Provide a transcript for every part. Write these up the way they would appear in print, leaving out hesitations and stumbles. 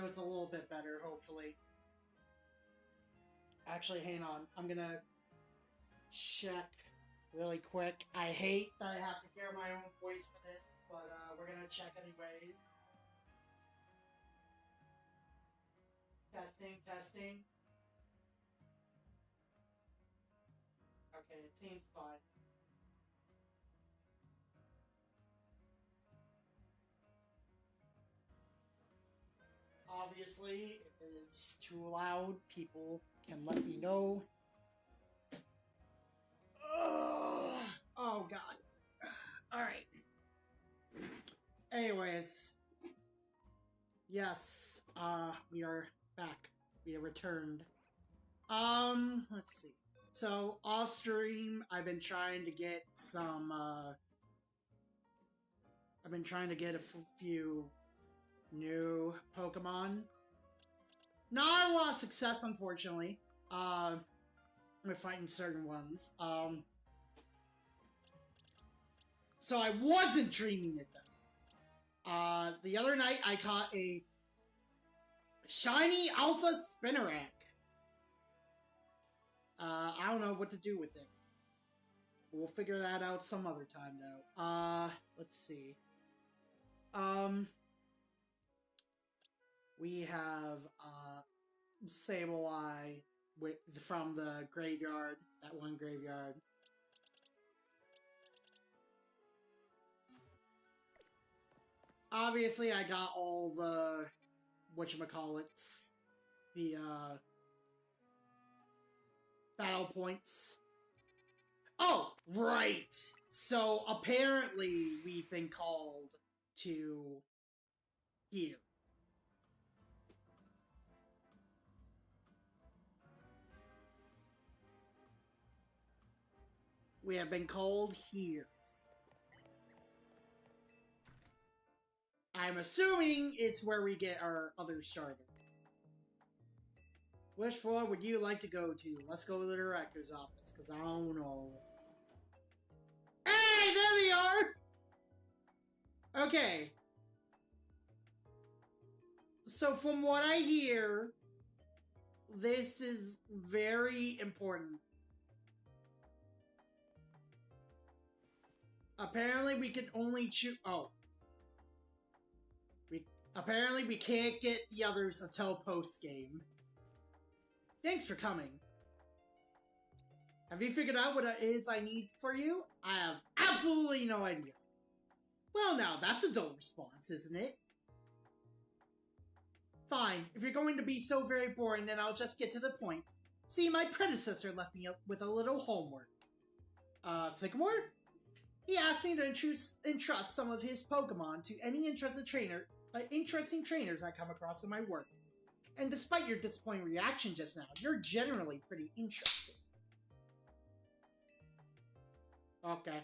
audio's a little bit better, hopefully. Actually, hang on. I'm gonna check really quick. I hate that I have to hear my own voice for this, but we're gonna check anyway. Testing, testing. Okay, it seems fine. Obviously, if it is too loud, people can let me know. Ugh. Oh, God. Alright. Anyways. Yes, we are back. We have returned. Let's see. So, off stream, I've been trying to get some, I've been trying to get a few new Pokemon. Not a lot of success, unfortunately. We're fighting certain ones. So I wasn't dreaming it though. The other night I caught a shiny Alpha Spinarak. I don't know what to do with it. We'll figure that out some other time though. Let's see. We have, Sableye from the graveyard, that one graveyard. Obviously, I got all the, whatchamacallits, the, battle points. Oh, right! So, apparently, we've been called to here. We have been called here. I'm assuming it's where we get our other starter. Which floor would you like to go to? Let's go to the director's office, because I don't know. Hey, there they are! Okay. So from what I hear, this is very important. Apparently we can only choose... Oh. Apparently we can't get the others until post-game. Thanks for coming. Have you figured out what it is I need for you? I have absolutely no idea. Well now, that's a dull response, isn't it? Fine, if you're going to be so very boring, then I'll just get to the point. See, my predecessor left me with a little homework. Sycamore? He asked me to entrust some of his Pokemon to any interesting trainers I come across in my work. And despite your disappointing reaction just now, you're generally pretty interesting. Okay.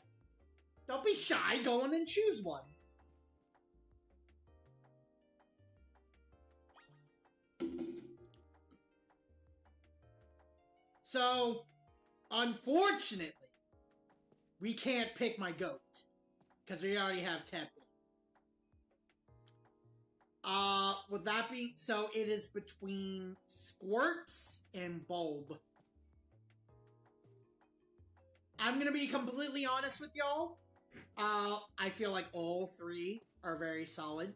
Don't be shy, go on and choose one. So, unfortunately, we can't pick my goat. Because we already have Tepe. With that being... So, it is between Squirts and Bulb. I'm gonna be completely honest with y'all. I feel like all three are very solid.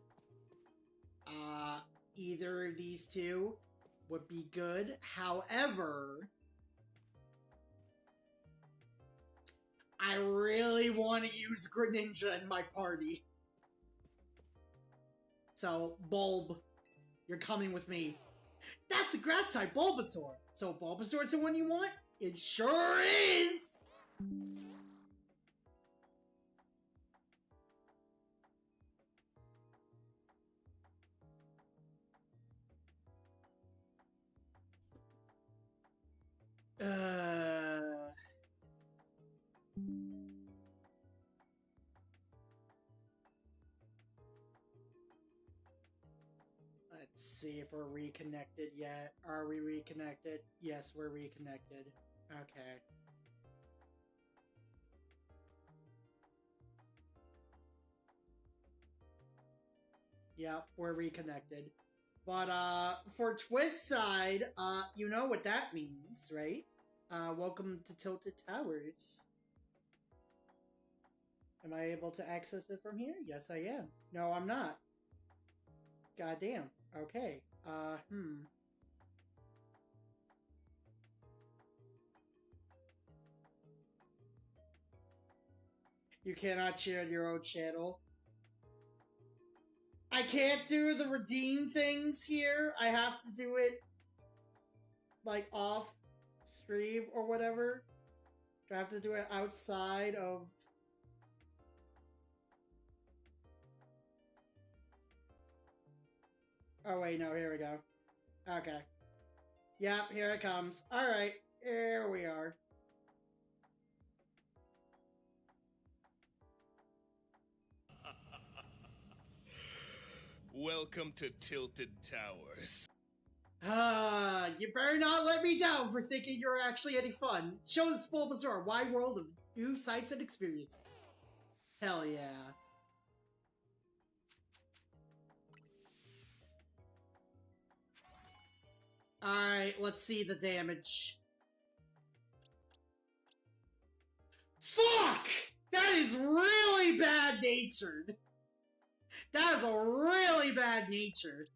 Either of these two would be good. However... I really want to use Greninja in my party. So, Bulb, you're coming with me. That's the grass-type Bulbasaur. So Bulbasaur's the one you want? It sure is! Let's see if we're reconnected yet. Are we reconnected? Yes, we're reconnected. Okay. Yep, we're reconnected. But, for Twist side, you know what that means, right? Welcome to Tilted Towers. Am I able to access it from here? Yes, I am. No, I'm not. Goddamn. Okay. You cannot share your own channel. I can't do the redeem things here. I have to do it, like, off stream or whatever. Do I have to do it outside of... Oh, wait, no, here we go. Okay. Yep, here it comes. Alright, here we are. Welcome to Tilted Towers. You better not let me down for thinking you're actually any fun. Show the Bulbasaur a wide world of new sights and experiences. Hell yeah. Alright, let's see the damage. Fuck! That is really bad-natured. That is a really bad-natured.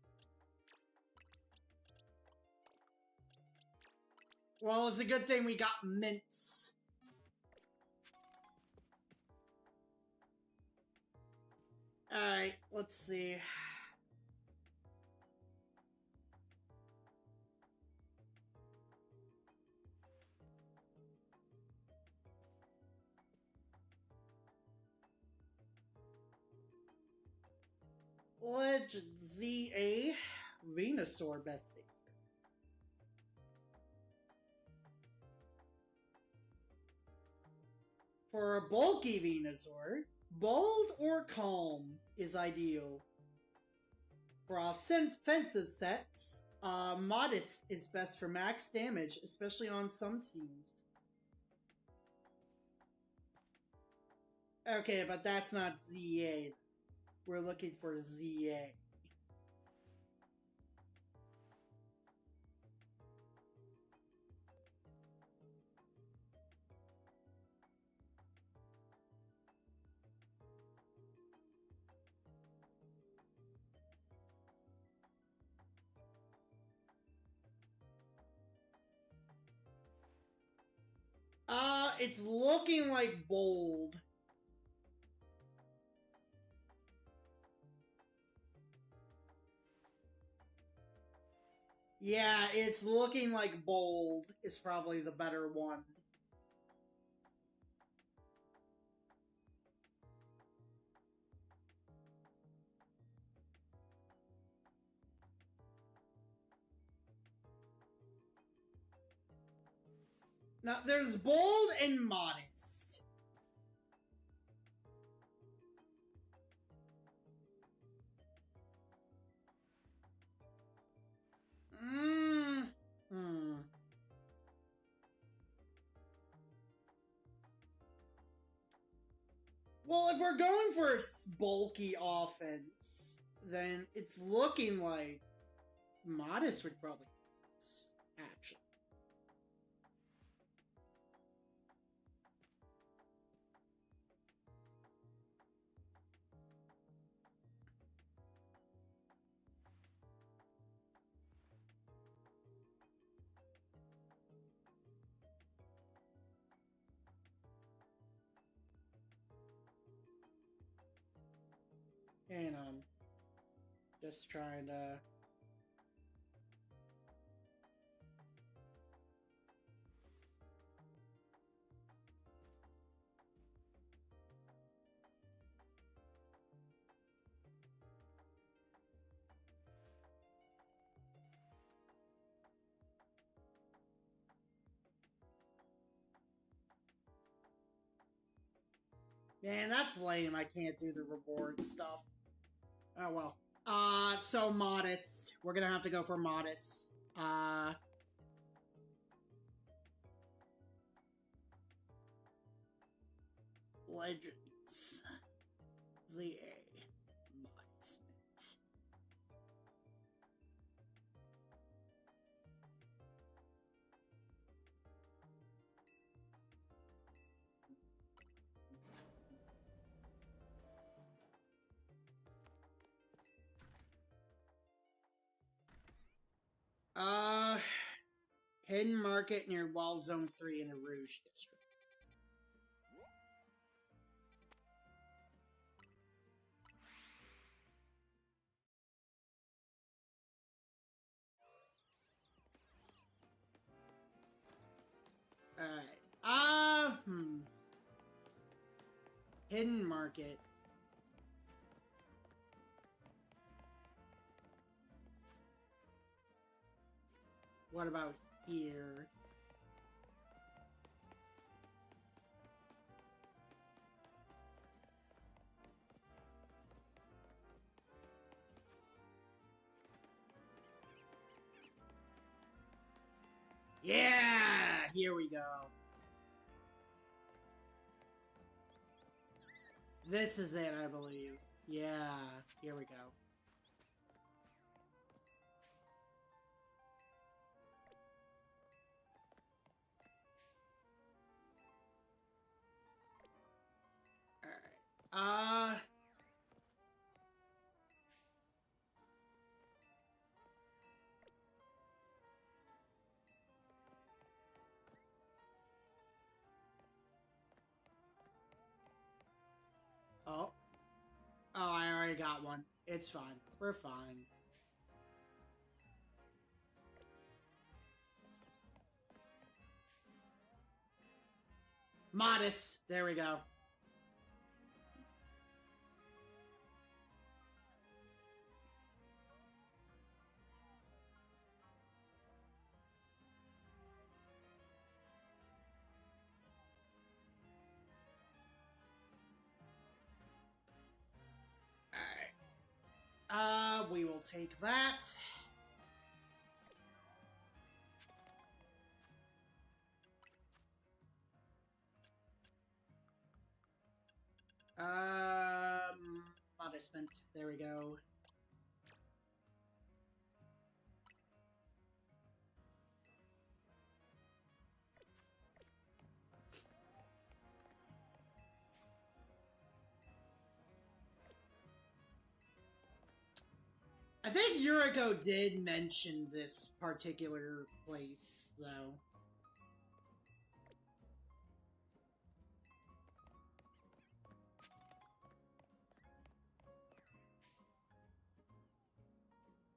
Well, it's a good thing we got mints. Alright, let's see. Legend ZA Venusaur bestie. For a bulky Venusaur, bold or calm is ideal. For offensive sets, modest is best for max damage, especially on some teams. Okay, but that's not ZA. We're looking for ZA. It's looking like bold. Yeah, it's looking like bold is probably the better one. Now, there's bold and modest. Well, if we're going for a bulky offense, then it's looking like modest would probably actually. Hang on. Just trying to... Man, that's lame. I can't do the reward stuff. Oh, well. So modest. We're gonna have to go for modest. Legends. ZA. Modest. Hidden market near Wall Zone 3 in the Rouge district. Alright. Hidden market. What about here? Yeah! Here we go. This is it, I believe. Yeah, here we go. Alright. Oh. Oh, I already got one. It's fine. We're fine. Modest. There we go. Alright. We will take that. Modestment. There we go. I think Yuriko did mention this particular place, though.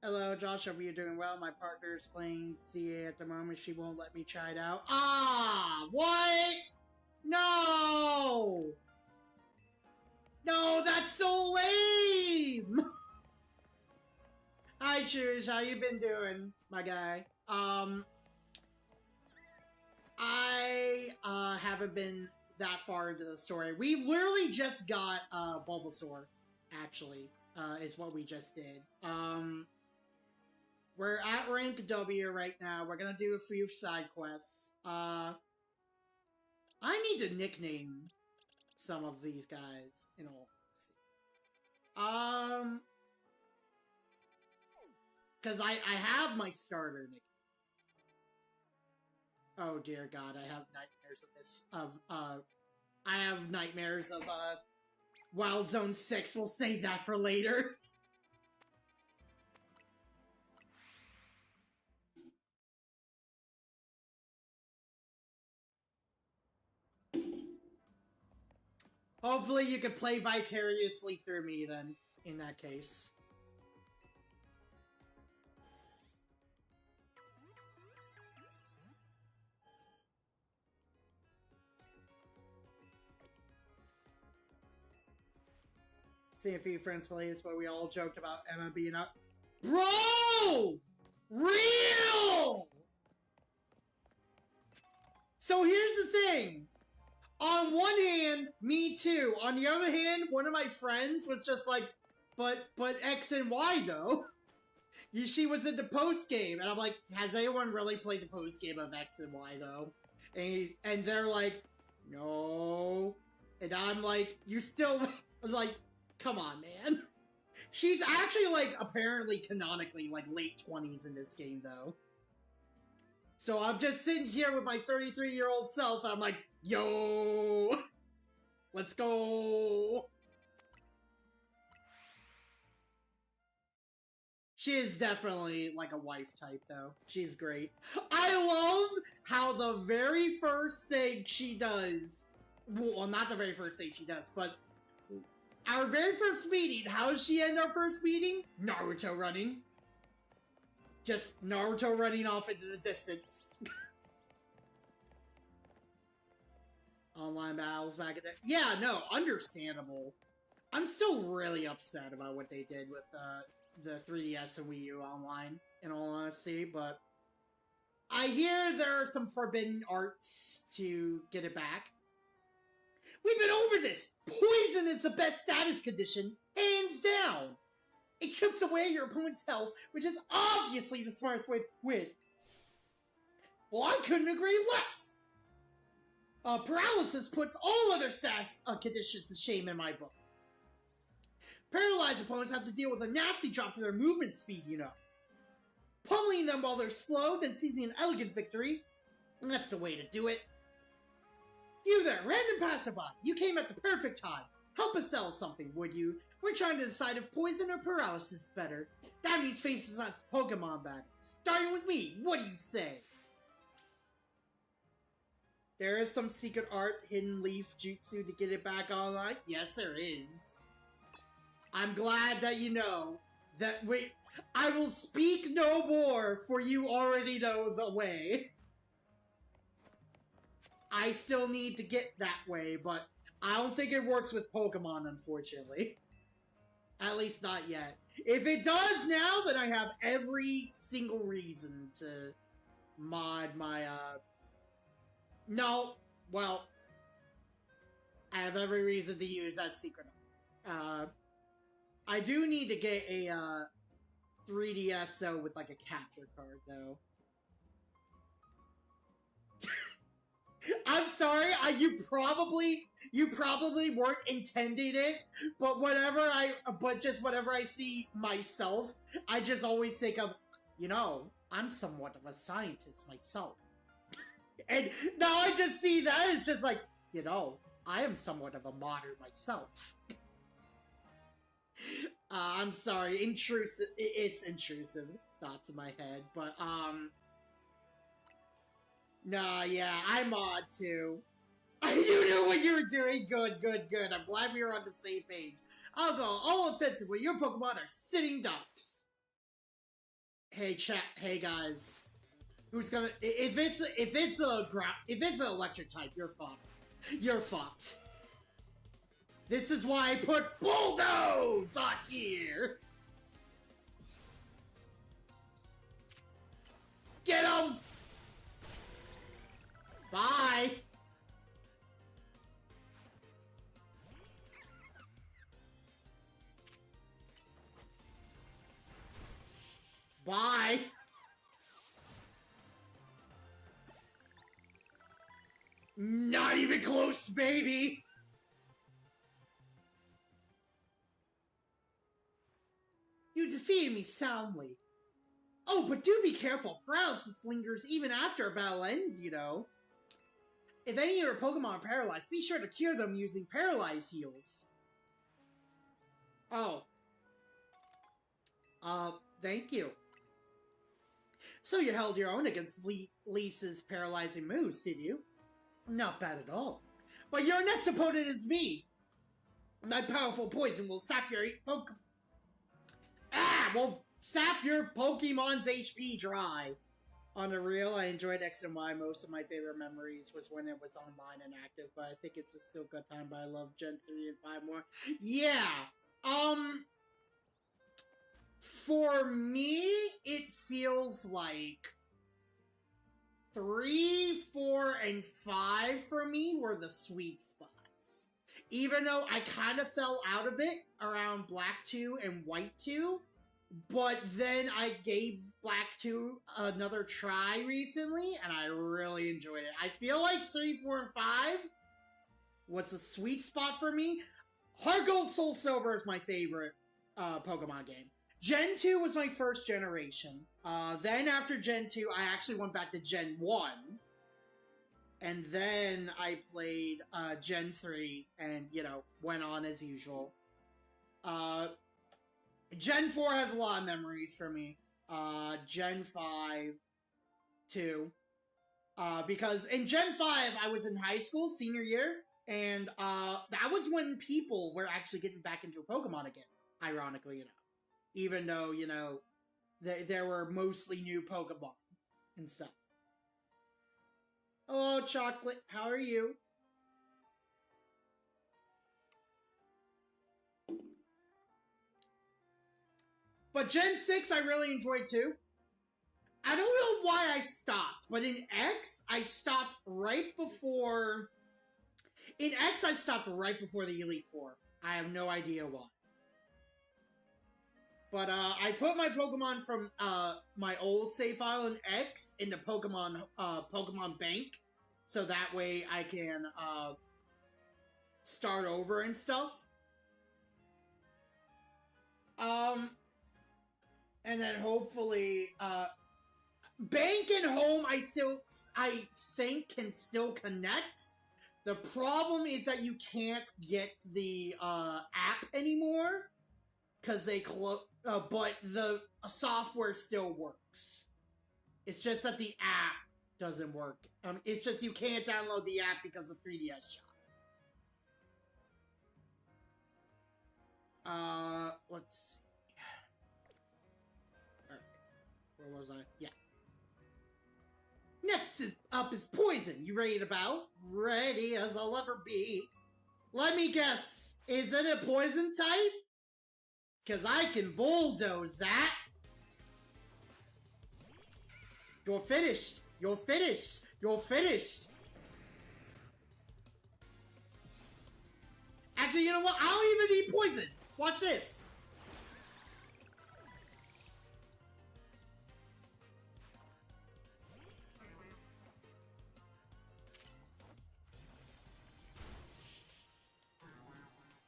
Hello, Josh. Hope you're doing well. My partner is playing CA at the moment. She won't let me try it out. Ah! What? No! No, that's so lame! Hi, Cheers. How you been doing, my guy? I haven't been that far into the story. We literally just got Bulbasaur, actually, is what we just did. We're at rank W right now. We're gonna do a few side quests. I need to nickname some of these guys in all honesty. Because I have my starter nickname. Oh dear God, I have nightmares of this. I have nightmares of Wild Zone 6. We'll save that for later. Hopefully you can play vicariously through me then, in that case. See a few friends play this, but we all joked about Emma being up. Bro! Real! So here's the thing. On one hand, me too. On the other hand, one of my friends was just like, but X and Y though. She was in the post game, and I'm like, has anyone really played the post game of X and Y though? And they're like, no. And I'm like, you still like, come on, man. She's actually like apparently canonically like late 20s in this game though. So I'm just sitting here with my 33-year-old self, and I'm like, yo, let's go. She is definitely like a wife type, though. She's great. I love how the very first thing she does, well, not the very first thing she does, but our very first meeting, how does she end our first meeting? Naruto running. Just Naruto running off into the distance. Online battles back in there. Yeah, no, understandable. I'm still really upset about what they did with the 3DS and Wii U online, in all honesty, but I hear there are some forbidden arts to get it back. We've been over this! Poison is the best status condition, hands down! It chips away your opponent's health, which is obviously the smartest way to win. Well, I couldn't agree less! Paralysis puts all other status conditions to shame in my book. Paralyzed opponents have to deal with a nasty drop to their movement speed, you know. Pummeling them while they're slow, then seizing an elegant victory. That's the way to do it. You there, random passerby. You came at the perfect time. Help us sell something, would you? We're trying to decide if poison or paralysis is better. That means faces us Pokemon battle. Starting with me, what do you say? There is some secret art, hidden leaf jutsu to get it back online. Yes, there is. I'm glad that you know that I will speak no more, for you already know the way. I still need to get that way, but I don't think it works with Pokemon, unfortunately. At least not yet. If it does now, then I have every single reason to mod my, No, well, I have every reason to use that secret. I do need to get a 3DS though with like a capture card though. I'm sorry, you probably weren't intending it, but whenever I see myself, I just always think of, you know, I'm somewhat of a scientist myself. And now I just see that, it's just like, you know, I am somewhat of a modder myself. I'm sorry, intrusive, it's intrusive thoughts in my head, but, nah, yeah, I mod too. You knew what you were doing, good, good, good, I'm glad we were on the same page. I'll go all offensively, your Pokemon are sitting ducks. Hey chat, hey guys. Who's gonna, if it's an electric type, you're fucked. You're fucked. This is why I put Bulldoze on here! Get him! Bye! Bye! Not even close, baby! You defeated me soundly. Oh, but do be careful. Paralysis lingers even after a battle ends, you know. If any of your Pokemon are paralyzed, be sure to cure them using Paralyze Heals. Oh. Thank you. So you held your own against Lisa's paralyzing moves, did you? Not bad at all. But your next opponent is me. My powerful poison will sap your will sap your Pokemon's HP dry. On the real, I enjoyed X and Y. Most of my favorite memories was when it was online and active, but I think it's a still good time, but I love Gen 3 and 5 more. Yeah, for me, it feels like 3, 4, and 5 for me were the sweet spots. Even though I kind of fell out of it around Black 2 and White 2, but then I gave Black 2 another try recently, and I really enjoyed it. I feel like 3, 4, and 5 was a sweet spot for me. Heart Gold Soul Silver is my favorite Pokemon game. Gen 2 was my first generation. Then after Gen 2, I actually went back to Gen 1. And then I played Gen 3 and, you know, went on as usual. Gen 4 has a lot of memories for me. Gen 5, too. Because in Gen 5, I was in high school, senior year, and that was when people were actually getting back into Pokemon again, ironically enough. Even though, you know, there were mostly new Pokemon and stuff. Hello, Chocolate. How are you? But Gen 6 I really enjoyed too. I don't know why I stopped, but in X, I stopped right before... In X, I stopped right before the Elite Four. I have no idea why. But, I put my Pokemon from, my old save file in X into Pokemon Bank. So that way I can, start over and stuff. And then hopefully, Bank and Home I think can still connect. The problem is that you can't get the, app anymore. Because they but the software still works. It's just that the app doesn't work. It's just you can't download the app because of 3DS Shop. Let's see. Alright. Where was I? Yeah. Next up is Poison. You ready to battle? Ready as I'll ever be. Let me guess. Is it a Poison type? Because I can bulldoze that. You're finished. You're finished. You're finished. Actually, you know what? I don't even need poison. Watch this.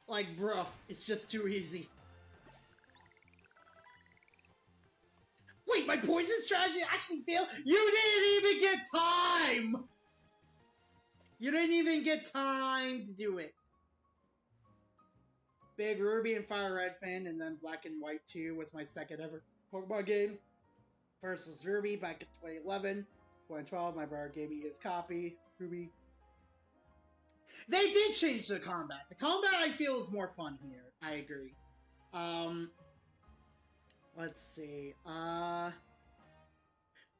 Like, bro, it's just too easy. Wait, my poison strategy actually failed? You didn't even get time! You didn't even get time to do it. Big Ruby and Fire Red fan, and then Black and White 2 was my second ever Pokemon game. First was Ruby back in 2011. 2012, my brother gave me his copy, Ruby. They did change the combat. The combat, I feel, is more fun here. I agree. Let's see.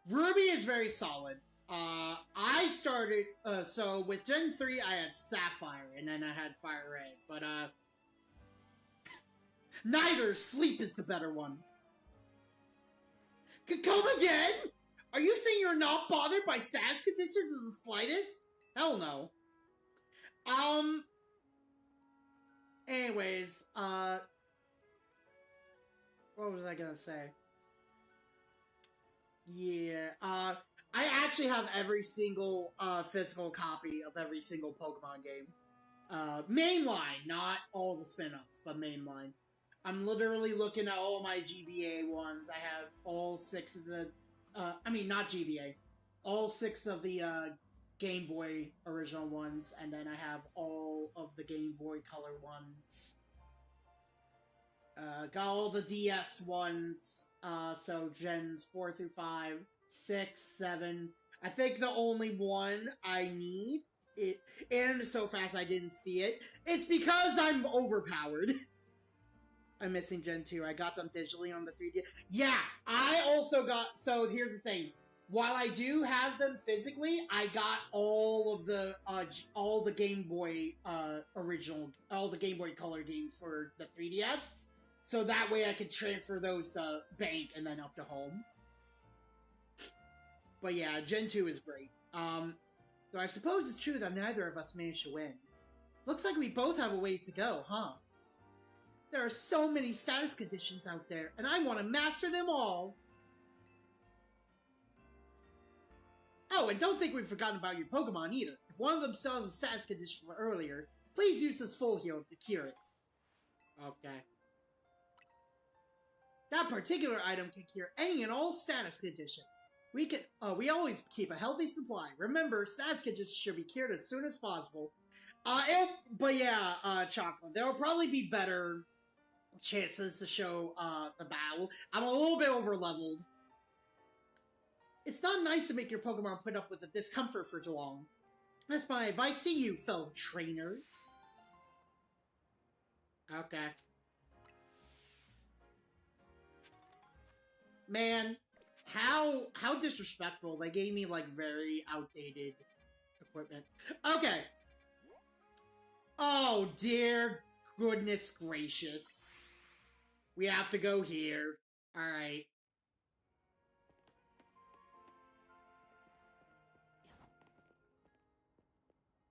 Ruby is very solid. I started, so with Gen 3, I had Sapphire, and then I had Fire Red. But, neither. Sleep is the better one. Come again? Are you saying you're not bothered by SAS conditions in the slightest? Hell no. Anyways, what was I gonna say? Yeah, I actually have every single, physical copy of every single Pokemon game. Mainline, not all the spin-offs, but mainline. I'm literally looking at all my GBA ones. I have all 6 of the, not GBA. All 6 of the, Game Boy original ones, and then I have all of the Game Boy Color ones. Got all the DS ones, so Gens 4 through 5, 6, 7. I think the only one I need, and so fast I didn't see it, it's because I'm overpowered. I'm missing Gen 2. I got them digitally on the 3D. Yeah, I also got, so here's the thing. While I do have them physically, I got all of the, all the Game Boy, original, all the Game Boy Color games for the 3DS. So that way I could transfer those to Bank and then up to Home. But yeah, Gen 2 is great. Though I suppose it's true that neither of us managed to win. Looks like we both have a ways to go, huh? There are so many status conditions out there, and I want to master them all! Oh, and don't think we've forgotten about your Pokemon either. If one of them still has a status condition from earlier, please use this full heal to cure it. Okay. That particular item can cure any and all status conditions. We always keep a healthy supply. Remember, status conditions should be cured as soon as possible. But yeah, Chocolate, there'll probably be better chances to show the battle. I'm a little bit over leveled. It's not nice to make your Pokemon put up with the discomfort for too long. That's my advice to you, fellow trainer. Okay. Man, how disrespectful. They gave me, like, very outdated equipment. Okay. Oh, dear goodness gracious. We have to go here. Alright.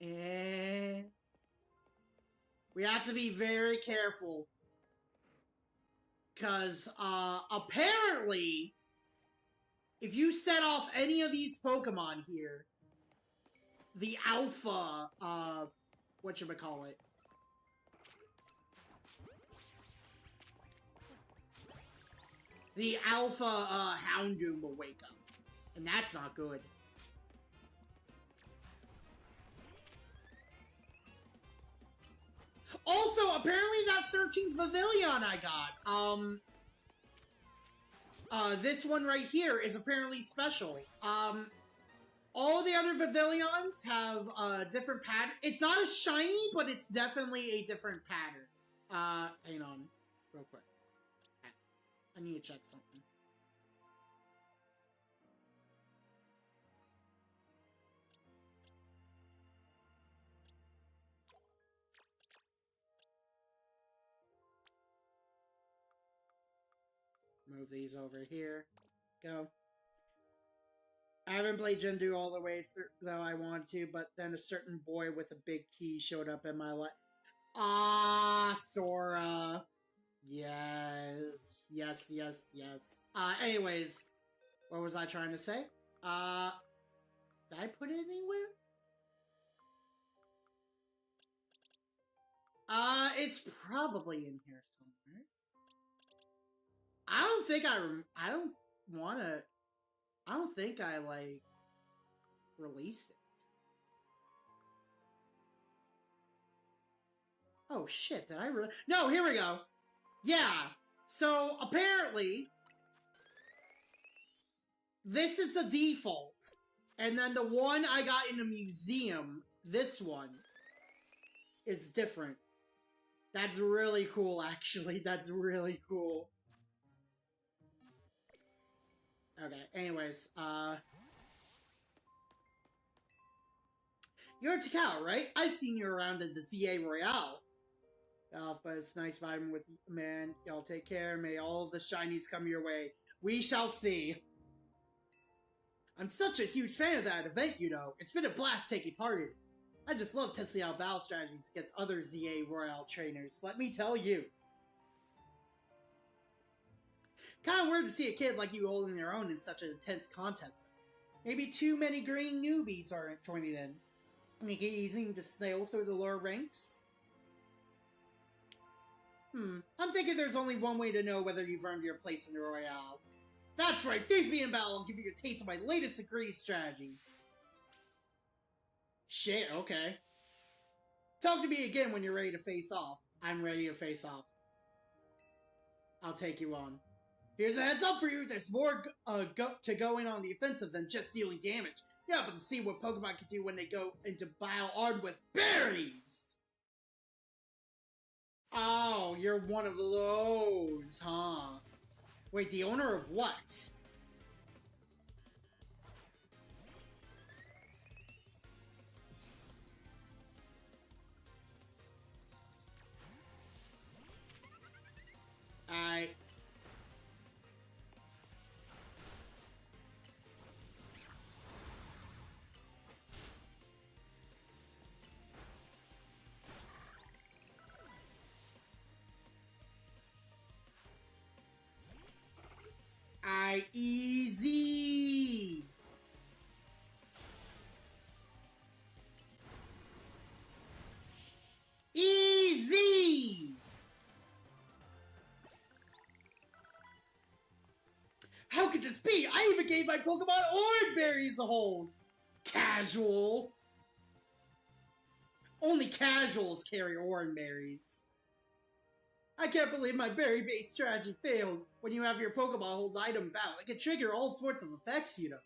And we have to be very careful. Because, apparently, if you set off any of these Pokemon here, the alpha, whatchamacallit, the alpha, Houndoom will wake up. And that's not good. Also, apparently that 13th Pavilion I got, this one right here is apparently special. All the other Pavilions have, different pattern. It's not as shiny, but it's definitely a different pattern. Hang on, real quick. I need to check something. Move these over here. Go. I haven't played Gen 2 all the way through, though I want to, but then a certain boy with a big key showed up in my life. Ah, Sora. Yes. Yes, yes, yes. Anyways, what was I trying to say? Did I put it anywhere? It's probably in here somewhere. I don't think I, like, released it. Oh, shit, did I really? No, here we go. Yeah, so, apparently, this is the default. And then the one I got in the museum, this one, is different. That's really cool, actually. That's really cool. Okay, anyways, you're Takao, right? I've seen you around at the ZA Royale. But it's nice vibing with you, man. Y'all take care. May all the shinies come your way. We shall see. I'm such a huge fan of that event, you know. It's been a blast taking part in it. I just love testing out battle strategies against other ZA Royale trainers. Let me tell you. Kind of weird to see a kid like you holding their own in such an intense contest. Maybe too many green newbies aren't joining in. Make it easy to sail through the lower ranks? I'm thinking there's only one way to know whether you've earned your place in the Royale. That's right, face me in battle and give you a taste of my latest agree strategy. Shit, okay. Talk to me again when you're ready to face off. I'm ready to face off. I'll take you on. Here's a heads up for you, there's more to go in on the offensive than just dealing damage. Yeah, but to see what Pokemon can do when they go into battle armed with berries! Oh, you're one of those, huh? Wait, the owner of what? Easy! Easy! How could this be? I even gave my Pokemon Orange Berries a hold! Casual! Only casuals carry Orange Berries. I can't believe my berry-based strategy failed. When you have your Pokeball hold item battle, it can trigger all sorts of effects, you know.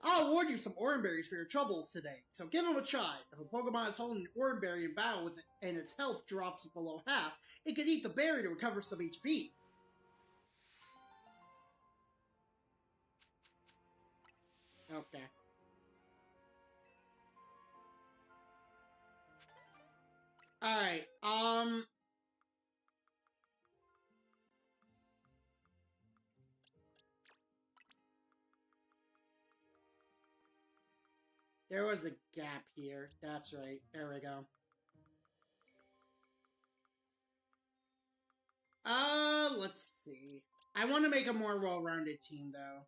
I'll award you some orange berries for your troubles today, so give them a try. If a Pokemon is holding an orange berry in battle with it and its health drops below half, it can eat the berry to recover some HP. Okay. Alright, there was a gap here. That's right. There we go. Let's see. I want to make a more well-rounded team, though.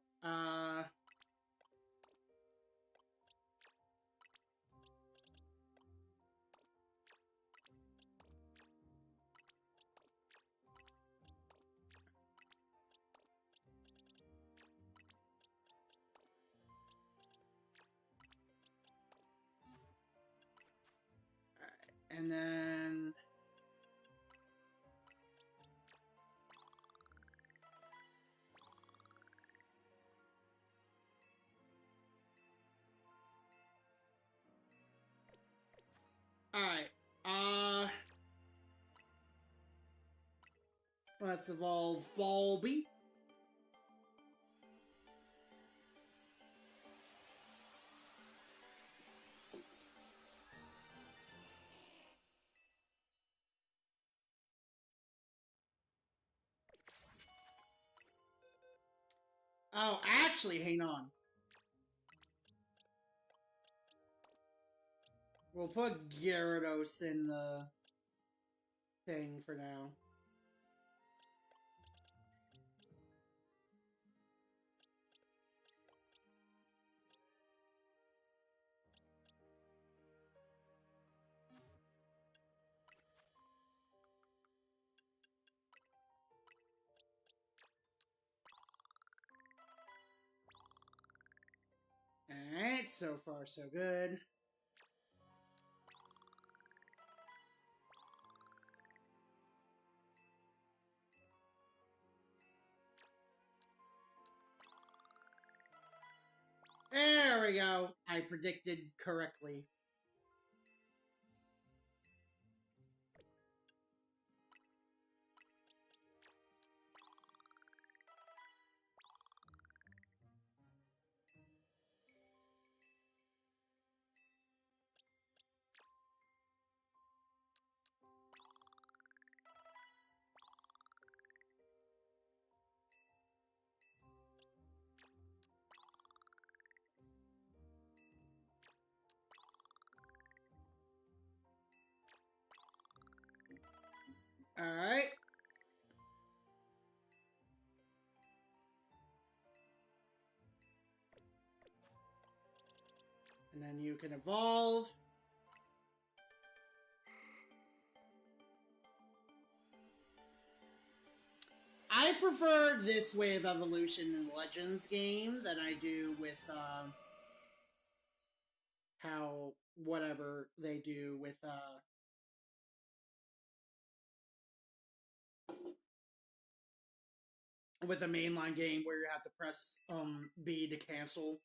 And then... Alright, let's evolve Bulby. Oh, actually, hang on. We'll put Gyarados in the thing for now. Alright, so far so good. There we go. I predicted correctly. Alright. And then you can evolve. I prefer this way of evolution in the Legends game than I do with, how, whatever they do with, with a mainline game where you have to press, B to cancel.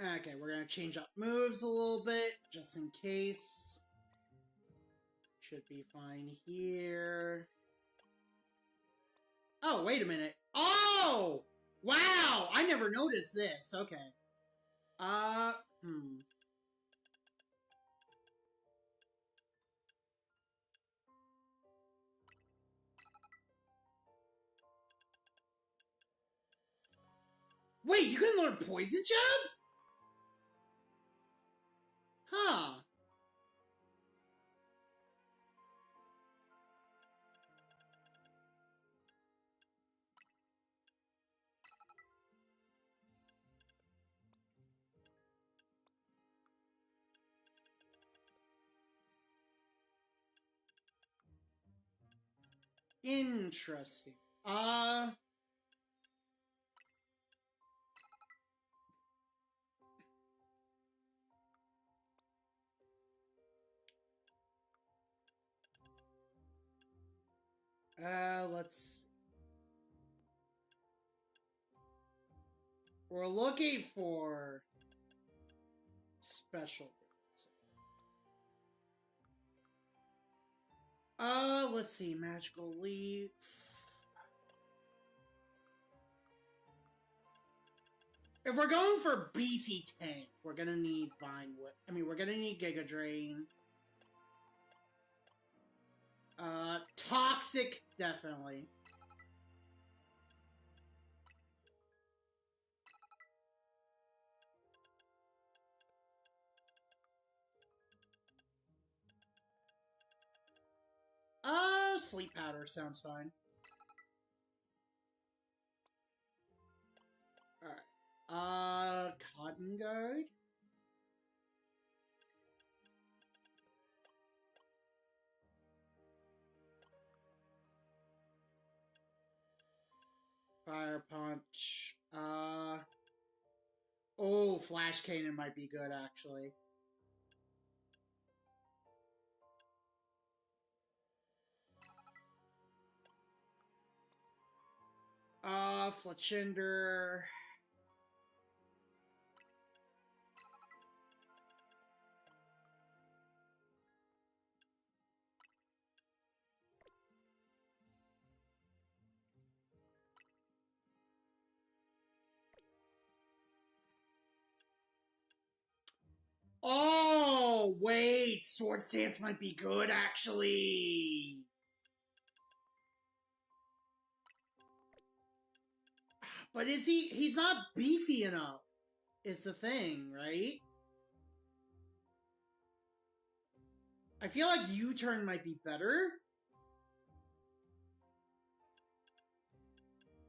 Okay, we're gonna change up moves a little bit, just in case. Should be fine here. Oh, wait a minute. Oh! Wow! I never noticed this. Okay. Wait, you can learn Poison Jab? Huh. Interesting. Let's... We're looking for special. Let's see. Magical Leaf. If we're going for beefy tank, we're gonna need Vine Whip. I mean, we're gonna need Giga Drain. Toxic, definitely. Sleep Powder sounds fine. Alright. Cotton Guard? Fire Punch. Oh, Flash Cannon might be good, actually. Fletchinder. Oh, wait! Sword Stance might be good, actually! But is he's not beefy enough, is the thing, right? I feel like U-turn might be better.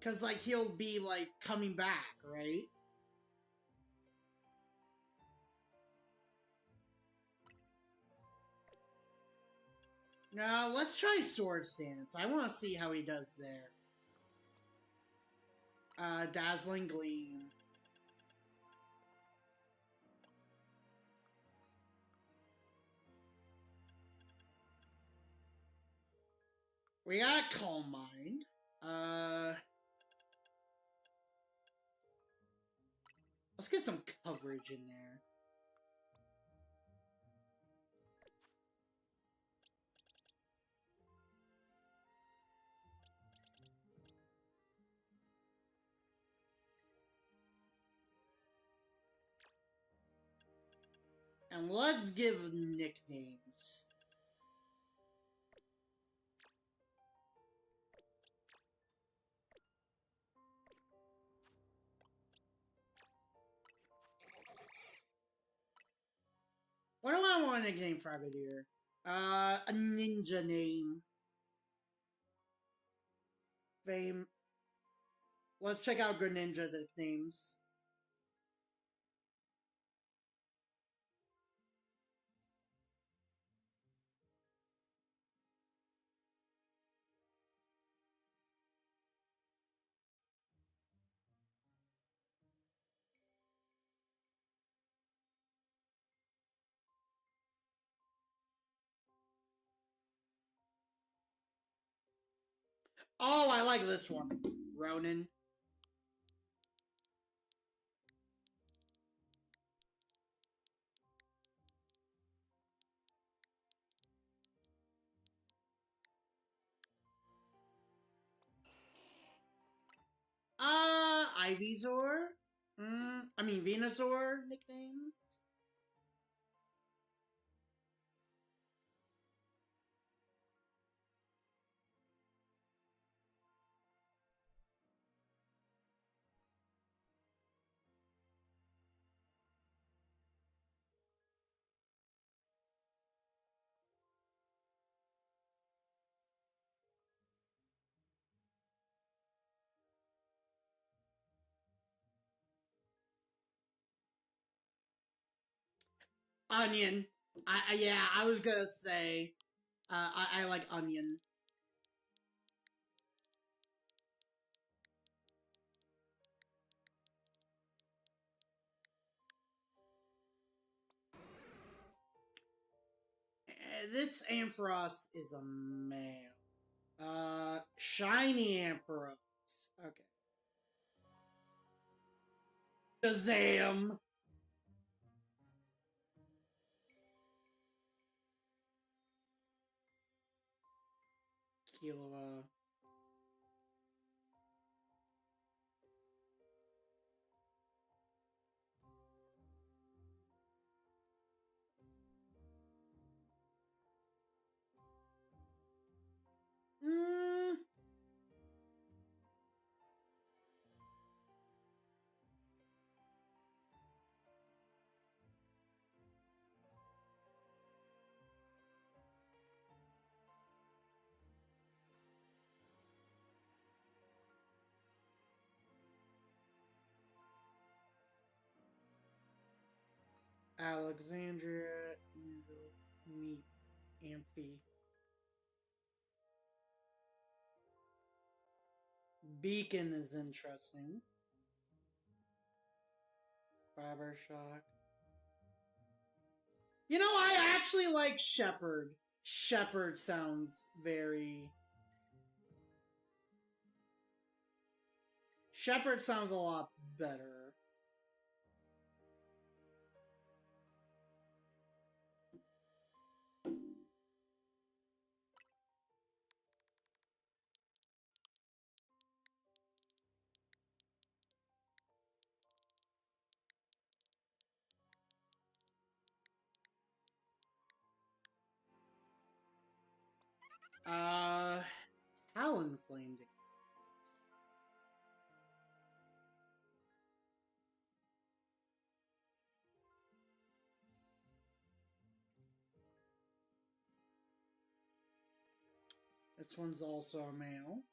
Cause, like, he'll be, like, coming back, right? Now, let's try Sword Stance. I want to see how he does there. Dazzling Gleam. We got Calm Mind. Let's get some coverage in there. And let's give nicknames. What do I want to nickname Frogadier? A ninja name. Fame. Let's check out Greninja nicknames. Oh, I like this one. Ronin. Ivysaur? I mean Venusaur nicknames? Onion. Yeah, I was gonna say, I like Onion. this Ampharos is a male. Shiny Ampharos. Okay. Shazam! Killua. Mm. Alexandria, meet Amphi. Beacon is interesting. Fiber Shock. You know, I actually like Shepherd. Shepherd sounds very... Shepherd sounds a lot better. Talonflame. This one's also a male.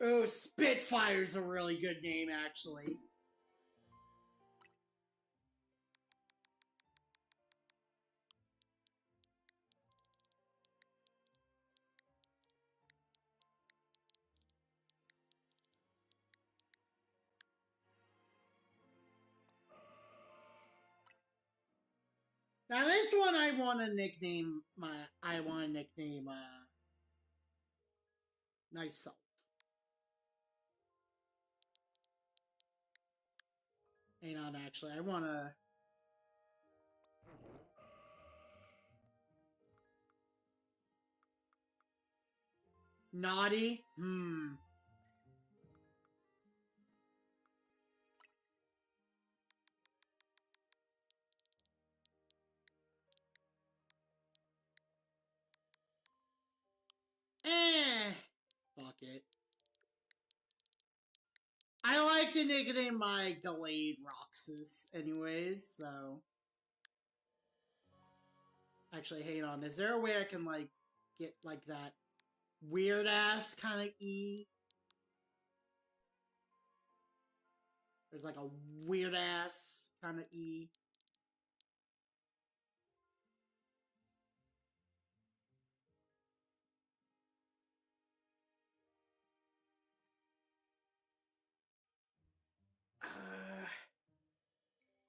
Oh, Spitfire's a really good name, actually. Now this one I want to nickname myself. Hang on, actually, I want to... Naughty? Fuck it. I like to nickname my Gallade Roxas anyways, so... Actually, hang on. Is there a way I can, like, get, like, that weird-ass kind of E? There's, like, a weird-ass kind of E.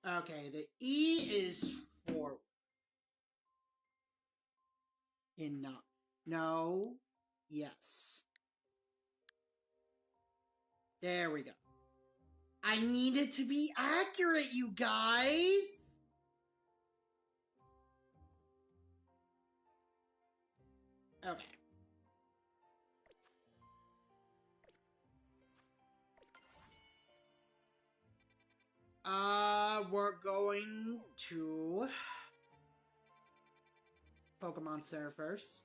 Okay, the E is forward. In not. No. Yes. There we go. I need it to be accurate, you guys! Okay. We're going to Pokemon Center first.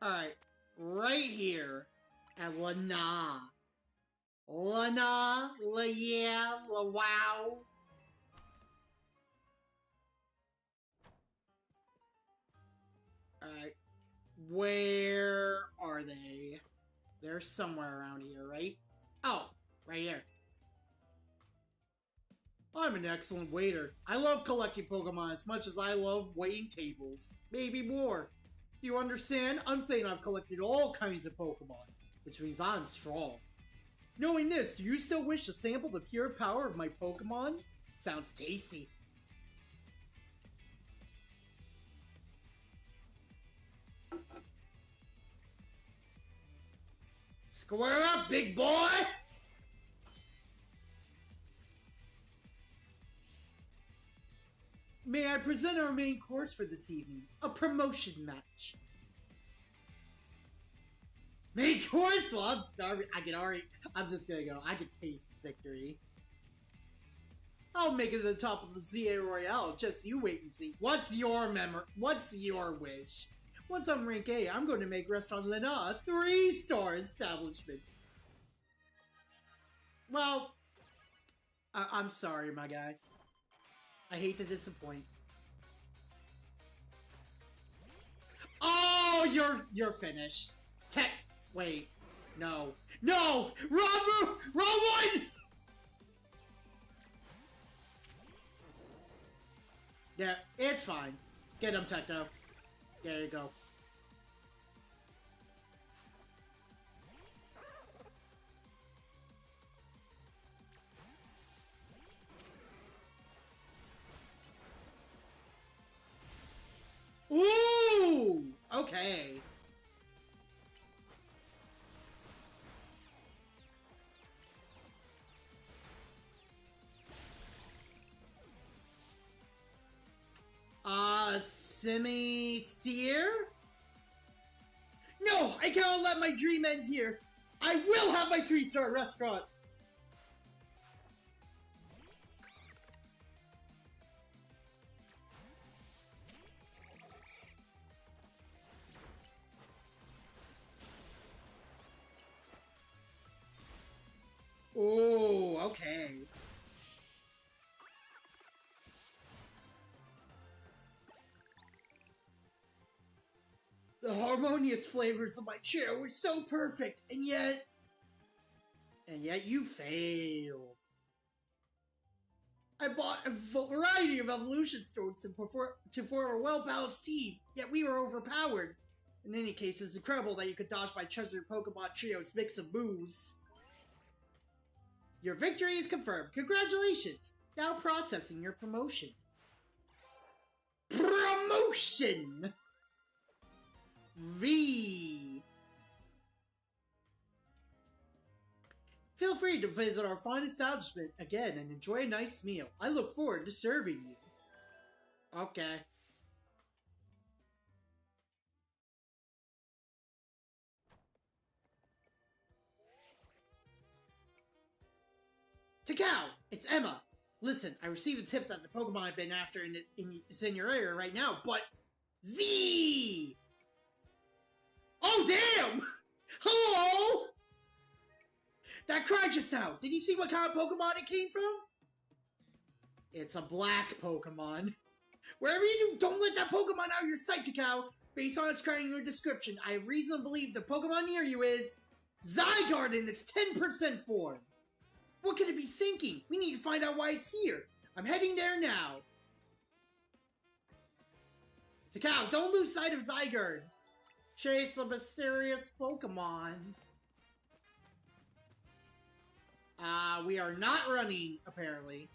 Alright, right here at Lana. Lana, La yeah, La wow. Alright, where are they? They're somewhere around here, right? Oh, right here. I'm an excellent waiter. I love collecting Pokemon as much as I love waiting tables. Maybe more. Do you understand? I'm saying I've collected all kinds of Pokemon, which means I'm strong. Knowing this, do you still wish to sample the pure power of my Pokemon? Sounds tasty. Square up, big boy! May I present our main course for this evening? A promotion match. Main course? Well, I'm starving. I'm just gonna go. I can taste victory. I'll make it to the top of the ZA Royale. Just you wait and see. What's your wish? Once I'm rank A, I'm going to make Restaurant Lena a 3-star establishment. Well, I'm sorry, my guy. I hate to disappoint. Oh, you're finished. Wait, no, wrong one. Yeah, it's fine. Get him, Techno. There you go. Ooh! Okay. Semi-seer? No! I cannot let my dream end here! I will have my 3-star restaurant! Oh, okay. The harmonious flavors of my chair were so perfect, and yet you failed. I bought a variety of evolution stones to form a well-balanced team, yet we were overpowered. In any case, it's incredible that you could dodge my treasured Pokemon Trio's mix of moves. Your victory is confirmed. Congratulations! Now processing your promotion. Promotion! V. Feel free to visit our fine establishment again and enjoy a nice meal. I look forward to serving you. Okay. Takao! It's Emma! Listen, I received a tip that the Pokemon I've been after is in your area right now, but... Z! Oh, damn! Hello? That cry just now. Did you see what kind of Pokemon it came from? It's a black Pokemon. Wherever you do, don't let that Pokemon out of your sight, Takao. Based on its cry in your description, I have reason to believe the Pokemon near you is... Zygarde in its 10% form. What could it be thinking? We need to find out why it's here. I'm heading there now. Takao, don't lose sight of Zygarde. Chase the mysterious Pokemon. We are not running, apparently.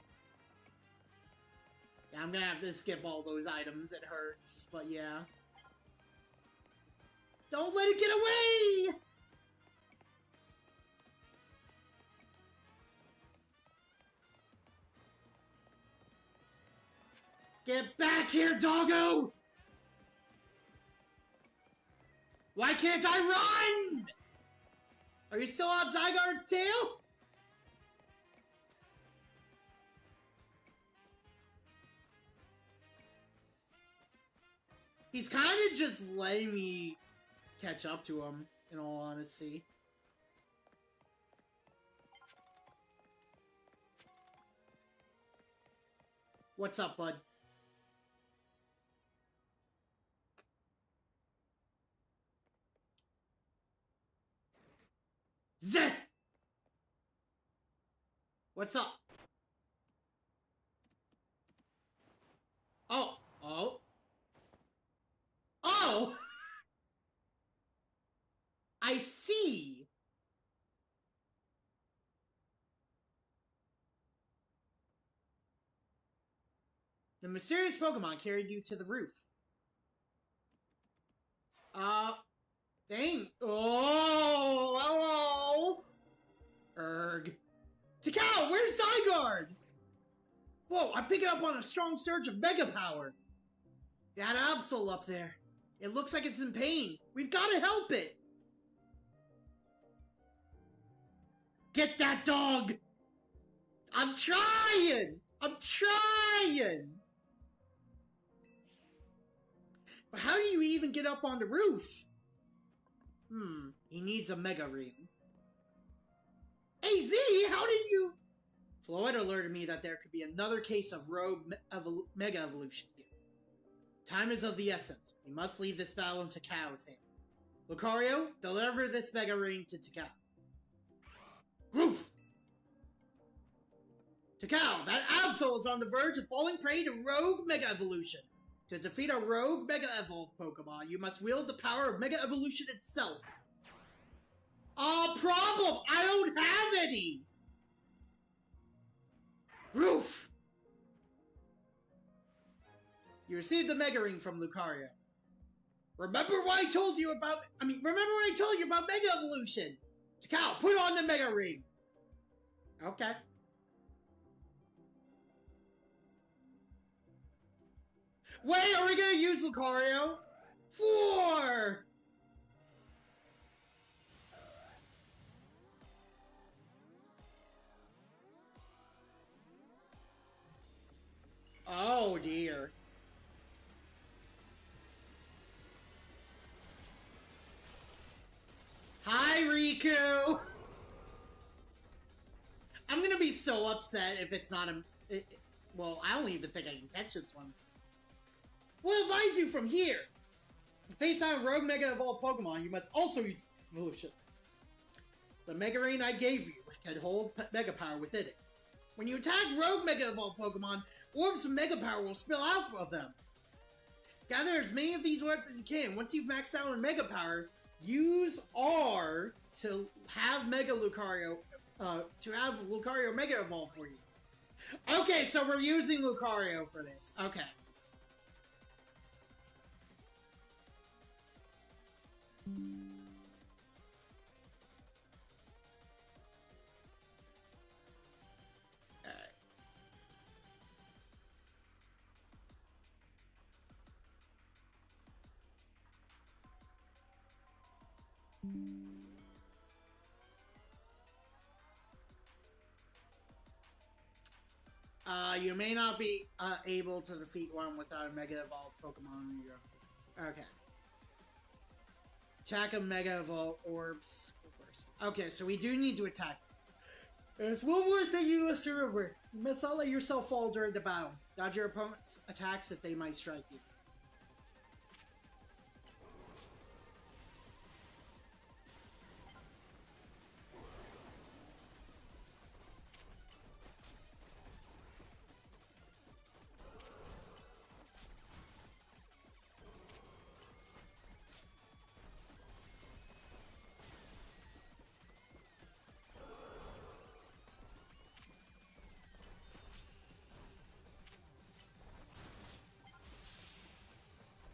Yeah, I'm gonna have to skip all those items. It hurts, but yeah. Don't let it get away! Get back here, doggo! Why can't I run? Are you still on Zygarde's tail? He's kind of just letting me catch up to him, in all honesty. What's up, bud? Zeh! What's up? Oh! Oh! Oh! I see! The mysterious Pokemon carried you to the roof. Dang. Oh, hello! Erg. Takao, where's Zygarde? Whoa, I'm picking up on a strong surge of Mega Power. That Absol up there. It looks like it's in pain. We've got to help it. Get that dog! I'm trying! I'm trying! But how do you even get up on the roof? He needs a Mega Ring. Hey Z, how did you... Floyd alerted me that there could be another case of rogue Mega Evolution here. Time is of the essence. We must leave this battle in Takao's hand. Lucario, deliver this Mega Ring to Takao. Roof! Takao, that Absol is on the verge of falling prey to rogue Mega Evolution. To defeat a rogue Mega Evolved Pokemon, you must wield the power of Mega Evolution itself. Problem! I don't have any! Roof! You received the Mega Ring from Lucario. Remember what I told you about... remember what I told you about Mega Evolution! Takao, put on the Mega Ring! Okay. Wait, are we gonna use Lucario? 4! Oh dear. Hi, Riku! I'm gonna be so upset if it's not a... well, I don't even think I can catch this one. We'll advise you from here! To face down rogue Mega Evolved Pokemon, you must also use Evolution. The Mega Ring I gave you can hold Mega Power within it. When you attack rogue Mega Evolved Pokemon, orbs of Mega Power will spill out of them. Gather as many of these orbs as you can. Once you've maxed out on Mega Power, use R to have Lucario Mega Evolve for you. Okay, so we're using Lucario for this. Okay. You may not be able to defeat one without a Mega Evolved Pokemon on your own. Okay. Attack of Mega Evolved Orbs first. Okay, so we do need to attack. There's one more thing you must remember. You must not let yourself fall during the battle. Dodge your opponent's attacks if they might strike you.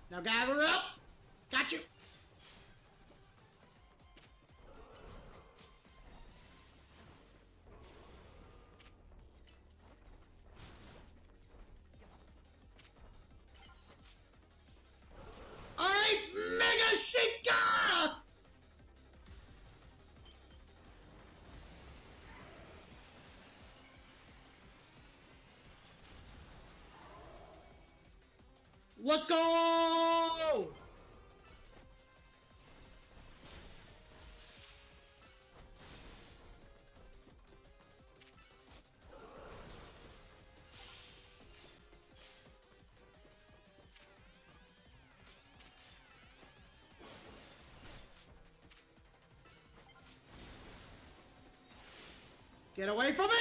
Now gather up! Got you! Alright, Mega Shinka! Let's go! Get away from me!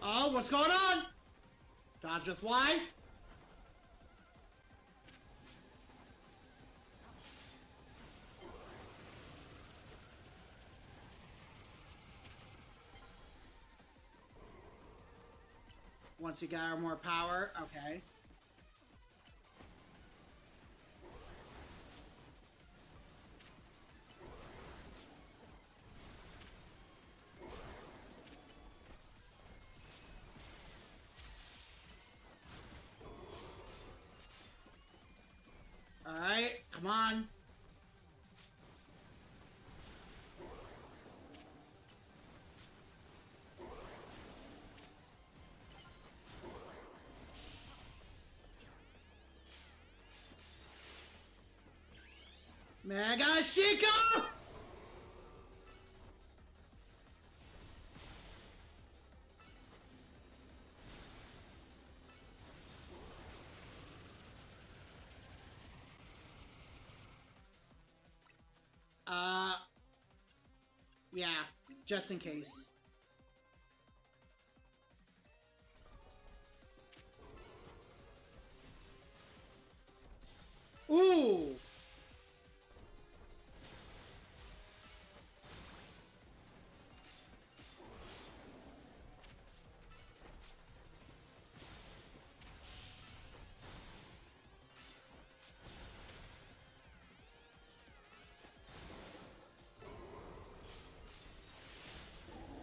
Oh, what's going on? Dodge with Y? Once you got more power, okay. Alright, come on. Mega Shika! Yeah, just in case. Ooh!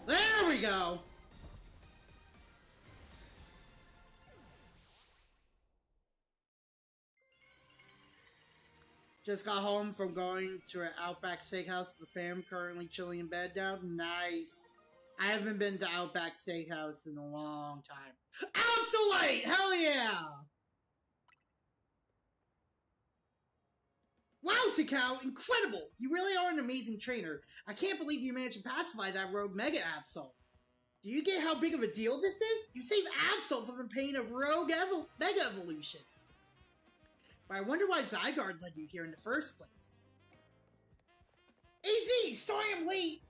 There we go! Just got home from going to an Outback Steakhouse with the fam, currently chilling in bed now. Nice. I haven't been to Outback Steakhouse in a long time. Absolute! Hell yeah! Wow, Takao, incredible! You really are an amazing trainer. I can't believe you managed to pacify that rogue Mega Absol. Do you get how big of a deal this is? You saved Absol from the pain of rogue Mega Evolution. But I wonder why Zygarde led you here in the first place. AZ, sorry I'm late!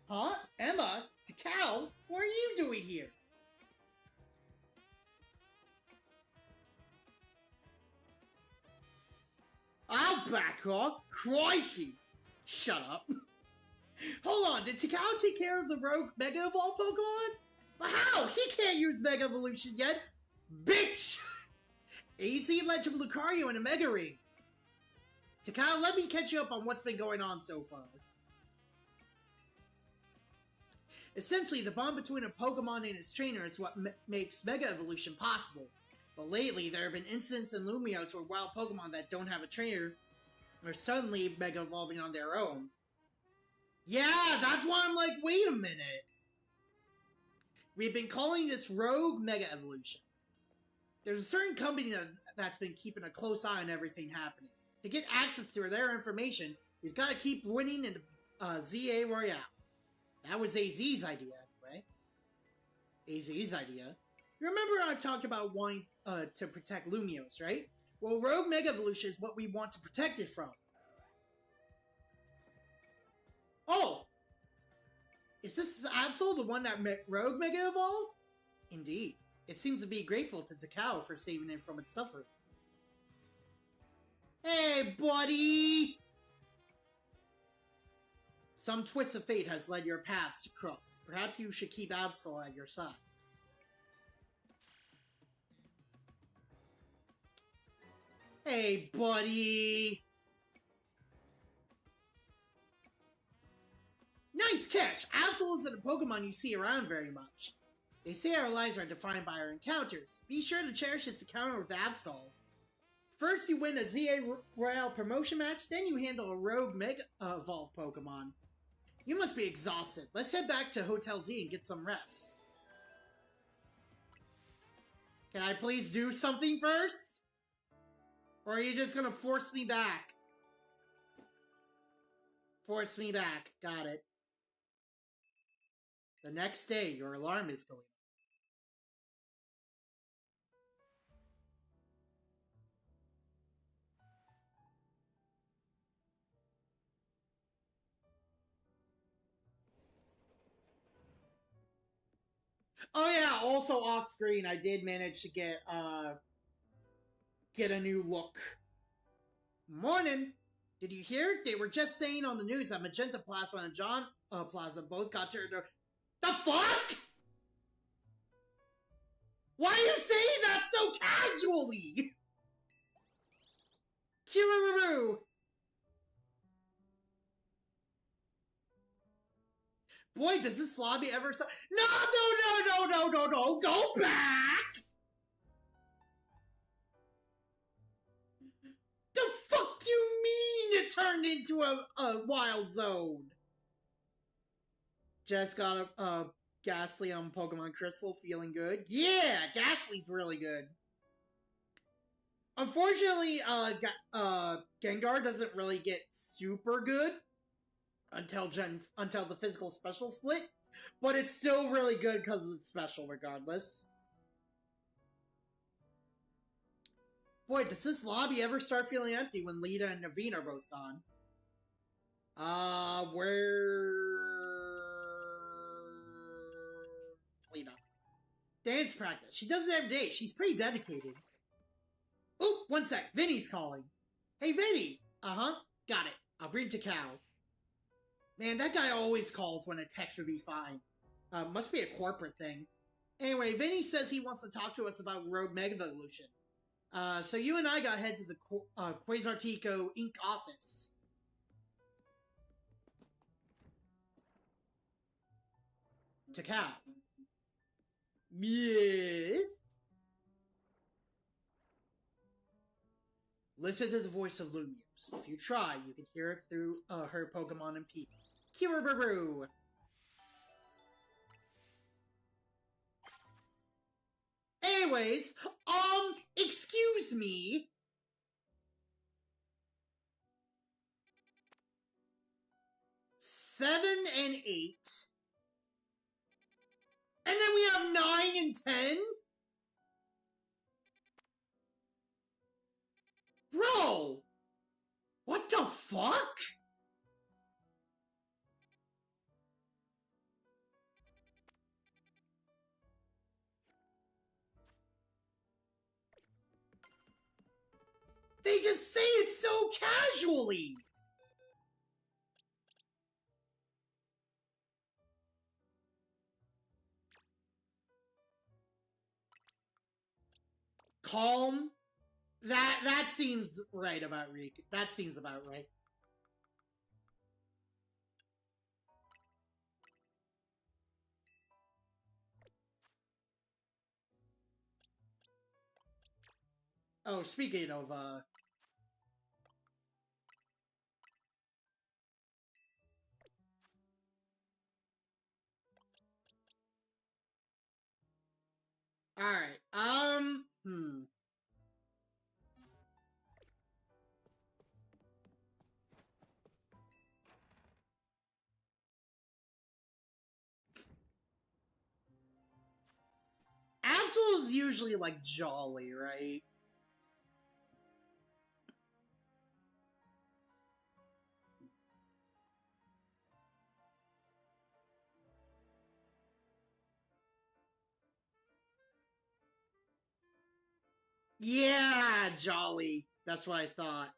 Huh? Emma? Takao? What are you doing here? I'll back off! Crikey! Shut up. Hold on, did Takao take care of the rogue Mega Evolved Pokemon? But how? He can't use Mega Evolution yet! Bitch! AZ Legend Lucario and a Mega Ring. Takao, let me catch you up on what's been going on so far. Essentially, the bond between a Pokemon and its trainer is what makes Mega Evolution possible. But lately, there have been incidents in Lumiose where wild Pokemon that don't have a trainer are suddenly Mega Evolving on their own. Yeah, that's why I'm like, wait a minute. We've been calling this Rogue Mega Evolution. There's a certain company that's been keeping a close eye on everything happening. To get access to their information, we've got to keep winning in the ZA Royale. That was AZ's idea, anyway. AZ's idea. Remember I've talked about wanting to protect Lumiose, right? Well, Rogue Mega Evolution is what we want to protect it from. Oh! Is this Absol the one that Rogue Mega Evolved? Indeed. It seems to be grateful to Takao for saving it from its suffering. Hey, buddy! Some twist of fate has led your paths to cross. Perhaps you should keep Absol at your side. Hey, buddy! Nice catch! Absol isn't a Pokemon you see around very much. They say our lives are defined by our encounters. Be sure to cherish this encounter with Absol. First, you win a ZA Royale promotion match, then you handle a rogue Mega Evolve Pokemon. You must be exhausted. Let's head back to Hotel Z and get some rest. Can I please do something first? Or are you just gonna force me back? Force me back. Got it. The next day, your alarm is going. Oh yeah, also off screen, I did manage to get a new look. Morning! Did you hear? They were just saying on the news that Magenta Plasma and John Plasma both got turned. The fuck? Why are you saying that so casually? Kiruru! Boy, does this lobby ever so— No! Go back! The fuck you mean it turned into a wild zone? Just got a Ghastly on Pokemon Crystal, feeling good. Yeah, Ghastly's really good. Unfortunately, Gengar doesn't really get super good until the physical special split, but it's still really good because it's special regardless. Boy, does this lobby ever start feeling empty when Lita and Naveen are both gone? Where... Lita. Dance practice. She does it every day. She's pretty dedicated. Oh, one sec. Vinny's calling. Hey, Vinny! Uh-huh. Got it. I'll bring to Cal. Man, that guy always calls when a text would be fine. Must be a corporate thing. Anyway, Vinny says he wants to talk to us about Road Mega Evolution. So you and I gotta head to the Quasartico Inc. office. To Cal. Yes? Listen to the voice of Lumiose. If you try, you can hear it through her Pokemon and people. Kiriburu! Anyways, excuse me. Seven and 8. And then we have 9 and 10? Bro! What the fuck? They just say it so casually! Calm? That seems right about Riku. That seems about right. Oh, speaking of, Alright, Absol's usually, like, jolly, right? Yeah, jolly. That's what I thought.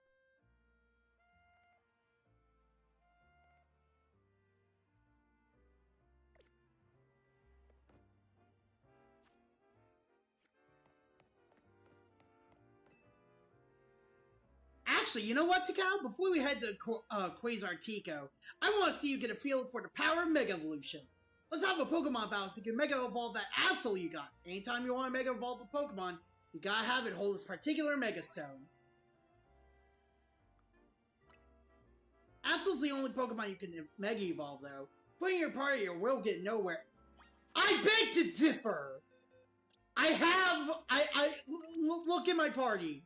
Actually, you know what, Takao? Before we head to Quasartico, I want to see you get a feel for the power of Mega Evolution. Let's have a Pokemon battle so you can Mega Evolve that Absol you got. Anytime you want to Mega Evolve a Pokemon, you gotta have it hold this particular Mega Stone. Absol's the only Pokemon you can Mega Evolve, though. Putting your party or will get nowhere. I beg to differ! Look at my party.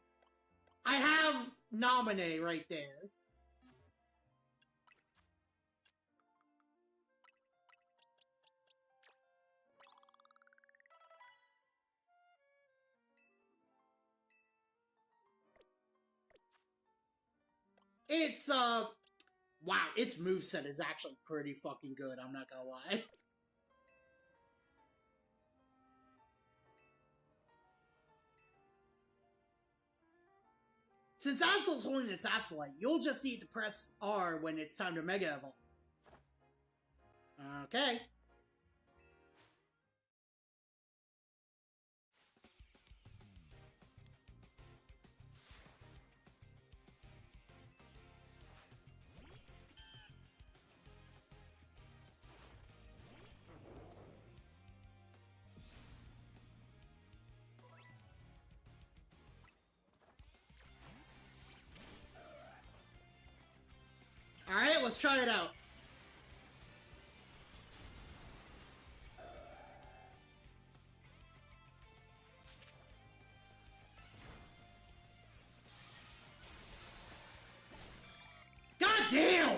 I have Nominee right there. It's, wow, its moveset is actually pretty fucking good, I'm not gonna lie. Since Absol's holding its Absolite, you'll just need to press R when it's time to Mega Evolve. Okay. Alright, let's try it out. God damn!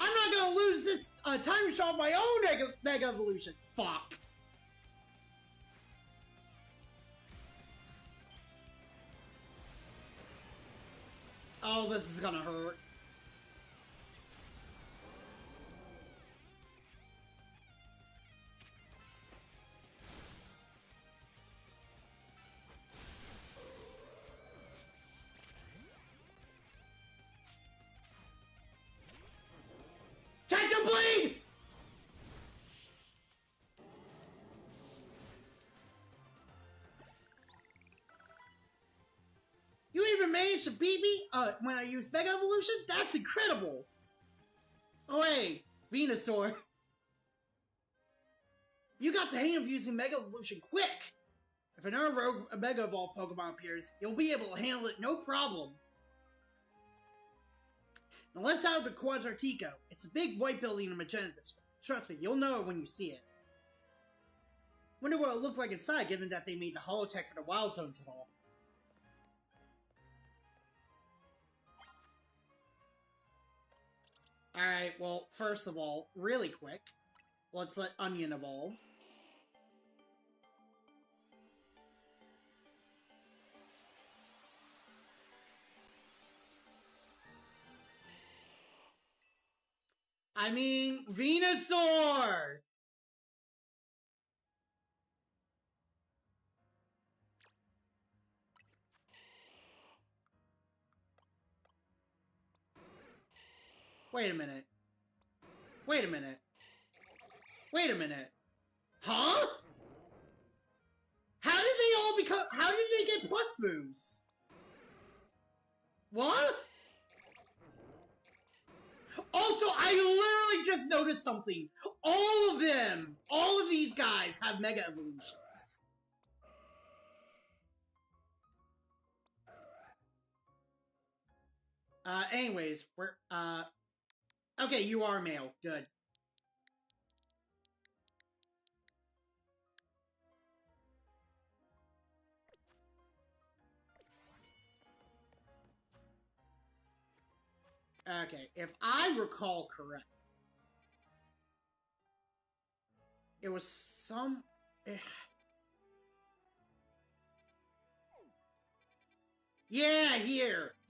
I'm not gonna lose this time shot my own Mega Evolution. Fuck. Oh, this is gonna hurt. Take the bleed! You even managed to beat me when I used Mega Evolution? That's incredible! Oh hey, Venusaur. You got the hang of using Mega Evolution quick! If another rogue Mega Evolved Pokemon appears, you'll be able to handle it no problem. Now let's out the Quasartico. It's a big white building in Magenta District. Trust me, you'll know it when you see it. Wonder what it looked like inside, given that they made the holotech for the Wild Zones and all. Alright, well, first of all, really quick, let's let Onion evolve. I mean, Venusaur! Wait a minute. Wait a minute. Wait a minute. Huh? How did they all become... How did they get plus moves? What? Also, I literally just noticed something. All of them, all of these guys have Mega Evolutions. Anyways, we're, okay, you are male. Good. Okay, if I recall correct, it was some... Yeah, here-ish.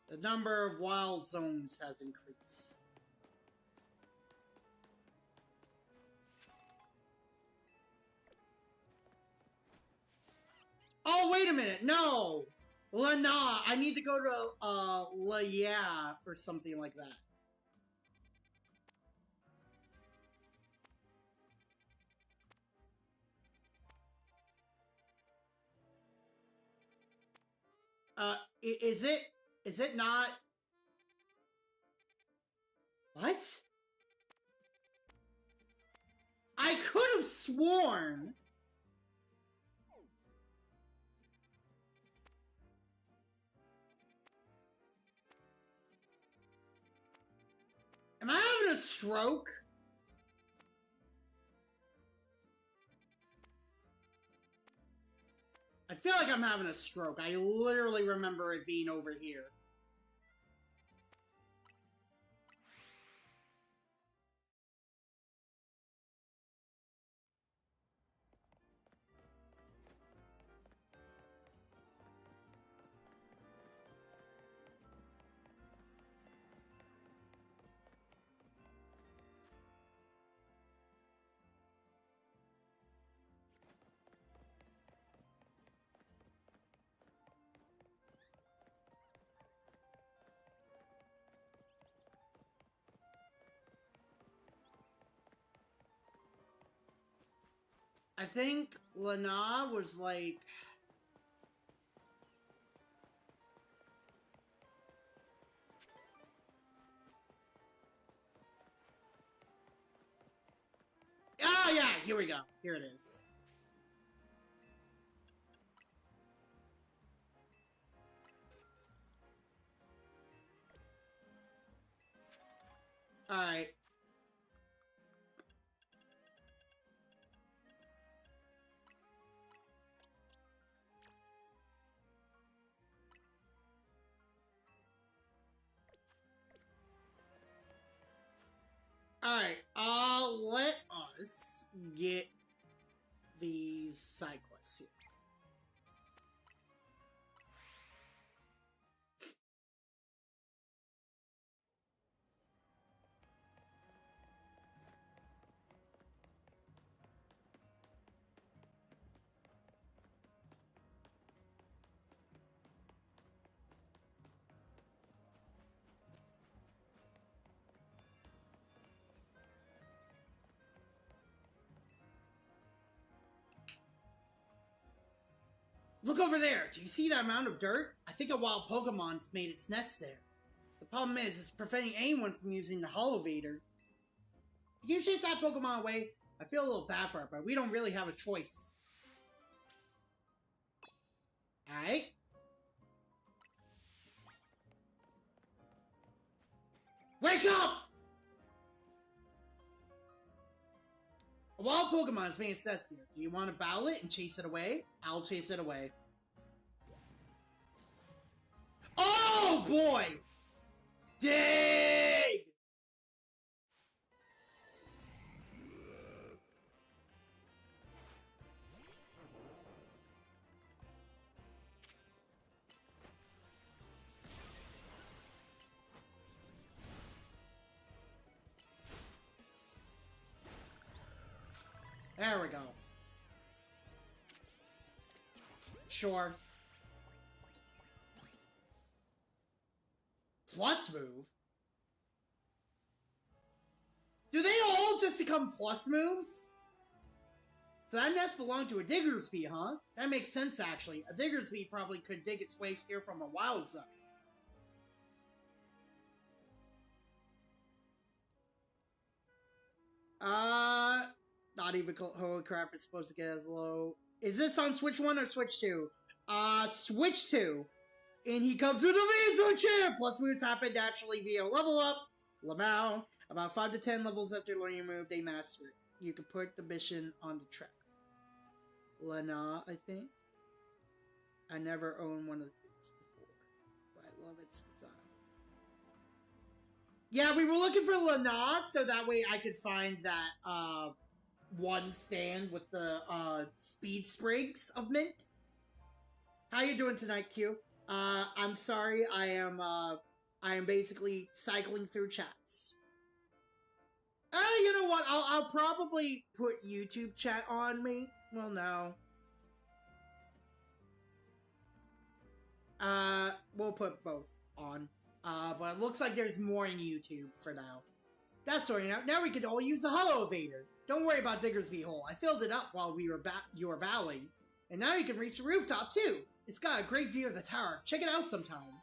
The number of wild zones has increased. Oh, wait a minute. No. Lana. I need to go to, La Yeah, or something like that. Is it not? What? I could have sworn. Am I having a stroke? I feel like I'm having a stroke. I literally remember it being over here. I think Lana was like... Oh yeah, here we go. Here it is. Alright. Alright, let us get these side quests here. Look over there! Do you see that amount of dirt? I think a wild Pokemon's made its nest there. The problem is, it's preventing anyone from using the Holovator. Can you chase that Pokemon away? I feel a little bad for it, but we don't really have a choice. Alright. Wake up! A wild Pokemon is being assessed here. Do you want to battle it and chase it away? I'll chase it away. Oh boy! Dig! There we go. Sure. Plus move? Do they all just become plus moves? So that nest belonged to a Diggersby, huh? That makes sense, actually. A Diggersby probably could dig its way here from a wild zone. Not even holy crap, it's supposed to get as low. Is this on Switch 1 or Switch 2? Switch 2. And he comes with a Visa chip! Plus moves happen naturally via level up. Lamau. About 5 to 10 levels after learning your move, they master it. You can put the mission on the track. Lana, I think. I never owned one of these before, but I love its design. Yeah, we were looking for Lana, so that way I could find that, one stand with the, speed sprigs of mint. How you doing tonight, Q? I'm sorry, I am basically cycling through chats. You know what, I'll probably put YouTube chat on me. Well, no. We'll put both on. But it looks like there's more in YouTube for now. That's sorting out. Now we can all use the hollow elevator. Don't worry about Diggersby Hole. I filled it up while you were bowing. And now you can reach the rooftop too. It's got a great view of the tower. Check it out sometime.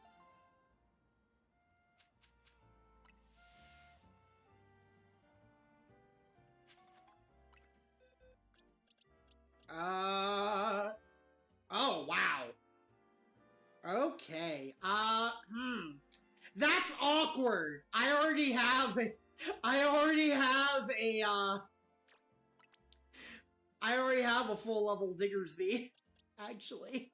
Oh, wow. Okay. That's awkward. I already have a, full level Diggersby, actually.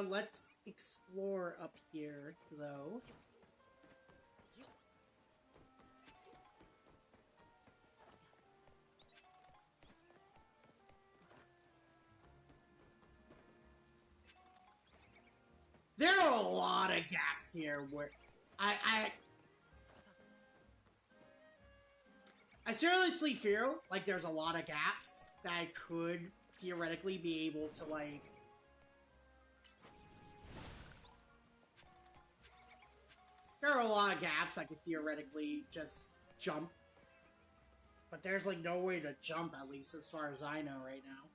Let's explore up here, though. There are a lot of gaps here where I seriously feel like there's a lot of gaps that I could theoretically be able to, like, there are a lot of gaps I could theoretically just jump. But there's, like, no way to jump, at least as far as I know right now.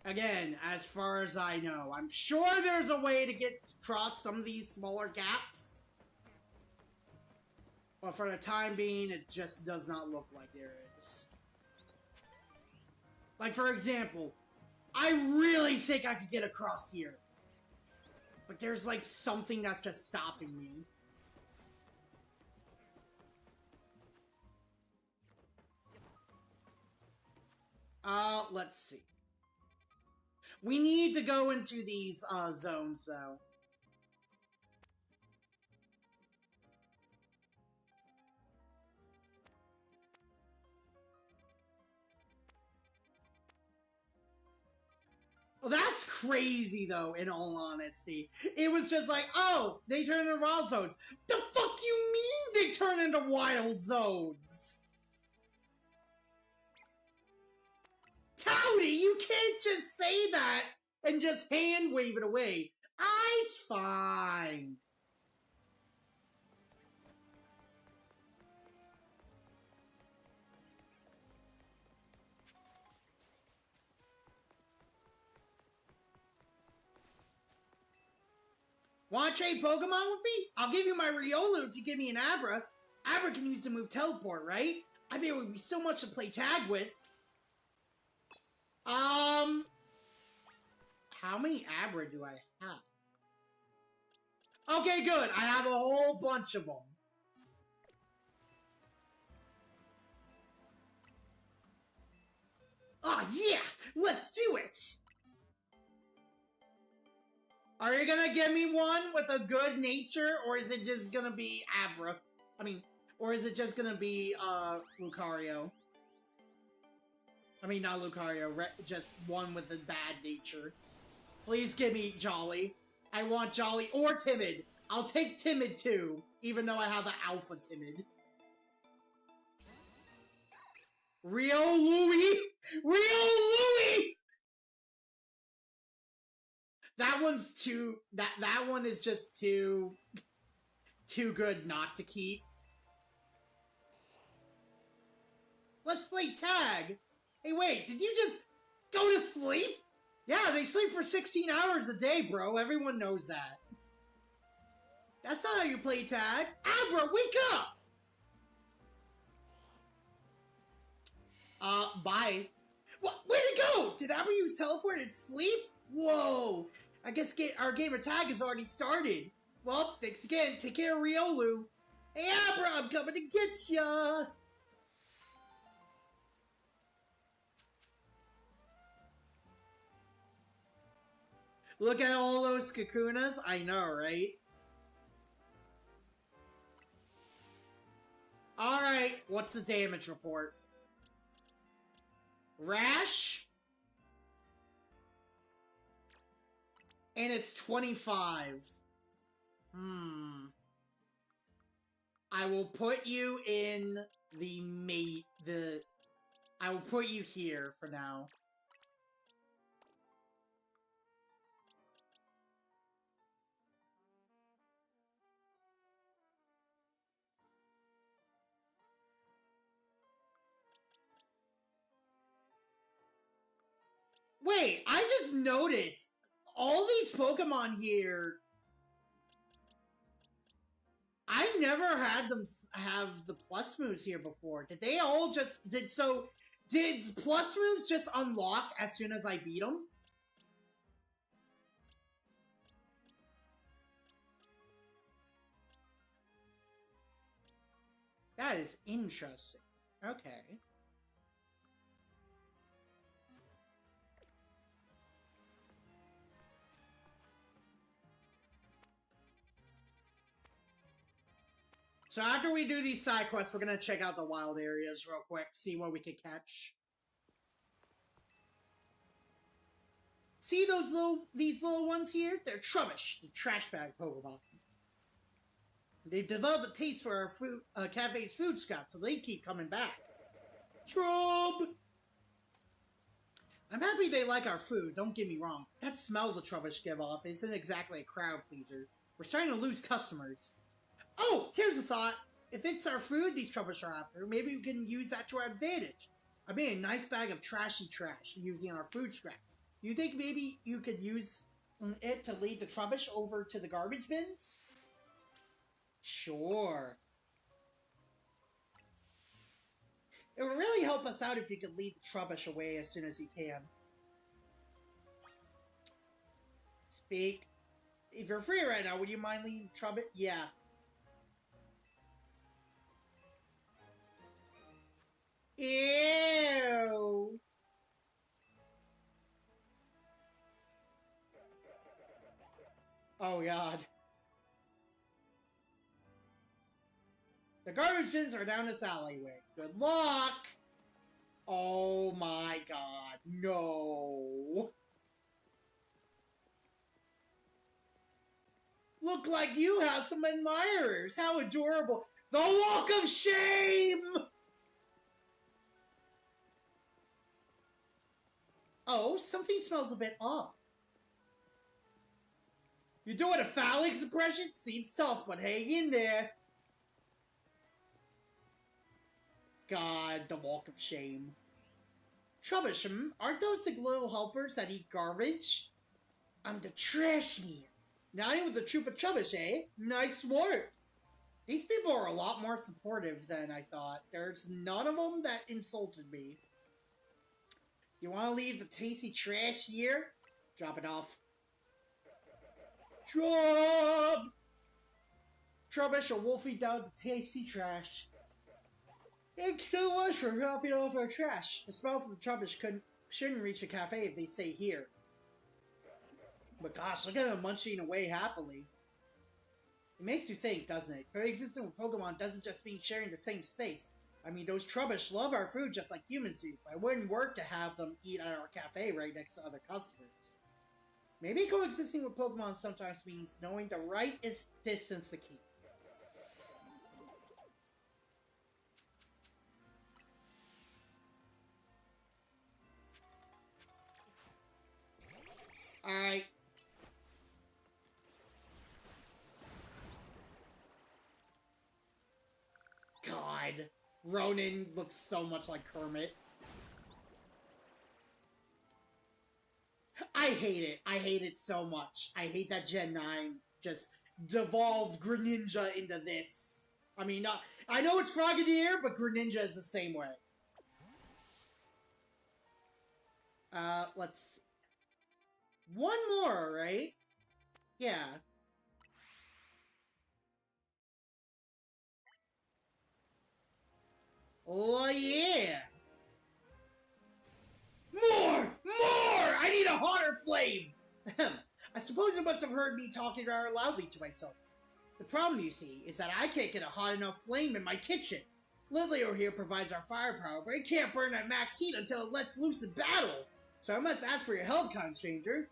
Again, as far as I know, I'm sure there's a way to get across some of these smaller gaps. But for the time being, it just does not look like there is. Like, for example, I really think I could get across here. But there's, like, something that's just stopping me. Let's see. We need to go into these, zones, though. Well, that's crazy, though, in all honesty. It was just like, oh, they turn into wild zones. The fuck you mean they turn into wild zones? Towdy, you can't just say that and just hand wave it away. It's fine. Want to trade Pokemon with me? I'll give you my Riolu if you give me an Abra. Abra can use the move Teleport, right? I mean, it would be so much to play tag with. How many Abra do I have? Okay, good. I have a whole bunch of them. Oh, yeah! Let's do it! Are you gonna give me one with a good nature, or is it just gonna be Abra? I mean, or is it just gonna be, Lucario? I mean, not Lucario, just one with a bad nature. Please give me Jolly. I want Jolly or Timid. I'll take Timid too, even though I have an Alpha Timid. Rio Louie! Rio Louie! That one's too... That one is just too good not to keep. Let's play tag! Hey, wait, did you just go to sleep? Yeah, they sleep for 16 hours a day, bro. Everyone knows that. That's not how you play tag. Abra, wake up! Bye. What? Where'd it go? Did Abra use teleport and sleep? Whoa. I guess our game of tag has already started. Well, thanks again. Take care, Riolu. Hey, Abra, I'm coming to get ya. Look at all those Kakunas. I know, right? Alright, what's the damage report? Rash? And it's 25. I will put you in I will put you here for now. Wait, I just noticed all these Pokemon here. I never had them have the plus moves here before. Did they all just did plus moves just unlock as soon as I beat them? That is interesting. Okay. So after we do these side quests, we're gonna check out the wild areas real quick, see what we can catch. See these little ones here? They're Trubbish, the trash bag Pokemon. They've developed a taste for our cafe's food scraps, so they keep coming back. Trub! I'm happy they like our food, don't get me wrong. That smell the Trubbish give off isn't exactly a crowd pleaser. We're starting to lose customers. Oh, here's a thought. If it's our food these Trubbish are after, maybe we can use that to our advantage. I made a nice bag of trashy trash using our food scraps. You think maybe you could use it to lead the Trubbish over to the garbage bins? Sure. It would really help us out if you could lead the Trubbish away as soon as you can. Speak. If you're free right now, would you mind leading Trubbish? Yeah. Ew. Oh god. The garbage bins are down this alleyway. Good luck! Oh my god, no. Look like you have some admirers. How adorable. The Walk of Shame! Oh, something smells a bit off. You're doing a phallic impression? Seems tough, but hang in there. God, the Walk of Shame. Trubbish, aren't those the little helpers that eat garbage? I'm the trash man. Now I'm with a troop of Trubbish, eh? Nice work. These people are a lot more supportive than I thought. There's none of them that insulted me. You want to leave the tasty trash here? Drop it off. Drop! Trubbish are wolfing down the tasty trash. Thanks so much for dropping off our trash. The smell from the Trubbish shouldn't reach the cafe if they stay here. But gosh, look at them munching away happily. It makes you think, doesn't it? Coexisting with Pokemon doesn't just mean sharing the same space. I mean, those Trubbish love our food just like humans do. It wouldn't work to have them eat at our cafe right next to other customers. Maybe coexisting with Pokemon sometimes means knowing the right distance to keep. Alright. God. Ronan looks so much like Kermit. I hate it. I hate it so much. I hate that Gen 9 just devolved Greninja into this. I mean, I know it's Frogadier, but Greninja is the same way. Let's... One more, right? Yeah. Oh, yeah! More! More! I need a hotter flame! I suppose you must have heard me talking rather loudly to myself. The problem, you see, is that I can't get a hot enough flame in my kitchen. Lilio here provides our firepower, but it can't burn at max heat until it lets loose in battle. So I must ask for your help, kind stranger.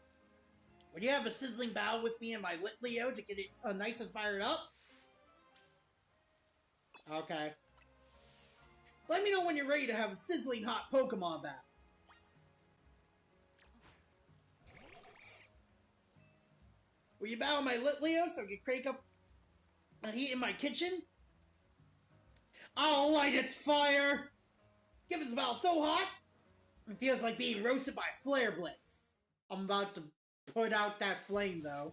Would you have a sizzling battle with me and my Lilio to get it nice and fired up? Okay. Let me know when you're ready to have a sizzling hot Pokemon battle. Will you battle my Lilio so I can crank up the heat in my kitchen? I'll light its fire! Give its battle so hot, it feels like being roasted by a flare blitz. I'm about to put out that flame, though.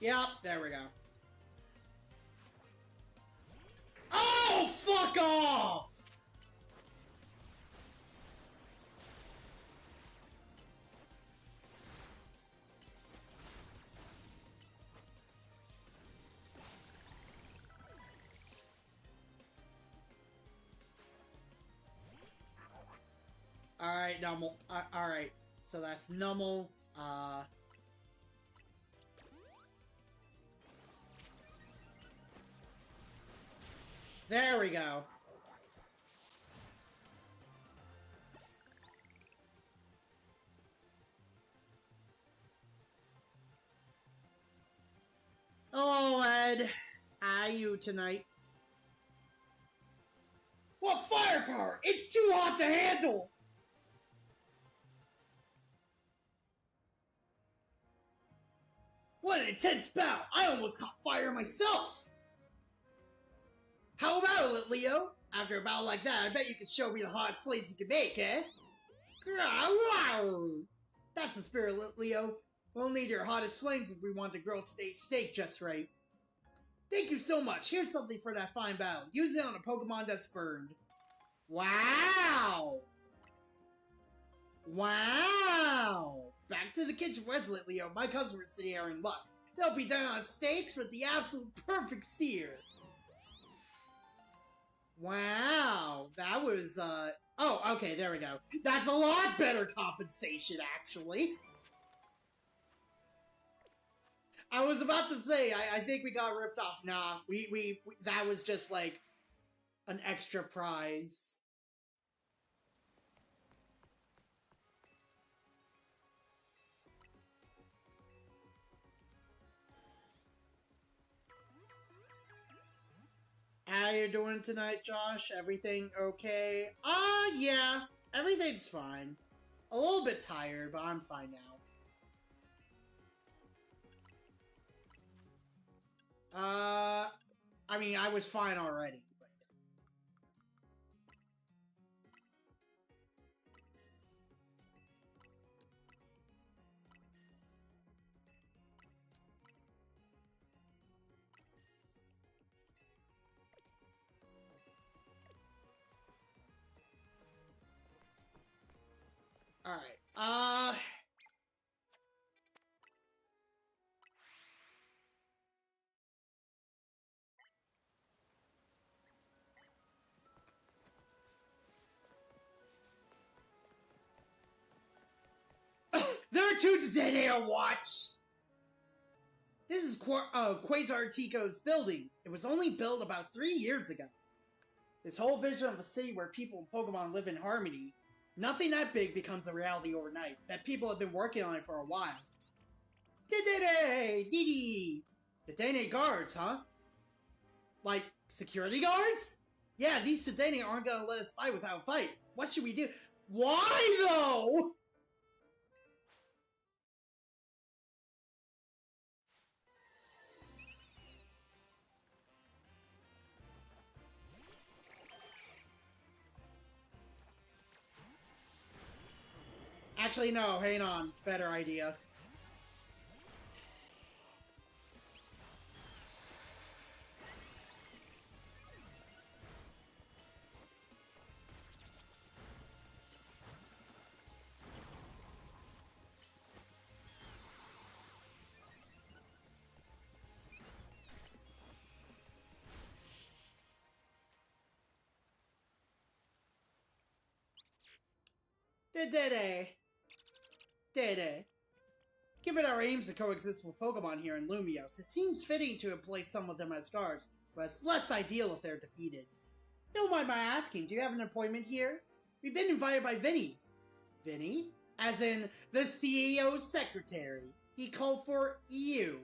Yep, there we go. Oh, fuck off! Alright, Nummel. Alright, so that's Nummel. There we go. Hello, Ed. How are you tonight? What firepower? It's too hot to handle! What an intense bout! I almost caught fire myself! How about it, Leo? After a battle like that, I bet you could show me the hottest flames you can make, eh? That's the spirit, Leo. We'll need your hottest flames if we want to grill today's steak just right. Thank you so much. Here's something for that fine battle. Use it on a Pokemon that's burned. Wow! Wow! Back to the kitchen resident, Leo. My customers today are in luck. They'll be done on steaks with the absolute perfect sear. Wow, that was, oh, okay, there we go. That's a lot better compensation, actually. I was about to say, I think we got ripped off. Nah, we that was just, like, an extra prize. How you doing tonight, Josh? Everything okay? Yeah. Everything's fine. A little bit tired, but I'm fine now. I mean, I was fine already. But... Alright, there are two today to watch! This is Quasar Tico's building. It was only built about 3 years ago. This whole vision of a city where people and Pokemon live in harmony, nothing that big becomes a reality overnight. That people have been working on it for a while. Didi! The Dene guards, huh? Like, security guards? Yeah, these Sedene aren't gonna let us by without a fight. What should we do? Why, though? Actually, no, hang on. Better idea. Dede. Given our aims to coexist with Pokemon here in Lumios, it seems fitting to employ some of them as guards, but it's less ideal if they're defeated. Don't mind my asking, do you have an appointment here? We've been invited by Vinny. Vinny? As in, the CEO's secretary. He called for you.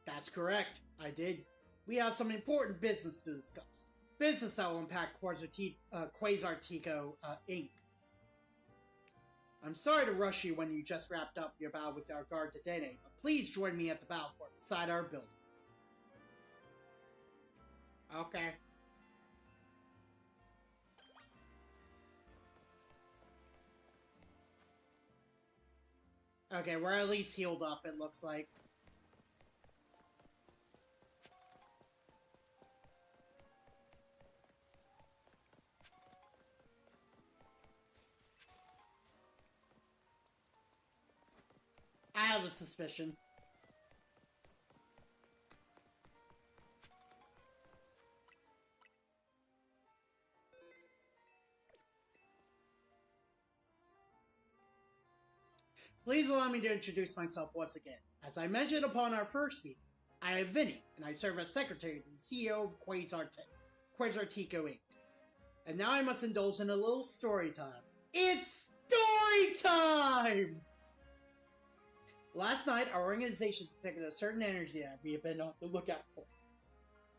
That's correct. I did. We have some important business to discuss. Business that will impact Quasar Tico, Inc. I'm sorry to rush you when you just wrapped up your battle with our guard to Dene, but please join me at the battle court beside our building. Okay. Okay, we're at least healed up, it looks like. I have a suspicion. Please allow me to introduce myself once again. As I mentioned upon our first meeting, I am Vinny, and I serve as secretary to the CEO of Quasar Tico Inc. And now I must indulge in a little story time. It's story time! Last night, our organization detected a certain energy that we have been on the lookout for.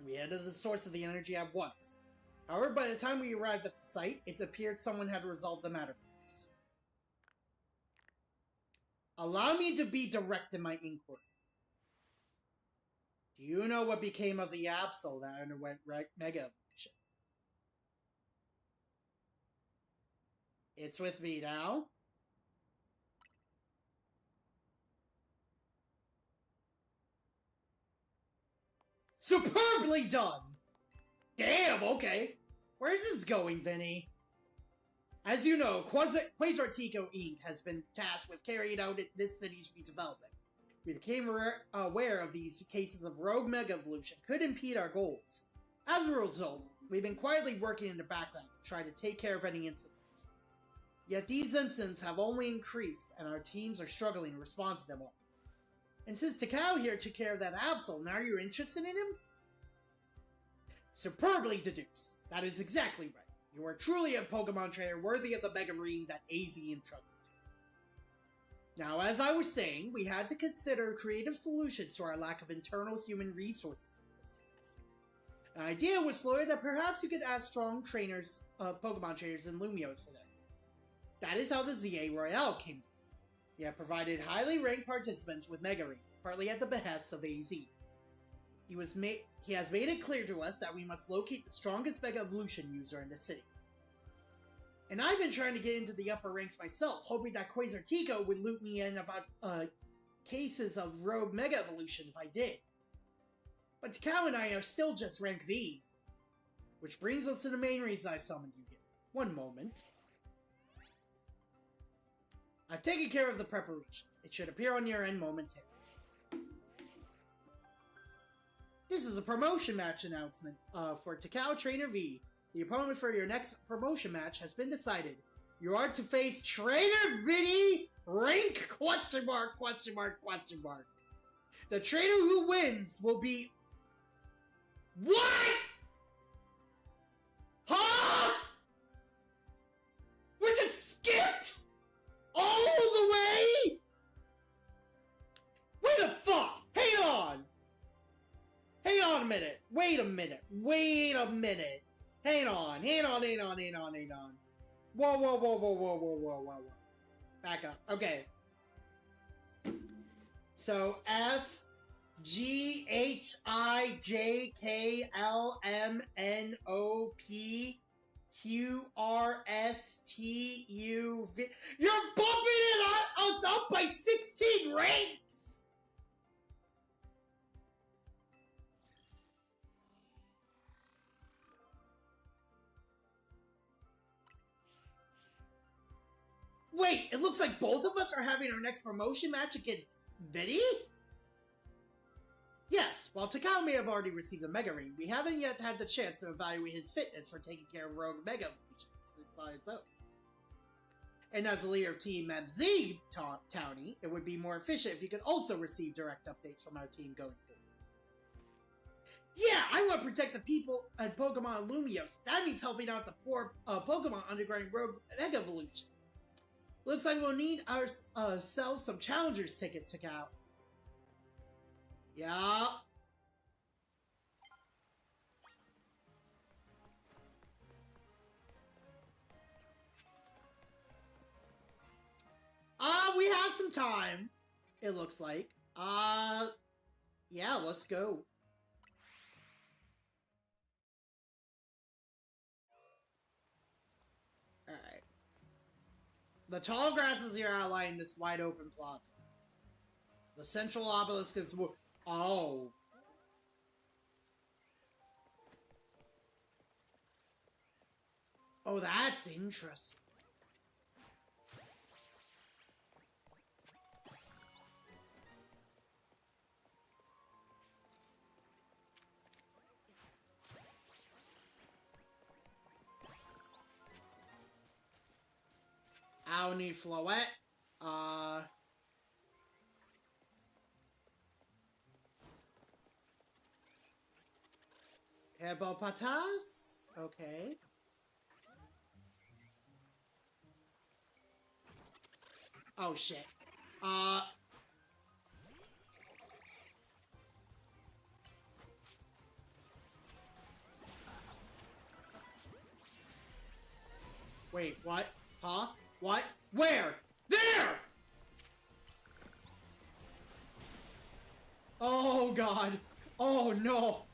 We headed to the source of the energy at once. However, by the time we arrived at the site, it appeared someone had resolved the matter for us. Allow me to be direct in my inquiry. Do you know what became of the Absol that underwent Mega Evolution? It's with me now. Superbly done! Damn, okay. Where's this going, Vinny? As you know, Quasar Tico Inc. has been tasked with carrying out this city's redevelopment. We became aware of these cases of rogue Mega Evolution could impede our goals. As a result, we've been quietly working in the background to try to take care of any incidents. Yet these incidents have only increased, and our teams are struggling to respond to them all. And since Takao here took care of that Absol, now you're interested in him? Superbly deduced. That is exactly right. You are truly a Pokemon trainer worthy of the Mega Ring that AZ entrusted to you. Now, as I was saying, we had to consider creative solutions to our lack of internal human resources. An idea was floated that perhaps you could ask strong trainers, Pokemon trainers in Lumios for that. That is how the ZA Royale came to be. We have provided highly ranked participants with Mega Ring, partly at the behest of AZ. He has made it clear to us that we must locate the strongest Mega Evolution user in the city. And I've been trying to get into the upper ranks myself, hoping that Quasar Tico would loop me in about cases of rogue Mega Evolution if I did. But Takao and I are still just rank V. Which brings us to the main reason I summoned you here. One moment. I've taken care of the preparations. It should appear on your end momentarily. This is a promotion match announcement for Takao Trainer V. The opponent for your next promotion match has been decided. You are to face Trainer Vinny rank ? The trainer who wins will be... What?! Huh?! We just skipped all the way?! What the fuck?! Hang on! Hang on a minute. Wait a minute. Wait a minute. Hang on. Hang on. Whoa. Back up. Okay. So, F, G, H, I, J, K, L, M, N, O, P, Q, R, S, T, U, V. You're bumping us up by 16 ranks! Wait, it looks like both of us are having our next promotion match against Vinny? Yes, while Takao may have already received a Mega Ring, we haven't yet had the chance to evaluate his fitness for taking care of rogue Mega Evolutions on its own. And as the leader of Team MZ Townie, it would be more efficient if you could also receive direct updates from our team going forward. Yeah, I want to protect the people at Pokemon Lumios. That means helping out the poor Pokemon undergoing Rogue Egg Evolution. Looks like we'll need ourselves some Challengers ticket to out. Yeah. We have some time, it looks like. Yeah, let's go. Alright. The tall grasses here outline this wide open plaza. The central obelisk is... Oh. Oh, that's interesting. I don't need Floette. Hippopotas? Okay. Oh, shit. Wait, what? Huh? What? Where? There! Oh, God. Oh, no.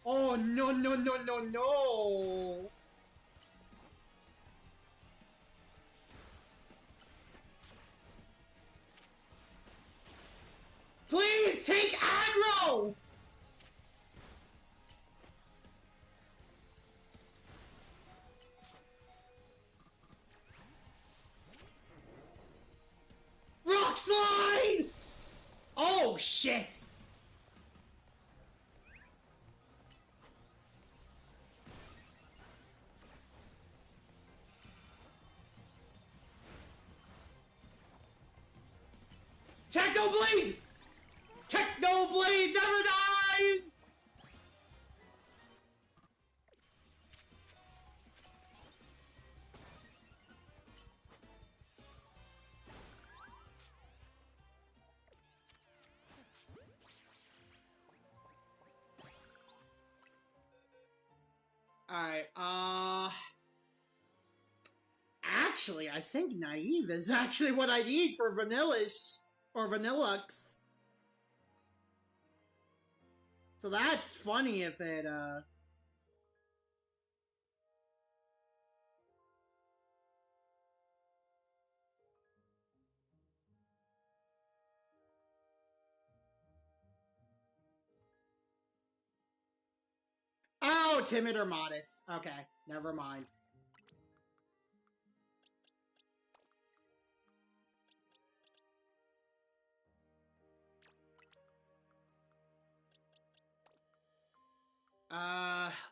Oh, no, no, no, no, no. Please take aggro! Rock slide! Oh, shit. Techno Blade! Techno Blade never dies! Alright, actually, I think Naive is actually what I need for Vanillish, or Vanillux. So that's funny if it, Oh, timid or modest. Okay, never mind.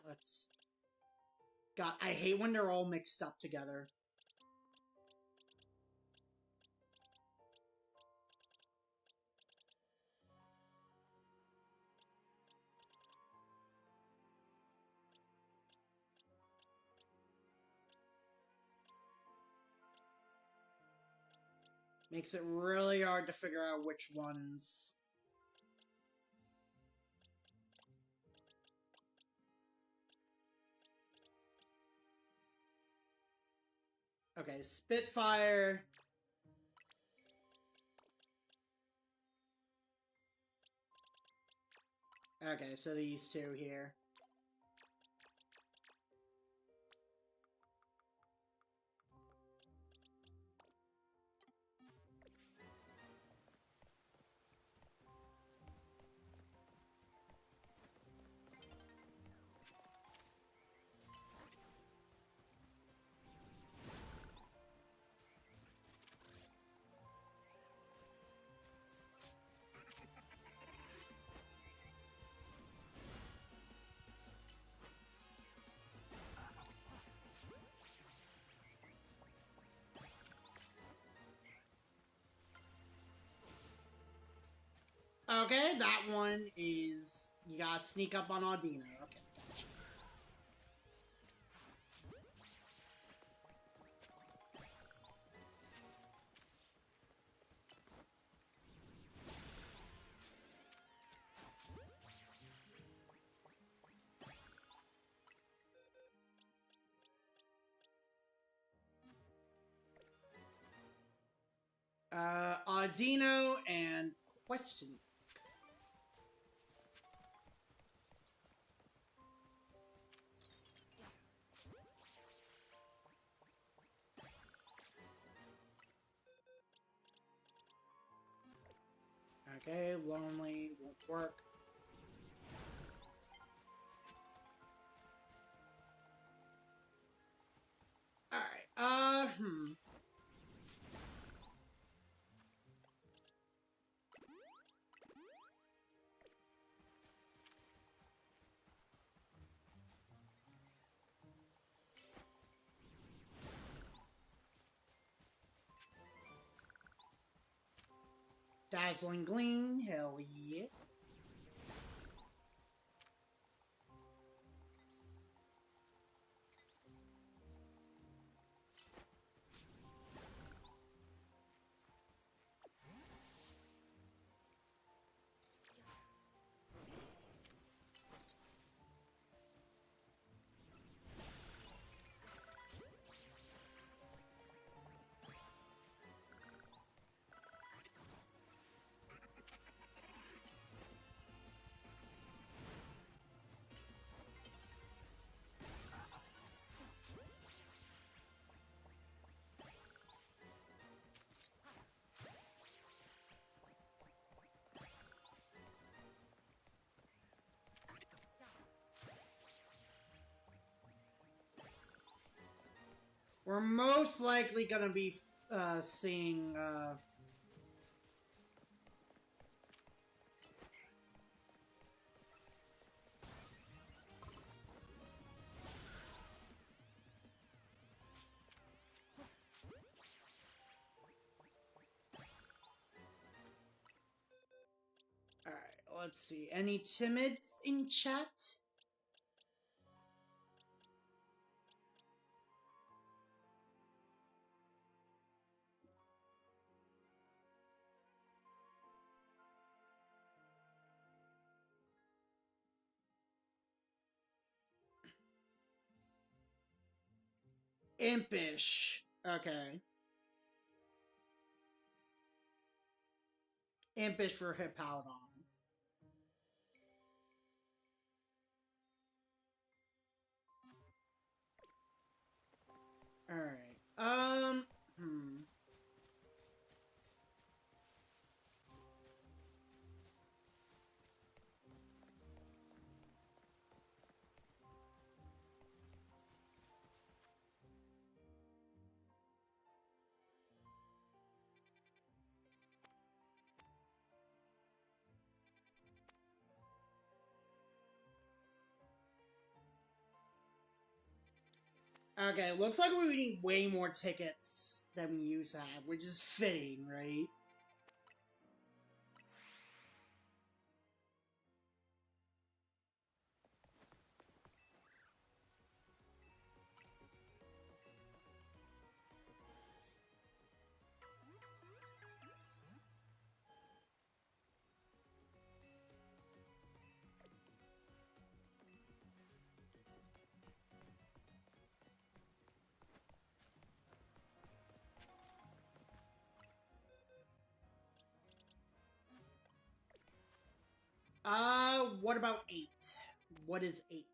Let's... God, I hate when they're all mixed up together. Makes it really hard to figure out which ones. Okay, Spitfire. Okay, so these two here. Okay, that one is... You gotta sneak up on Audino. Okay, gotcha. Audino and question. Okay, lonely, won't work. Alright, Dazzling Gleam, hell yeah. We're most likely gonna be seeing Alright, let's see. Any timids in chat? Impish. Okay. Impish for Hippowdon. Alright. Okay, looks like we need way more tickets than we used to have, which is fitting, right? What about 8? What is 8?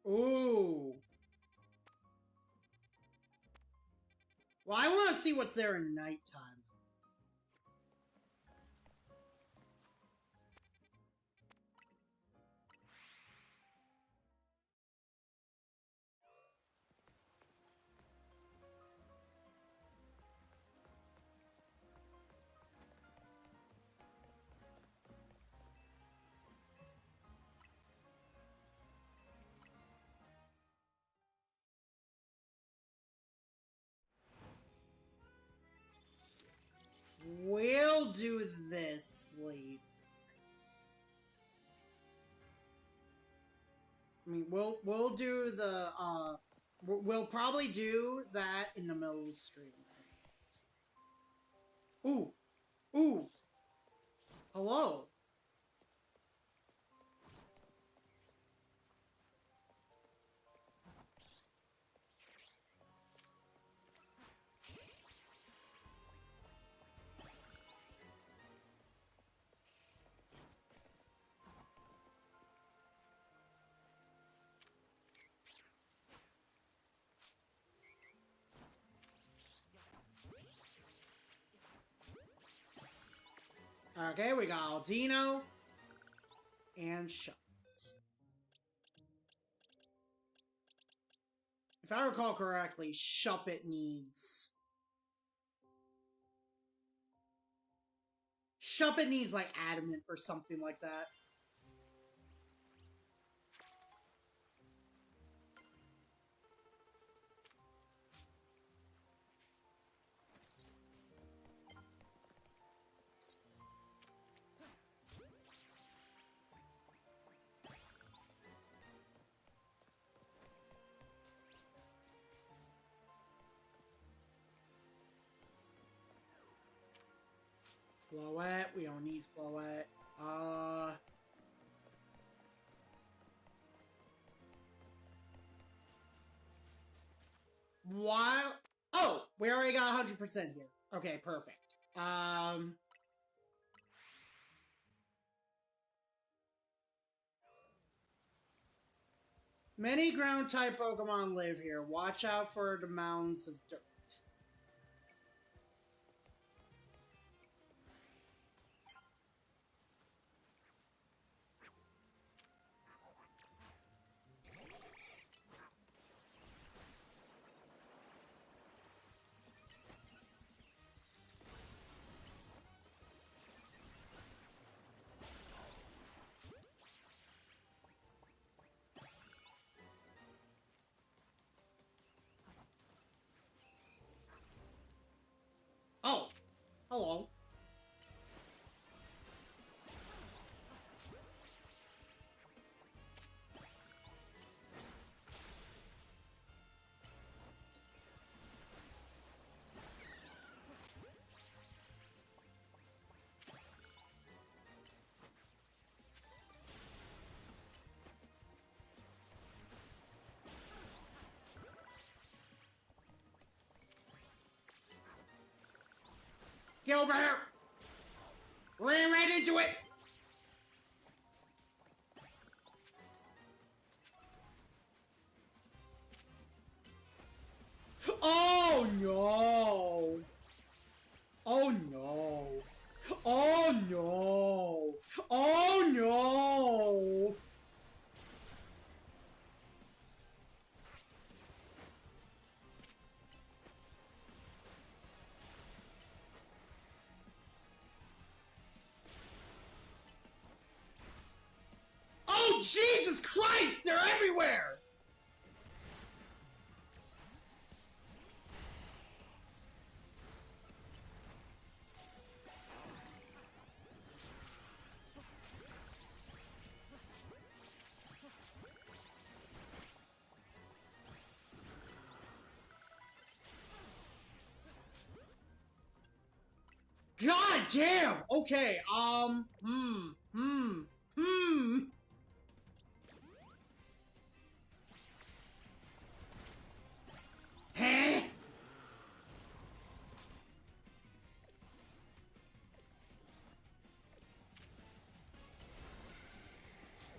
Ooh. Well, I want to see what's there in nighttime. We'll do this, sleep. I mean, we'll do the we'll probably do that in the middle of the stream. Ooh, ooh, hello. Okay, we got Aldino and Shuppet. If I recall correctly, Shuppet needs like adamant or something like that. Floette, we don't need Floette. Why? Oh, we already got 100% here. Okay, perfect. Many ground type Pokemon live here. Watch out for the mounds of dirt. Oh, hello. Get over here! Ran right into it! Oh no! Oh no! Oh no! Oh no! Oh Jesus Christ! They're everywhere! God damn! Okay, Huh?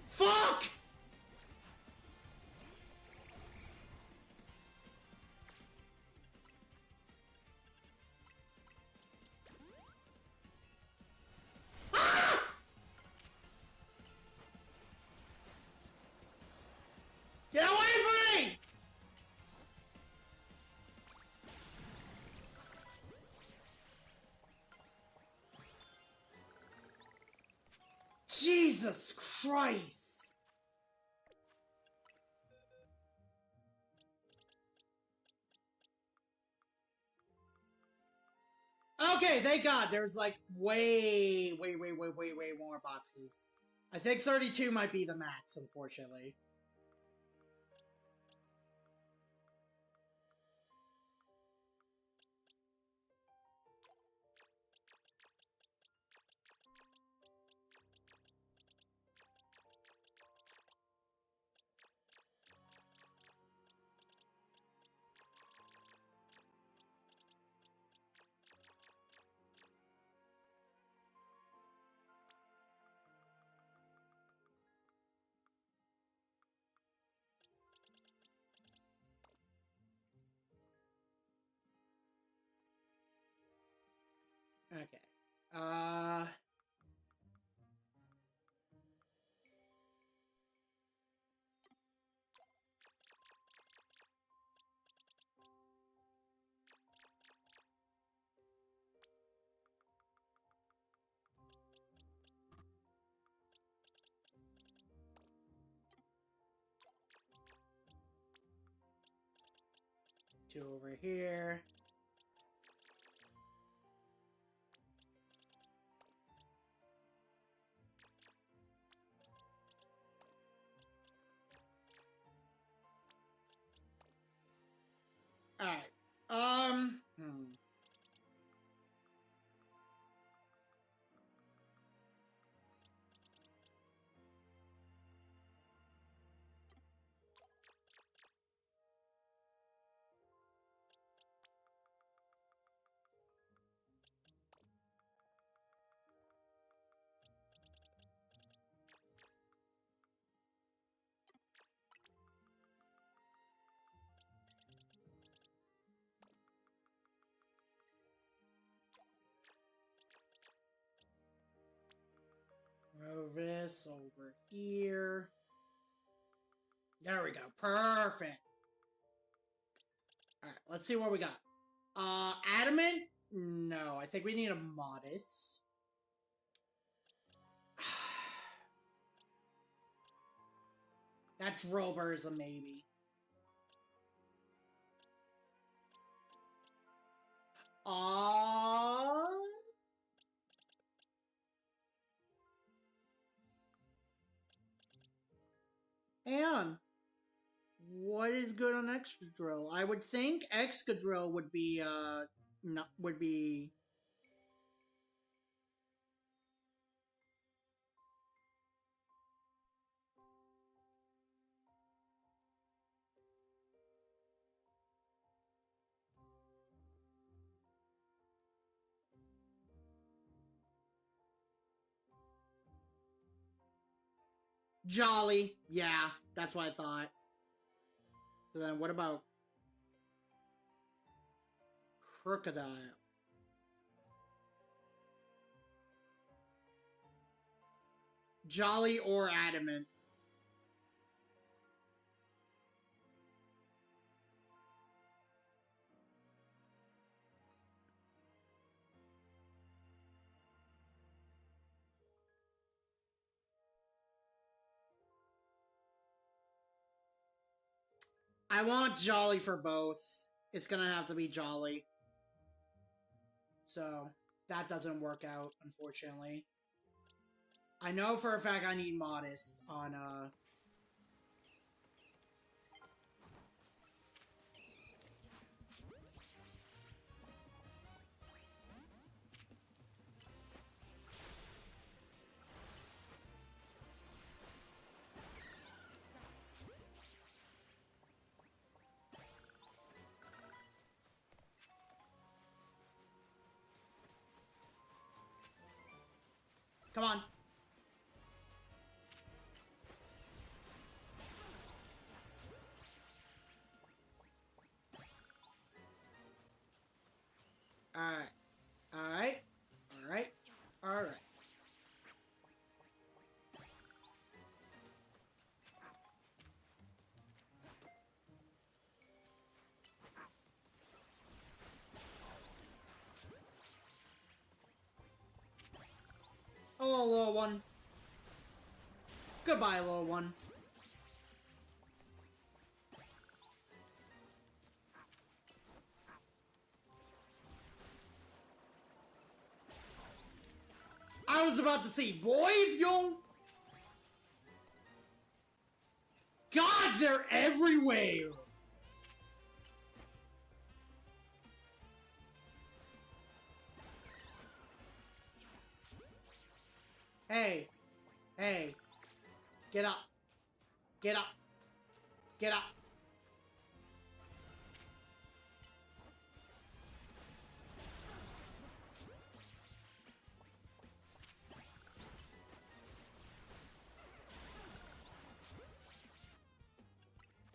Fuck! Ah! Get away from me! Jesus Christ! Okay, thank God. There's like way more boxes. I think 32 might be the max, unfortunately. Okay. Two over here. Alright. Move this over here. There we go. Perfect. Alright, let's see what we got. Adamant? No, I think we need a modest. That Drober is a maybe. And what is good on Excadrill? I would think Excadrill would be would be Jolly. Yeah, that's what I thought. So then what about Crocodile? Jolly or Adamant? I want Jolly for both. It's gonna have to be Jolly. So, that doesn't work out, unfortunately. I know for a fact I need Modest on, Come on. Alright. Alright. Alright. Alright. Hello, little one. Goodbye, little one. I was about to say, boy, if you'll... God, they're everywhere! Hey. Hey. Get up. Get up. Get up.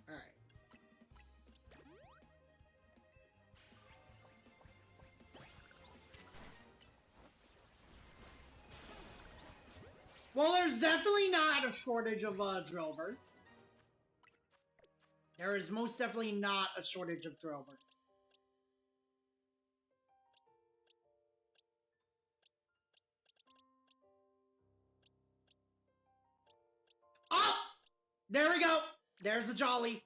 Alright. Well, there's definitely not a shortage of Drover. There is most definitely not a shortage of Drover. Oh! There we go! There's a Jolly.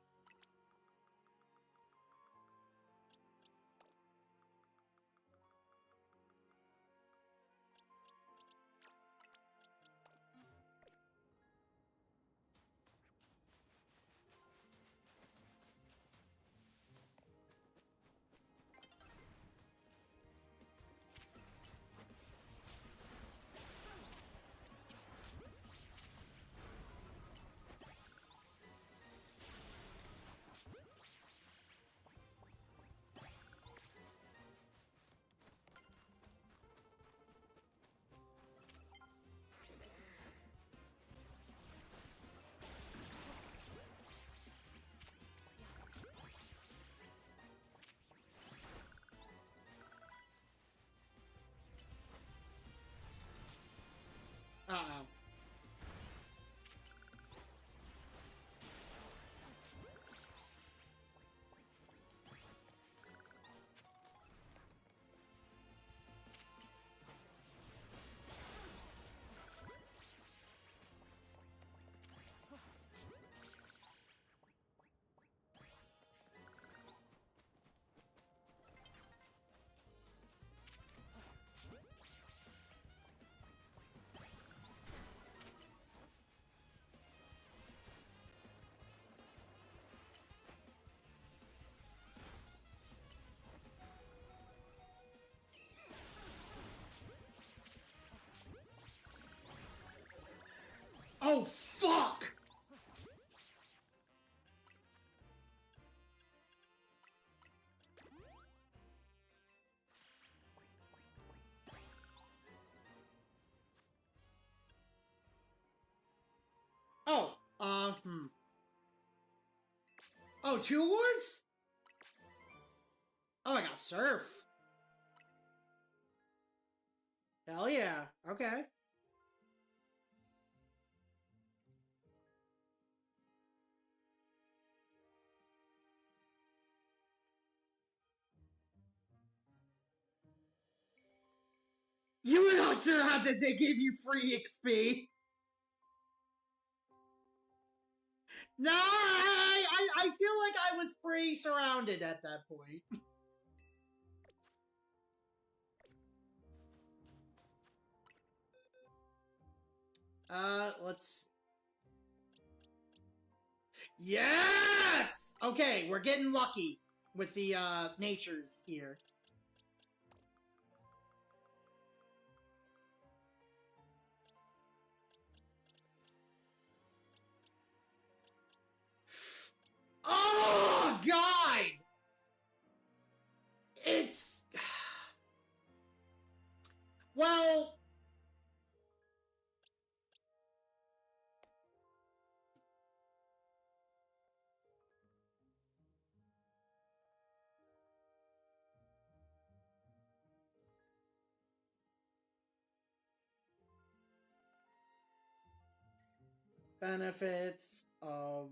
Uh-oh. Oh, fuck! Oh, Oh, 2 awards? Oh, I got Surf. Hell yeah. Okay. You were not sure how that they gave you free XP. No, I feel like I was pretty surrounded at that point. Let's... Yes! Okay, we're getting lucky with the, natures here. Oh, God! It's... Well... Benefits of...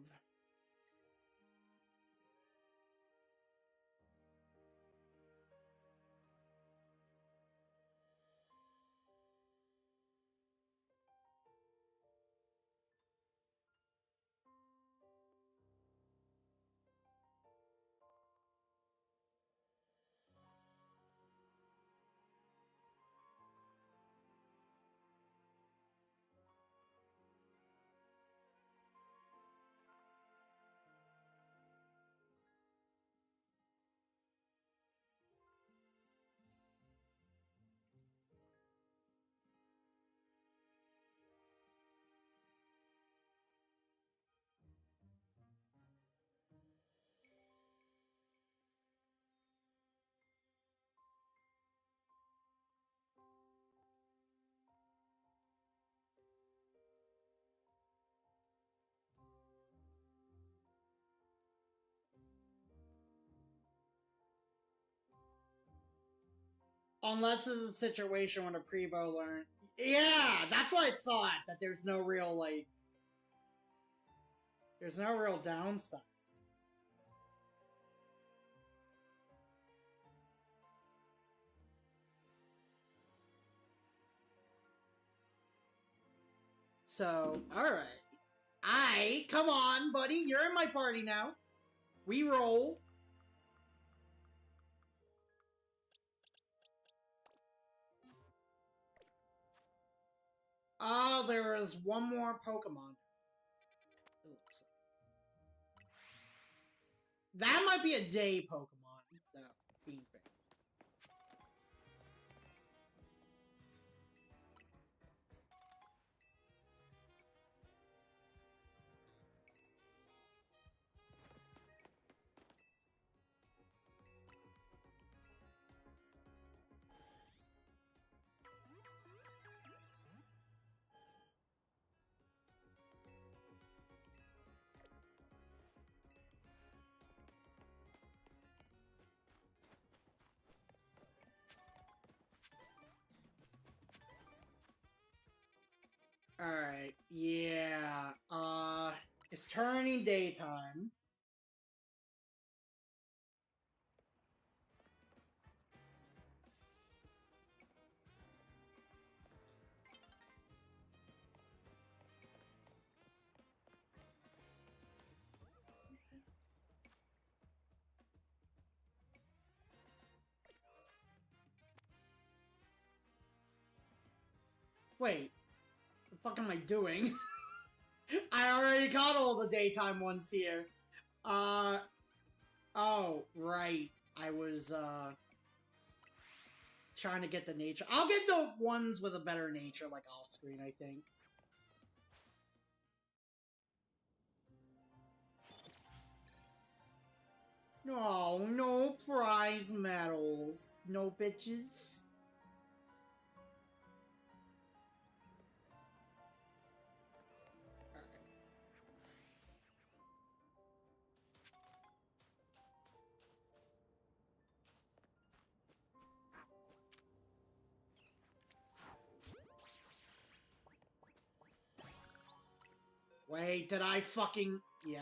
Unless it's a situation when a Prevo learn Yeah, that's what I thought. That there's no real, like... There's no real downside. So, alright. Come on, buddy. You're in my party now. We roll. Oh, there is one more Pokemon. That might be a day Pokemon, though, being fair. Alright, yeah, it's turning daytime. Wait, what the fuck am I doing? I already caught all the daytime ones here. Oh, right. I was, trying to get the nature. I'll get the ones with a better nature, like, off screen, I think. No, no prize medals. No bitches. Wait, did I fucking... Yeah.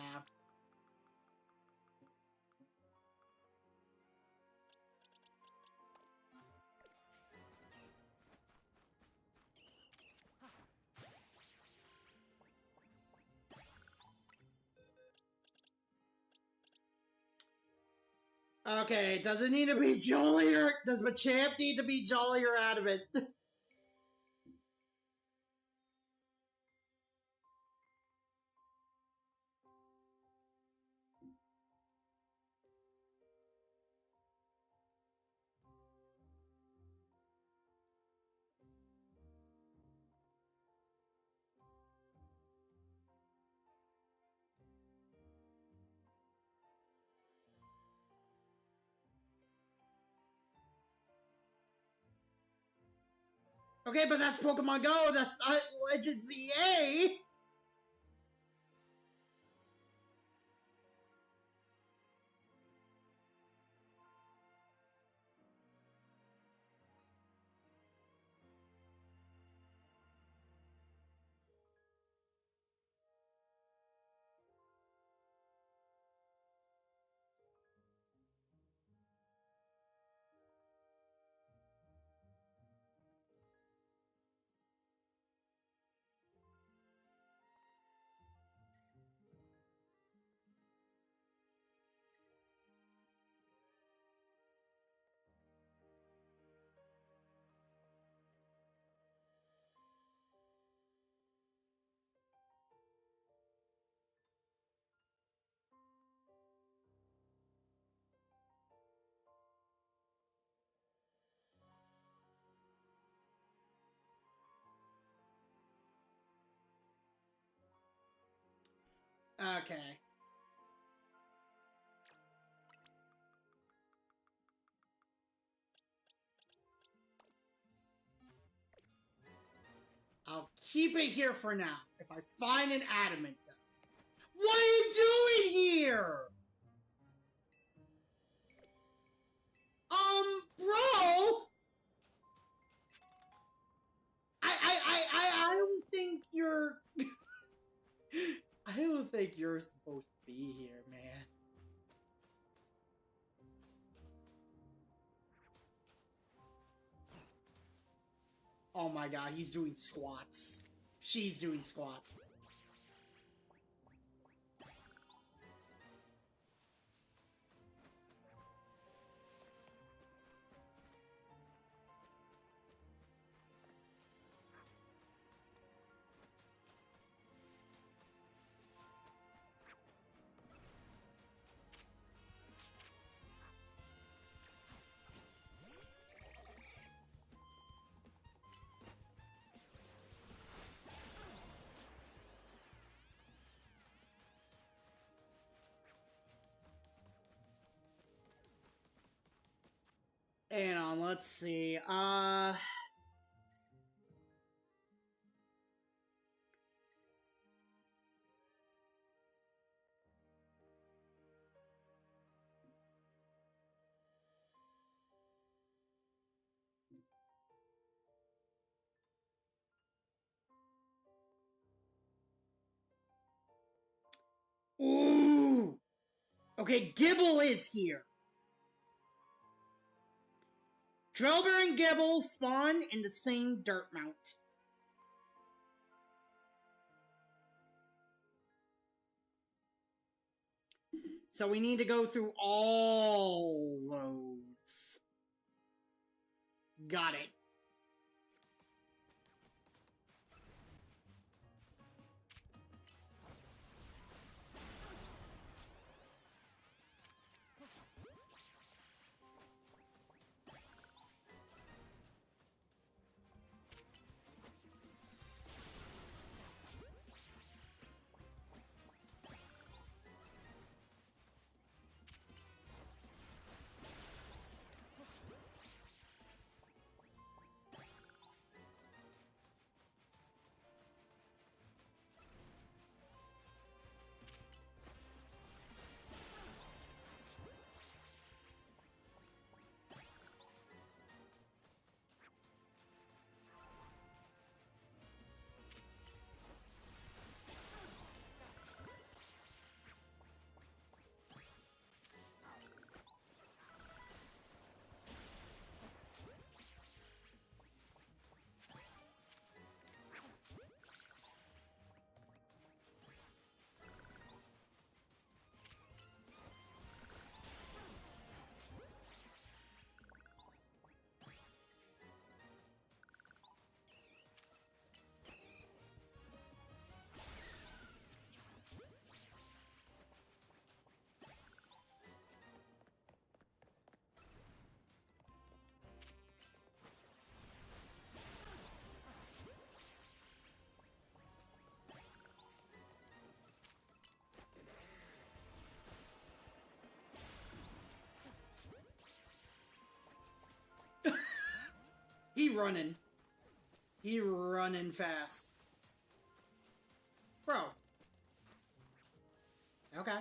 Okay, does it need to be jollier? Does Machamp need to be jollier out of it? Okay, but that's Pokemon Go. That's not Legends EA. Okay. I'll keep it here for now. If I find an adamant, though. What are you doing here? Bro! I think you're supposed to be here, man. Oh my god, he's doing squats. She's doing squats. Hang on, let's see. Ooh! Okay, Gibble is here. Drillbur and Gibble spawn in the same dirt mount. So we need to go through all those. Got it. He running. He running fast. Bro. Okay.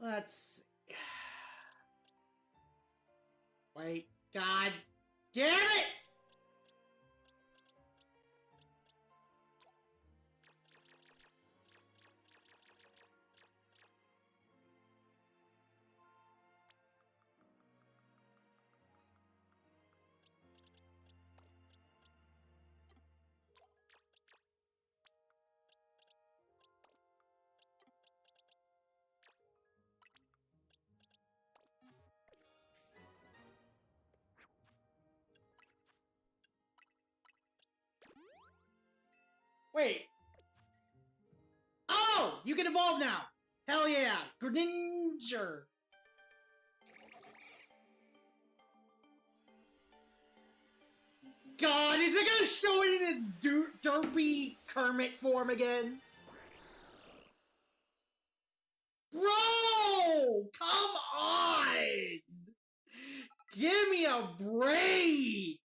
Let's see. Wait. God damn it! Wait. Oh! You can evolve now! Hell yeah! Greninja! God, is it gonna show it in its derpy Kermit form again? Come on! Give me a break!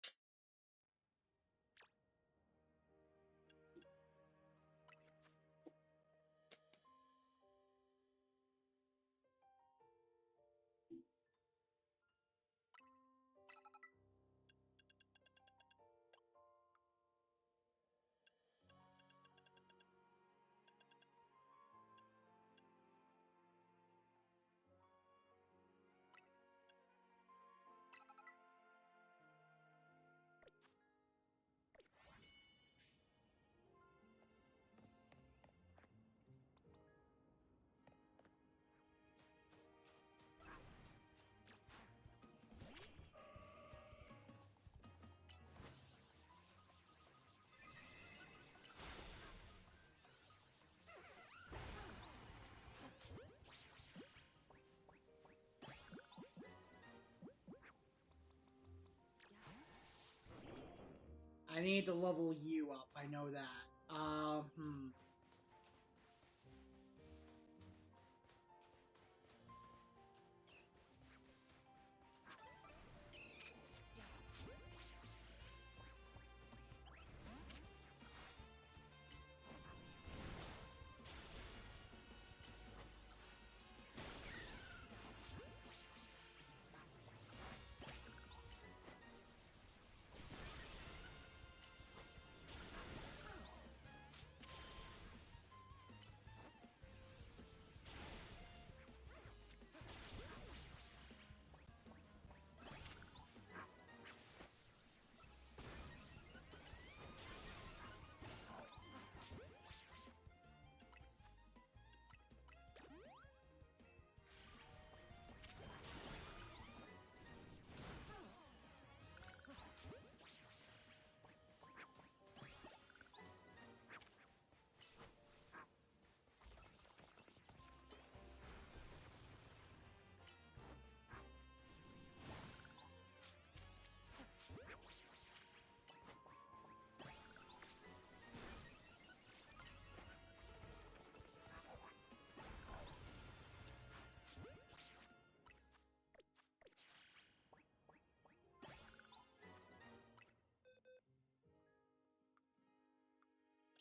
I need to level you up, I know that.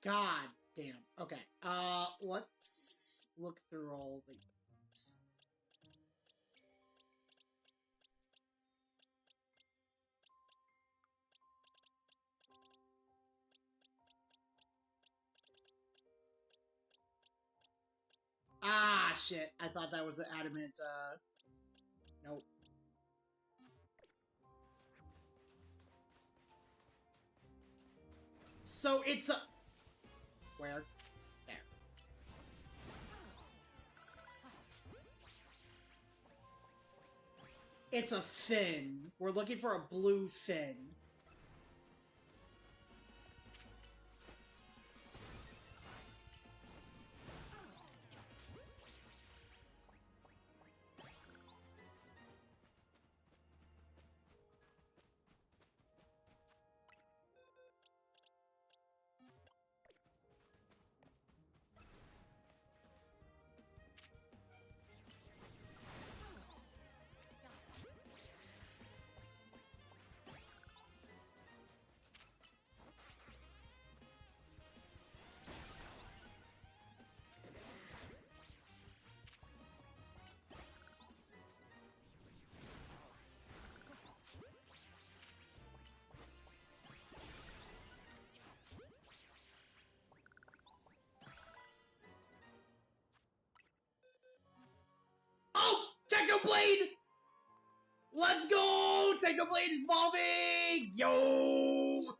God damn. Okay. Let's look through all these. Ah, shit. I thought that was an adamant, nope. So it's a... Where? There. It's a fin. We're looking for a blue fin. Oh! Technoblade! Let's go! Technoblade is evolving! Yo!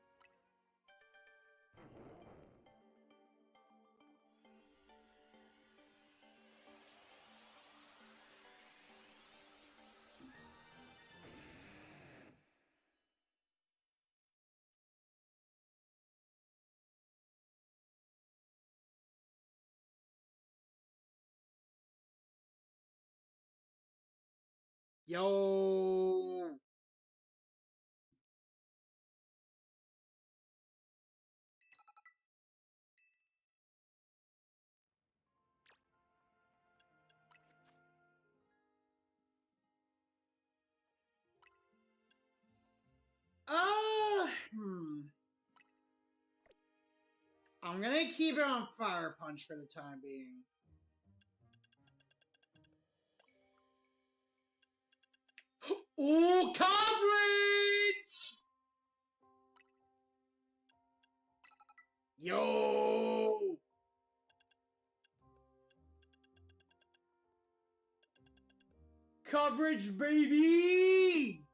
Yo! I'm gonna keep it on Fire Punch for the time being. Ooh, coverage! Yo! Coverage, baby!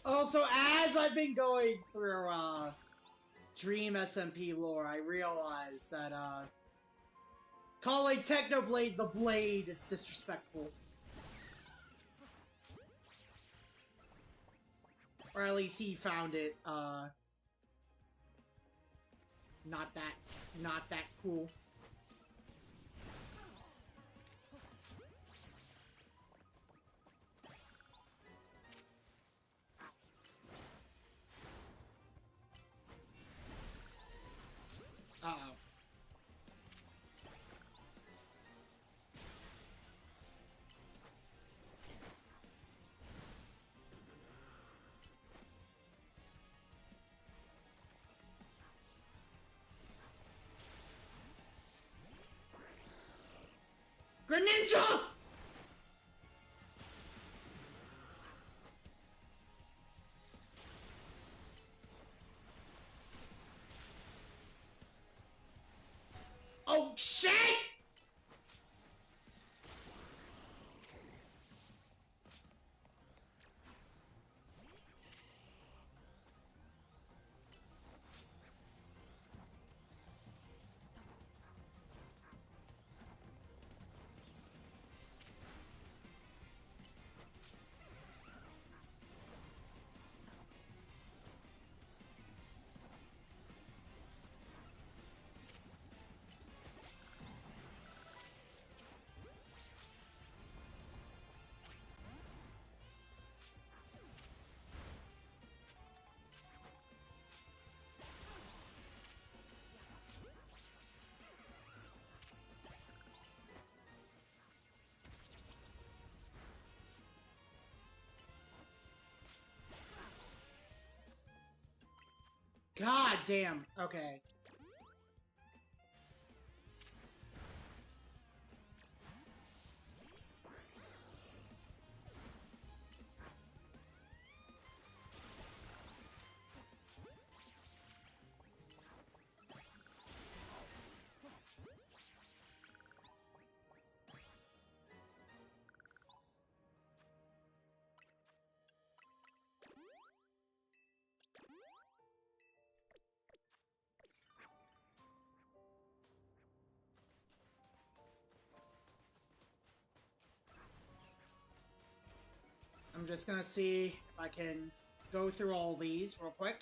Also, as I've been going through, Dream SMP lore, I realized that, calling Technoblade the Blade is disrespectful. Or at least he found it, not that cool. Uh-oh. Greninja! Oh, shit! God damn. Okay. I'm just gonna see if I can go through all these real quick.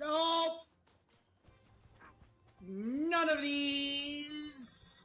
Nope! None of these!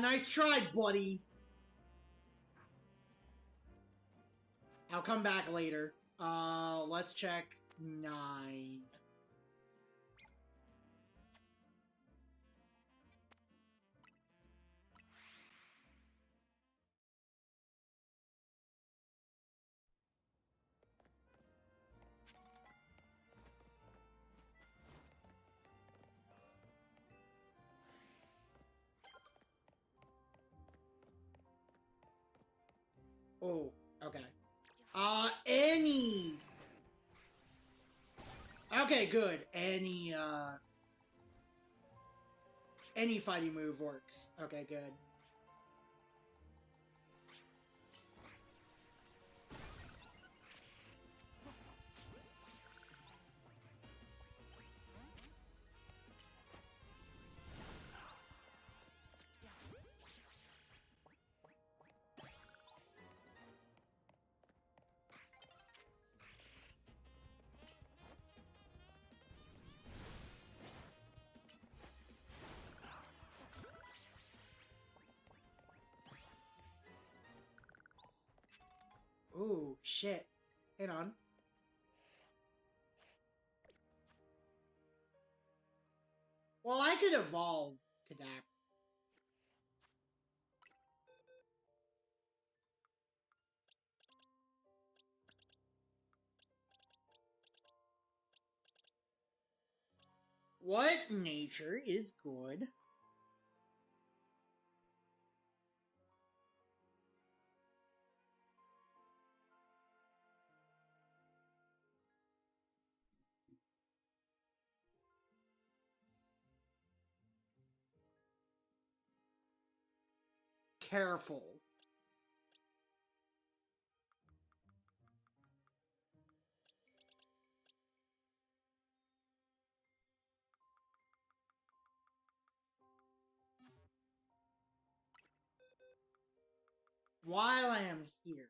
Nice try, buddy. I'll come back later. Let's check 9. Oh, okay. Any. Okay, good. Any fighting move works. Okay, good. Ooh, shit. Hang on. Well, I could evolve Kadak. What nature is good? Careful. While I am here.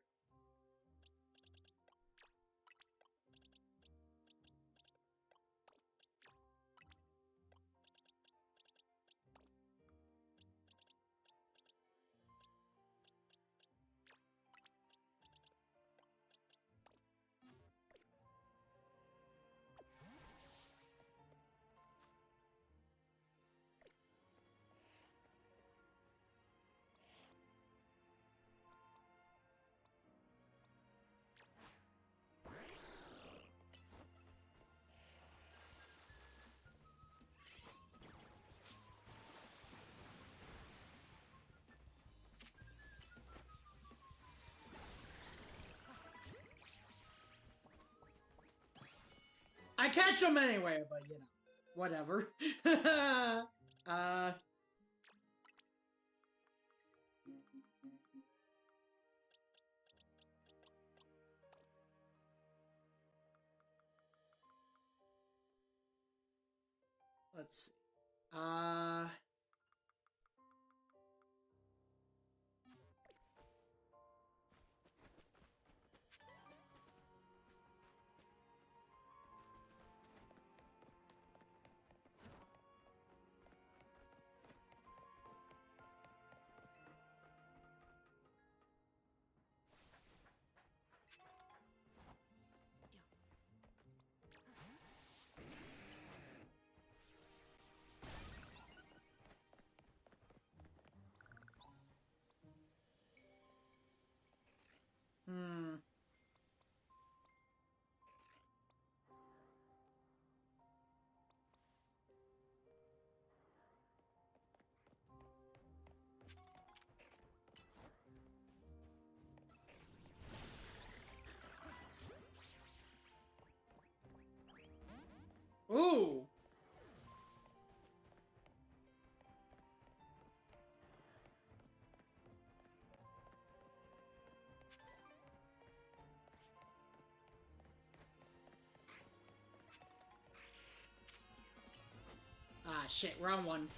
I catch them anyway, but you know, whatever. Let's see. Hmm. Ooh. Ah, shit, round 1.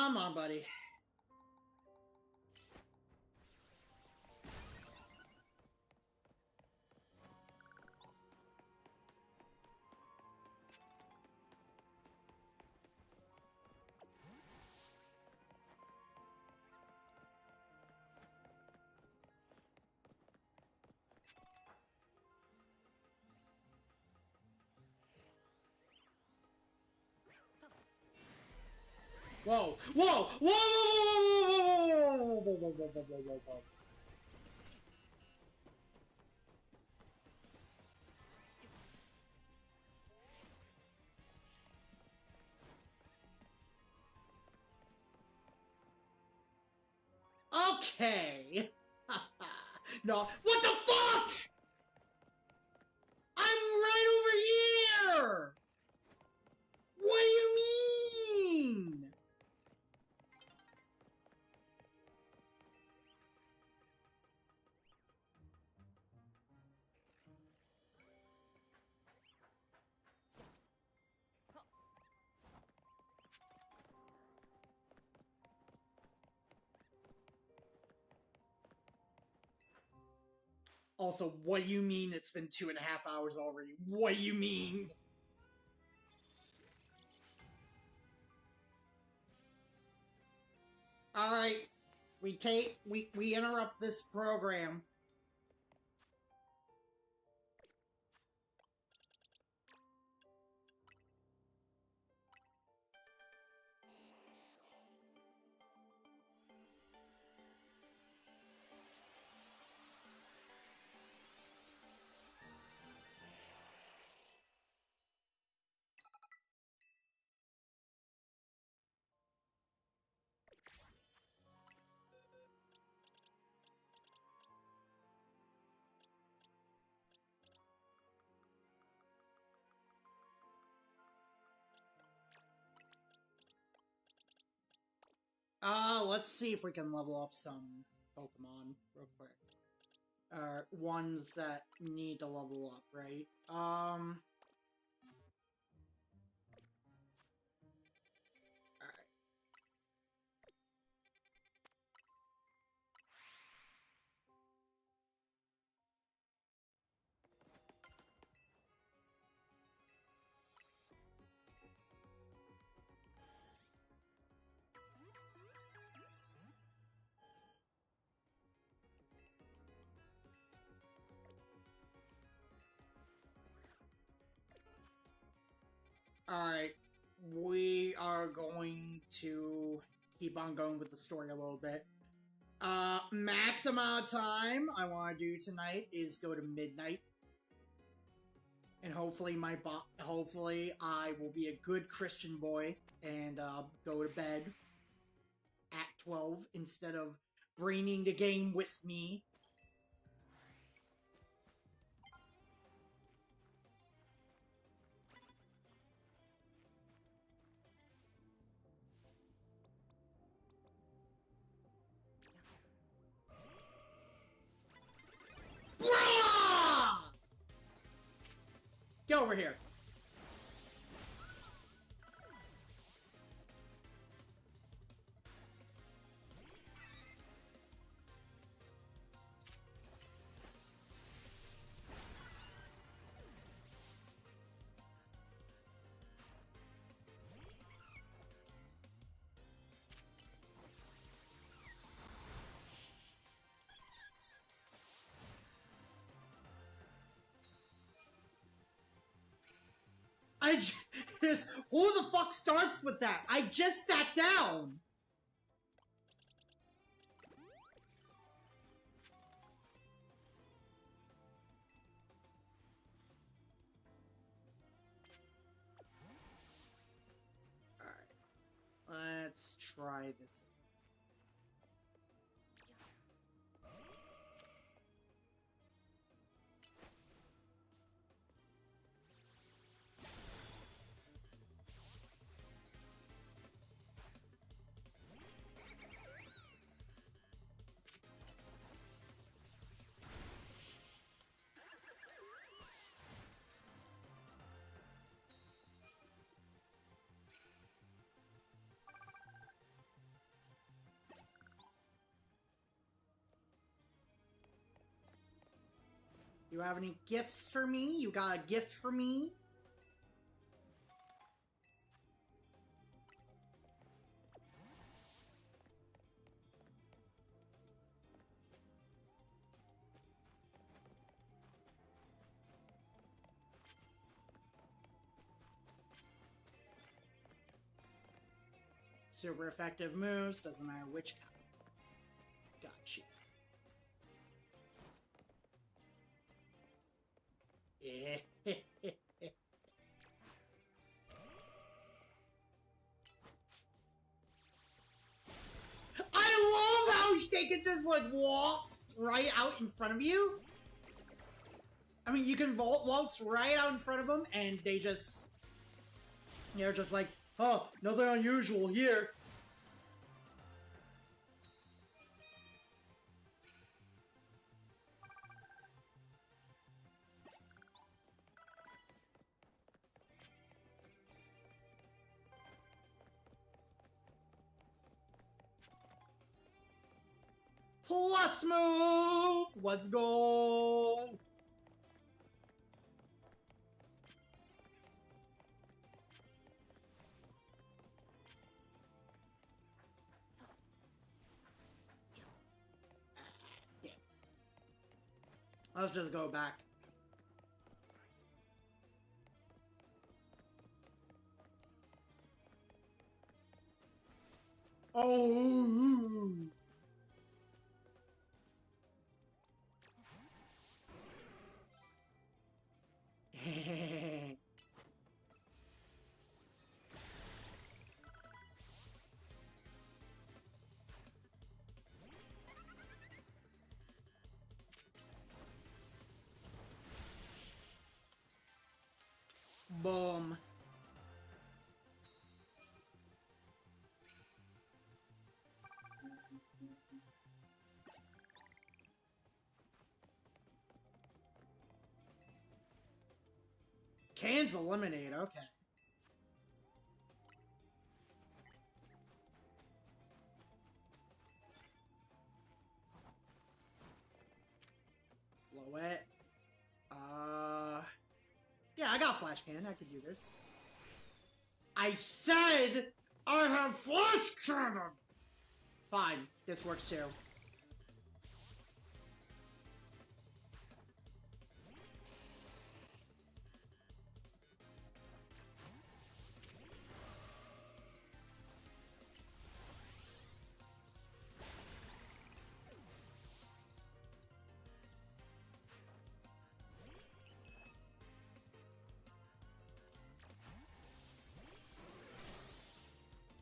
Come on, buddy. Whoa! Whoa! Whoa! Whoa! Whoa! Whoa! Whoa! Whoa! Whoa! Whoa! Whoa! Okay. No. What the fuck? I'm right over here. What do you mean? Also, what do you mean it's been 2.5 hours already? What do you mean? Alright. We interrupt this program. Let's see if we can level up some Pokemon real quick. Ones that need to level up, right? Alright. Alright, we are going to keep on going with the story a little bit. Max amount of time I want to do tonight is go to midnight. And hopefully hopefully I will be a good Christian boy and go to bed at 12 instead of braining the game with me. Get over here. Who the fuck starts with that? I just sat down! Alright. Let's try this. You have any gifts for me? You got a gift for me? Super effective moves, doesn't matter which kind. Got you. I love how they can just like waltz right out in front of you. I mean, you can waltz right out in front of them, and they just, they're just like, oh, nothing unusual here. Plus move! Let's go! Damn. Let's just go back. Oh! Boom. Cans eliminate, okay. Blow it. Yeah, I got flash cannon. I could do this. I said I have flash cannon! Fine, this works too.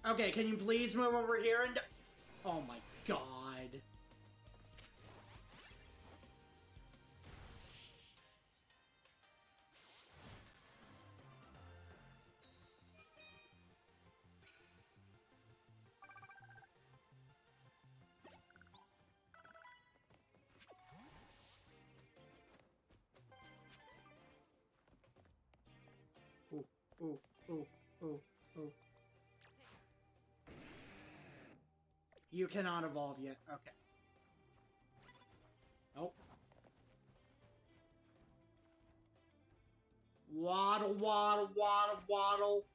Okay, can you please move over here and... Oh my god. Ooh, ooh, ooh, ooh, ooh. You cannot evolve yet. Okay. Oh. Waddle, waddle, waddle, waddle.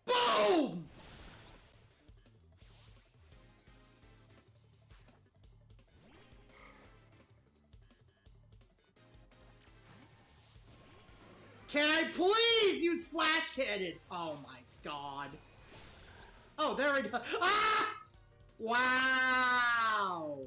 Boom! Can I please use flash cannon? Oh my god. Oh, there we go. Ah! Wow!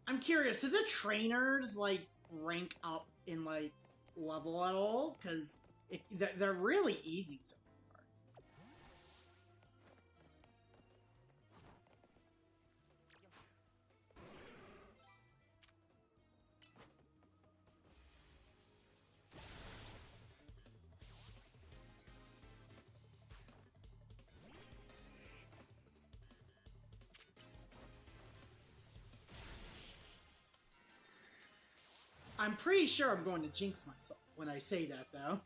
I'm curious, do the trainers, like, rank up in, like, level at all? Because they're really easy so far. I'm pretty sure I'm going to jinx myself when I say that, though.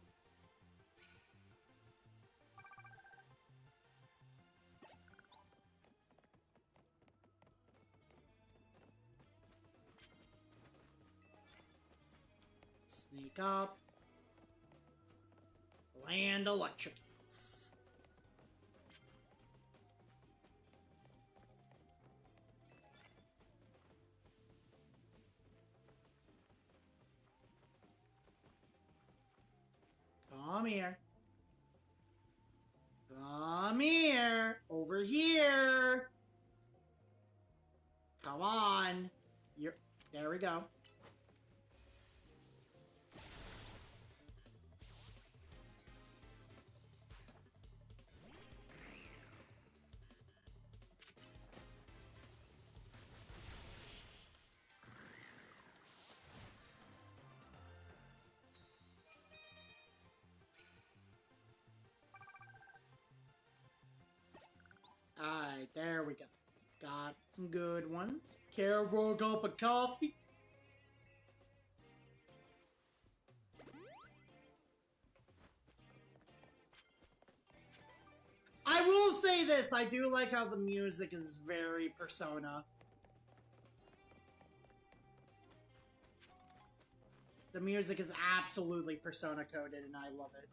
Sneak up. Land electrocutes. Come here. Come here. Over here. Come on. There we go. Alright, there we go. Got some good ones. Care for a cup of coffee? I will say this, I do like how the music is very Persona. The music is absolutely Persona coded and I love it.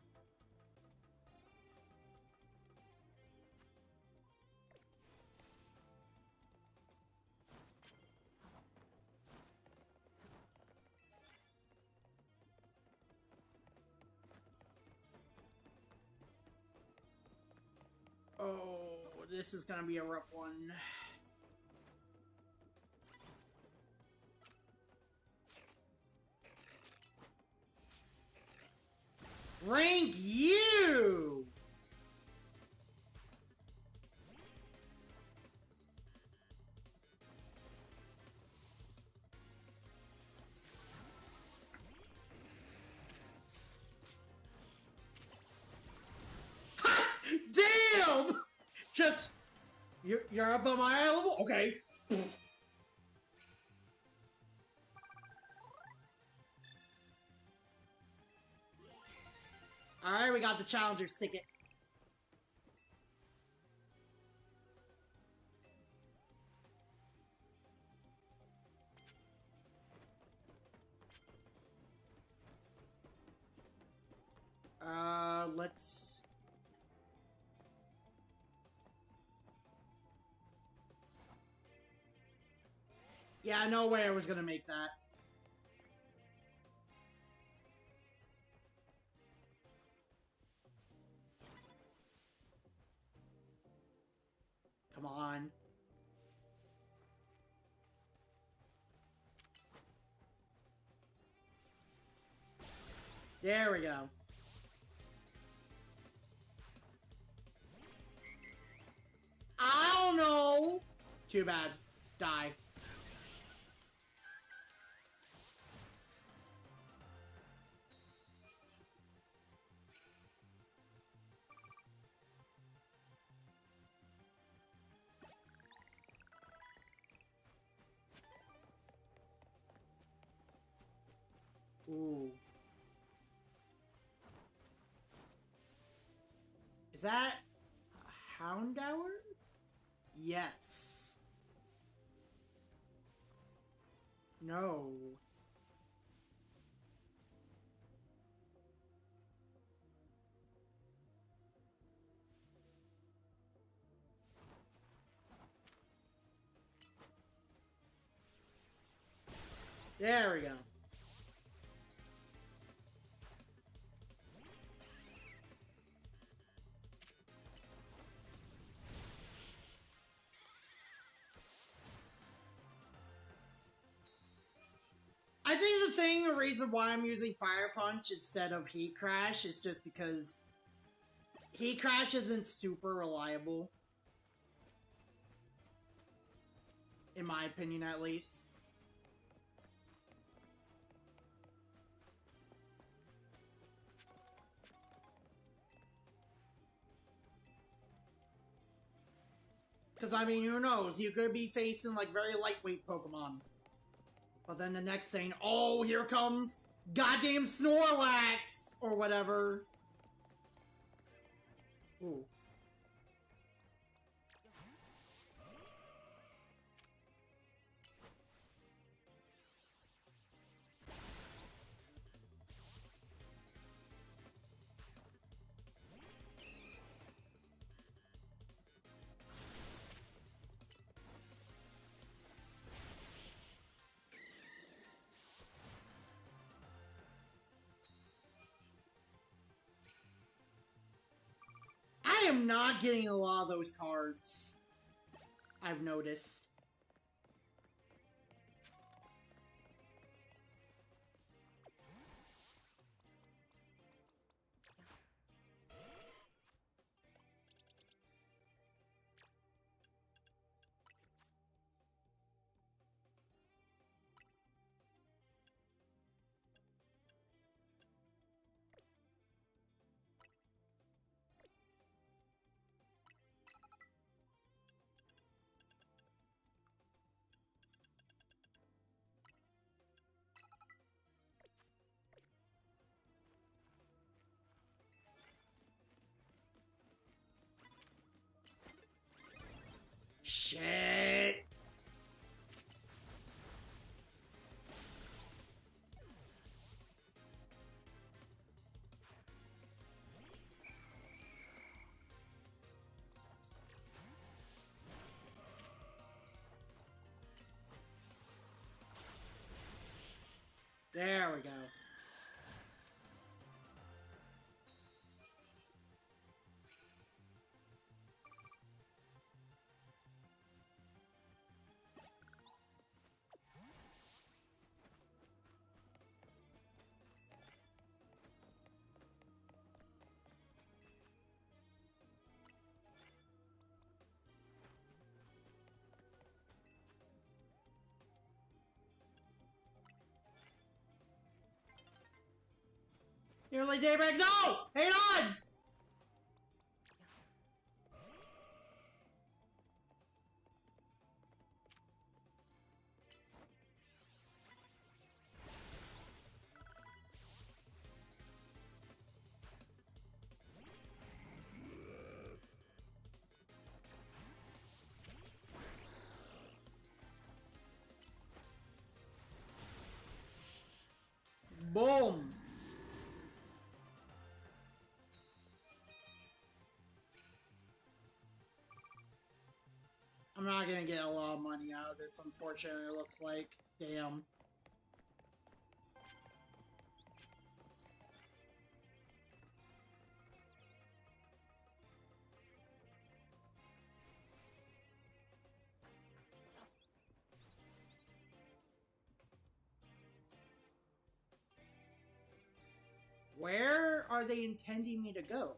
Oh, this is gonna be a rough one. Rank you! Ha! Damn! Just, you're up on my eye level? Okay. Alright, we got the challenger's ticket. Let's... Yeah, no way I was gonna make that. Come on. There we go. I don't know. Too bad. Die. Ooh. Is that a Houndour? Yes. No. There we go. I think the reason why I'm using Fire Punch instead of Heat Crash is just because Heat Crash isn't super reliable. In my opinion, at least. Because, I mean, who knows? You could be facing, like, very lightweight Pokemon. But then the next thing, oh, here comes goddamn Snorlax! Or whatever. Ooh. I am not getting a lot of those cards. I've noticed. Shit. There we go. Nearly daybreak. No! Hang on! Boom. I'm not gonna get a lot of money out of this, unfortunately, it looks like. Damn. Where are they intending me to go?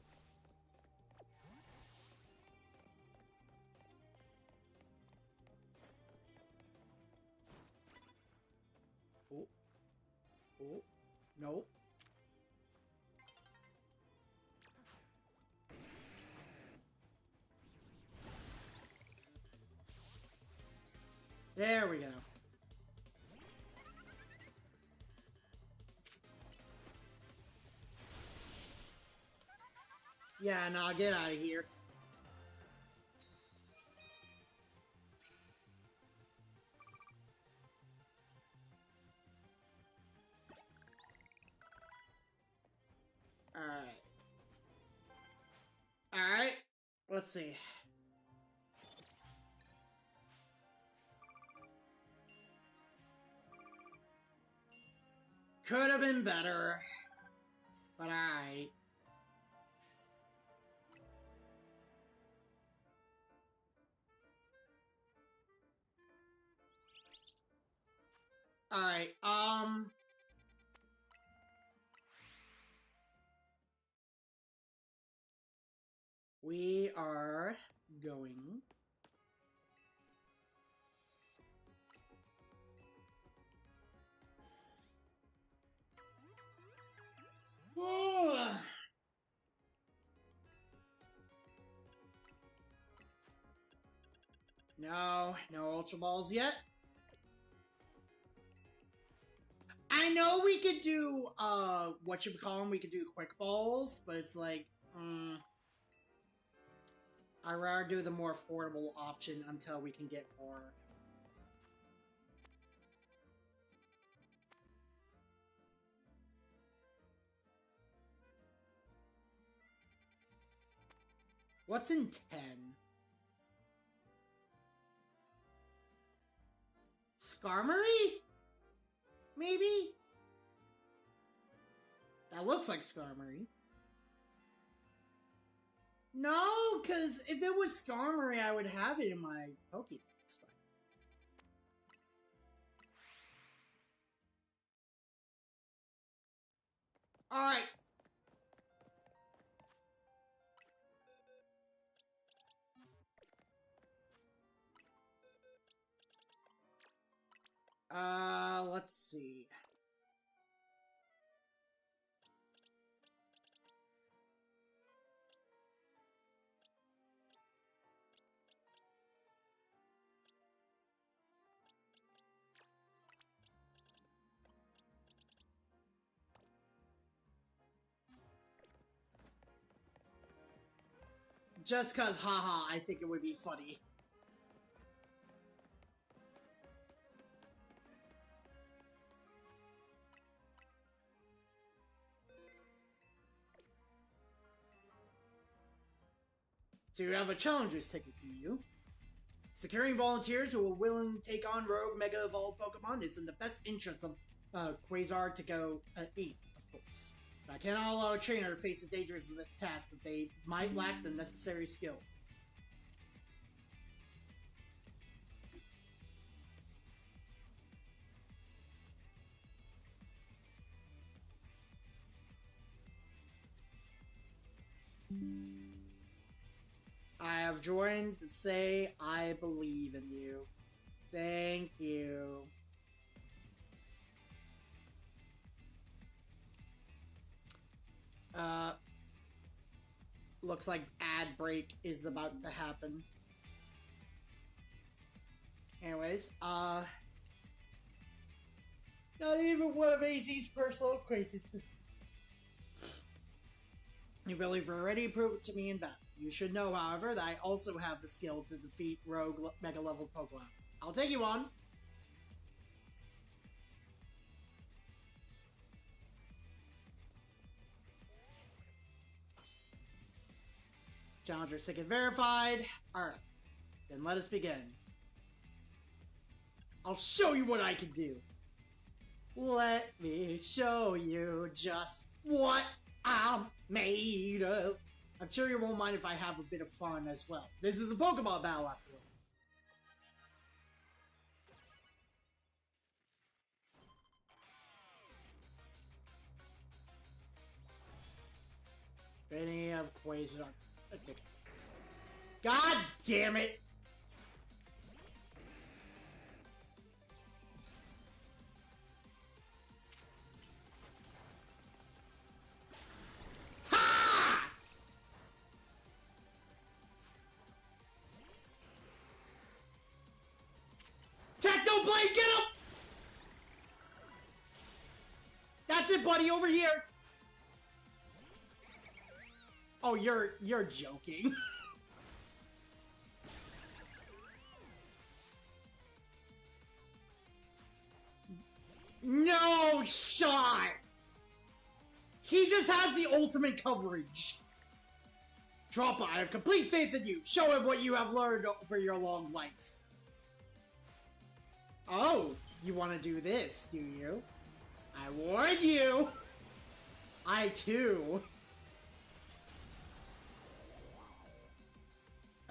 Oh. Oh. Nope. There we go. Yeah, nah, get out of here. Alright. Alright. Let's see. Could have been better. But alright. Alright, we are going... No, no Ultra Balls yet. I know we could do, what you call them, we could do quick balls, but it's like, I'd rather do the more affordable option until we can get more. What's in 10? Skarmory? Maybe? That looks like Skarmory. No, because if it was Skarmory, I would have it in my Pokédex. Alright. Let's see. Just cause, haha, I think it would be funny. So you have a challenger's ticket, do you? Securing volunteers who are willing to take on rogue Mega Evolved Pokemon is in the best interest of Quasar to go 8, of course. But I cannot allow a trainer to face the dangers of this task if they might lack the necessary skill. I have joined to say I believe in you. Thank you. Looks like ad break is about to happen. Anyways, not even one of AZ's personal acquaintances. You believe already proved it to me in battle. You should know, however, that I also have the skill to defeat rogue Mega level Pokemon. I'll take you on. Challenger ticket verified. Alright, then let us begin. I'll show you what I can do. Let me show you just what I'm made of. I'm sure you won't mind if I have a bit of fun as well. This is a Pokemon battle after all. Any of Quasar. God damn it! Ha! Techno Blade, get him! That's it, buddy, over here! Oh, you're joking. No shot! He just has the ultimate coverage. Drop I have complete faith in you. Show him what you have learned over your long life. Oh, you want to do this, do you? I warned you! I too.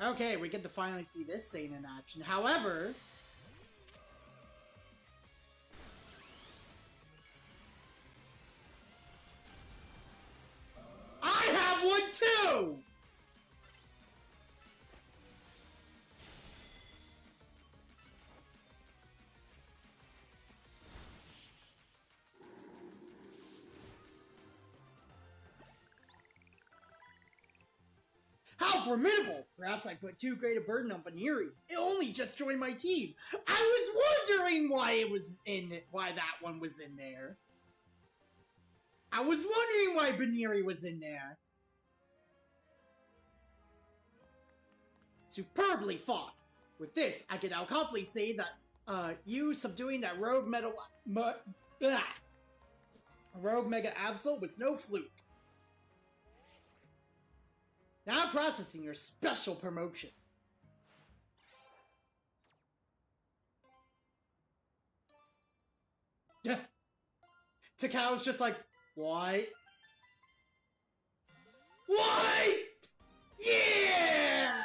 Okay, we get to finally see this scene in action. However, I have one too! How formidable! Perhaps I put too great a burden on Baneri. It only just joined my team. I was wondering why it was why that one was in there. I was wondering why Baniri was in there. Superbly fought. With this, I can now confidently say that you subduing that rogue Mega Absol was no fluke. Now processing your special promotion. Takao's just like, what? What? Yeah!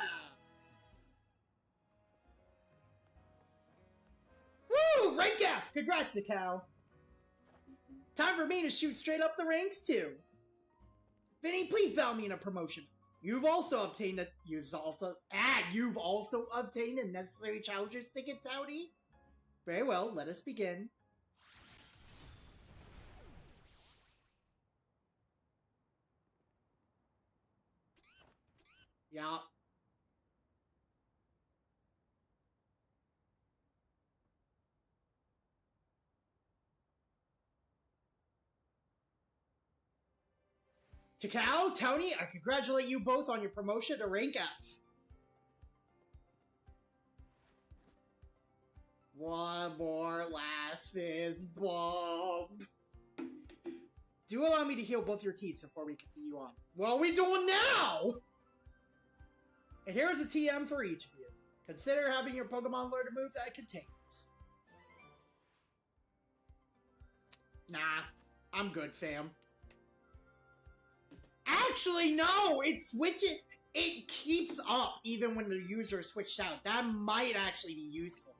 Woo! Rank F! Congrats, Takao. Time for me to shoot straight up the ranks, too. Vinny, please bow me in a promotion. You've also obtained the necessary challenger's ticket, Towdy. Very well, let us begin. Yeah. Takao, Tony, I congratulate you both on your promotion to rank F. One more last fist bump. Do allow me to heal both your teams before we continue on. What are we doing now? And here is a TM for each of you. Consider having your Pokemon learn a move that it contains. Nah, I'm good, fam. Actually, no! It keeps up even when the user is switched out. That might actually be useful.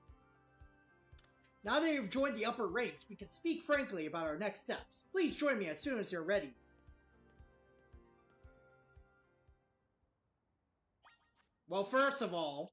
Now that you've joined the upper ranks, we can speak frankly about our next steps. Please join me as soon as you're ready. Well, first of all...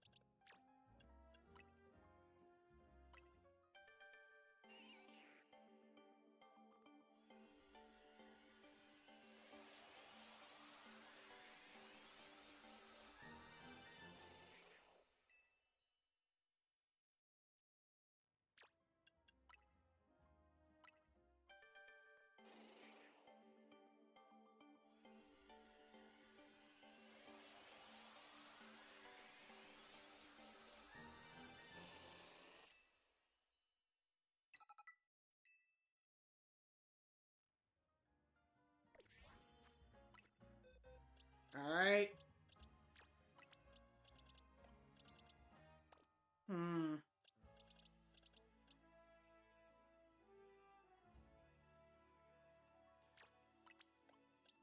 Alright.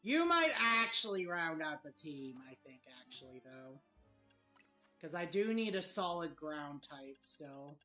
You might actually round out the team, I think, actually, though. Because I do need a solid ground type still.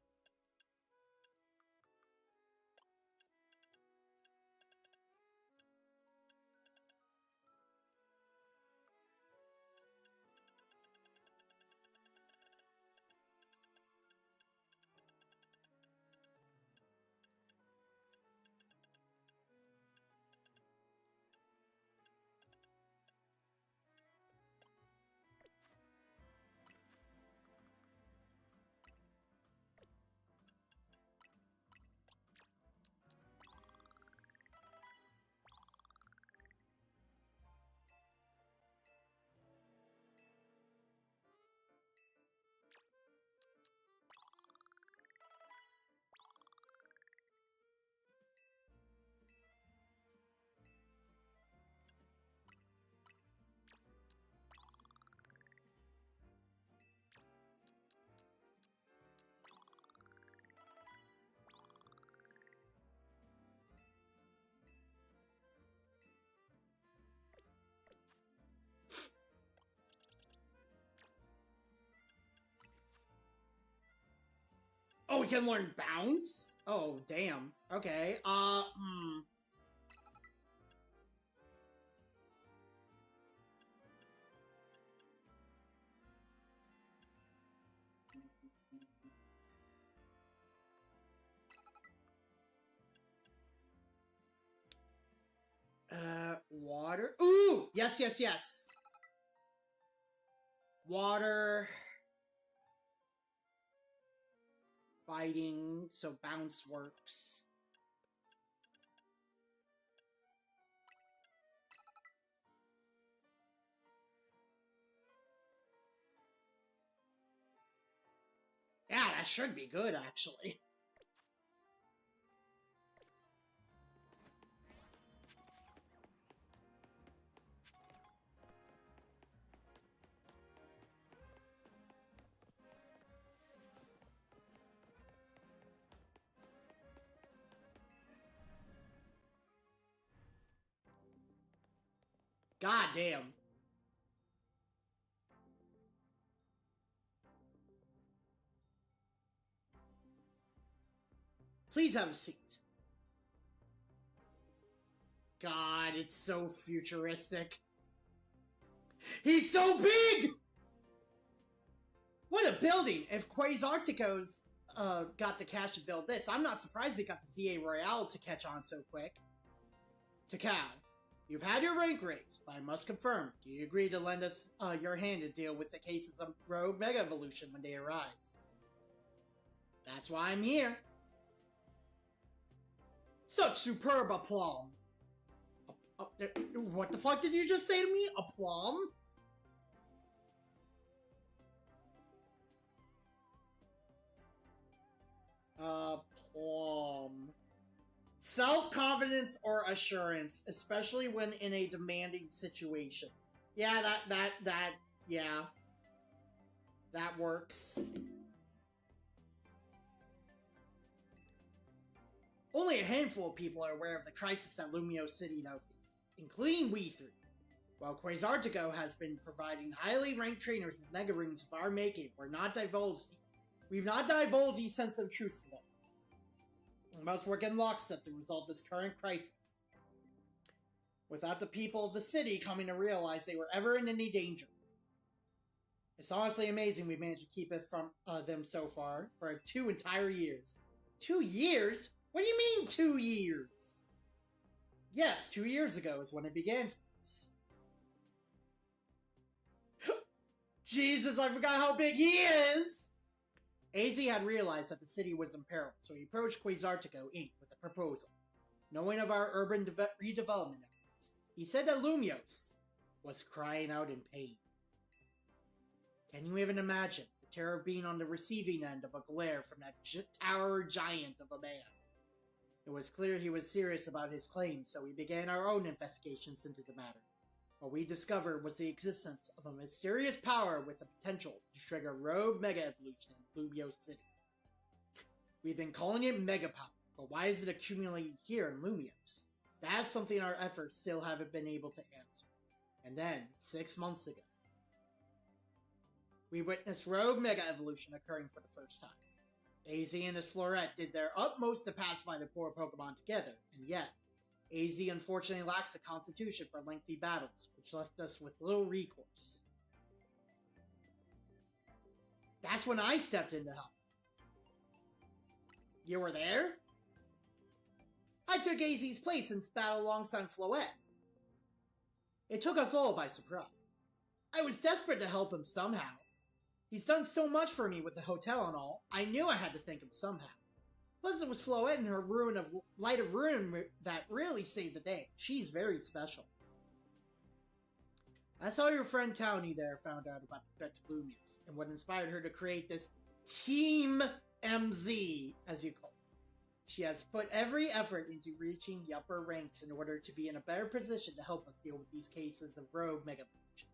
Oh, we can learn bounce? Oh, damn. Okay. Water. Ooh! Yes, yes, yes. Water. Fighting, so bounce works. Yeah, that should be good, actually. God damn. Please have a seat. God, it's so futuristic. He's so big! What a building! If Quasartico's got the cash to build this, I'm not surprised they got the ZA Royale to catch on so quick. Takao, you've had your rank raised, but I must confirm, do you agree to lend us your hand to deal with the cases of Rogue Mega Evolution when they arise? That's why I'm here. Such superb aplomb. What the fuck did you just say to me? Aplomb? Aplomb. Self-confidence or assurance, especially when in a demanding situation. Yeah, yeah. That works. Only a handful of people are aware of the crisis that Lumio City now faces, including we three. While Quasartico has been providing highly ranked trainers with mega rings of our making, we've not divulged these sensitive truths to them. We must work in lockstep to resolve this current crisis, without the people of the city coming to realize they were ever in any danger. It's honestly amazing we managed to keep it from them so far for 2 entire years. 2 years? What do you mean 2 years? Yes, 2 years ago is when it began for us. Jesus, I forgot how big he is! AZ had realized that the city was in peril, so he approached Quasartico Inc. with a proposal. Knowing of our urban redevelopment efforts, he said that Lumios was crying out in pain. Can you even imagine the terror of being on the receiving end of a glare from that tower giant of a man? It was clear he was serious about his claims, so we began our own investigations into the matter. What we discovered was the existence of a mysterious power with the potential to trigger rogue mega evolution in Lumio City. We've been calling it mega power, but why is it accumulating here in Lumios? That's something our efforts still haven't been able to answer. And then, 6 months ago, we witnessed rogue mega evolution occurring for the first time. AZ and his Florette did their utmost to pacify the poor Pokemon together, and yet, AZ unfortunately lacks the constitution for lengthy battles, which left us with little recourse. That's when I stepped in to help. You were there? I took AZ's place in battle alongside Floette. It took us all by surprise. I was desperate to help him somehow. He's done so much for me with the hotel and all, I knew I had to thank him somehow. Plus it was Floette and her Light of Ruin that really saved the day. She's very special. That's how your friend Townie there found out about the threat to Lumios, and what inspired her to create this Team MZ, as you call it. She has put every effort into reaching the upper ranks in order to be in a better position to help us deal with these cases of rogue mega evolution.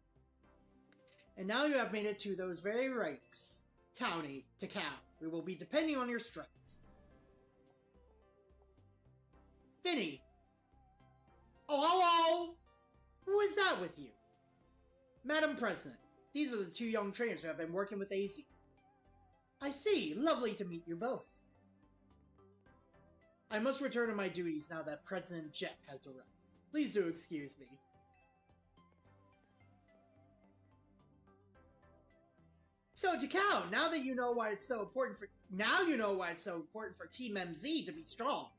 And now you have made it to those very ranks. Townie, Takao, we will be depending on your strength. Finny! Oh, hello! Who is that with you? Madam President, these are the 2 young trainers who have been working with AZ. I see. Lovely to meet you both. I must return to my duties now that President Jet has arrived. Please do excuse me. So, Takao, now you know why it's so important for Team MZ to be strong.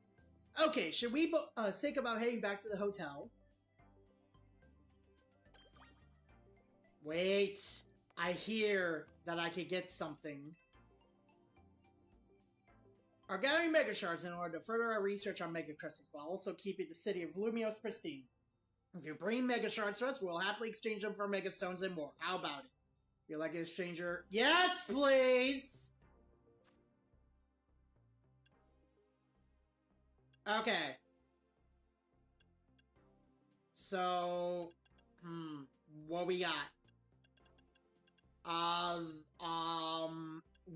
Okay, should we think about heading back to the hotel? Wait, I hear that I could get something. Are gathering Mega Shards in order to further our research on Mega Crystals while also keeping the city of Lumios pristine. If you bring Mega Shards to us, we'll happily exchange them for Mega Stones and more. How about it? You're like a stranger? Yes, please! Okay. So, what we got?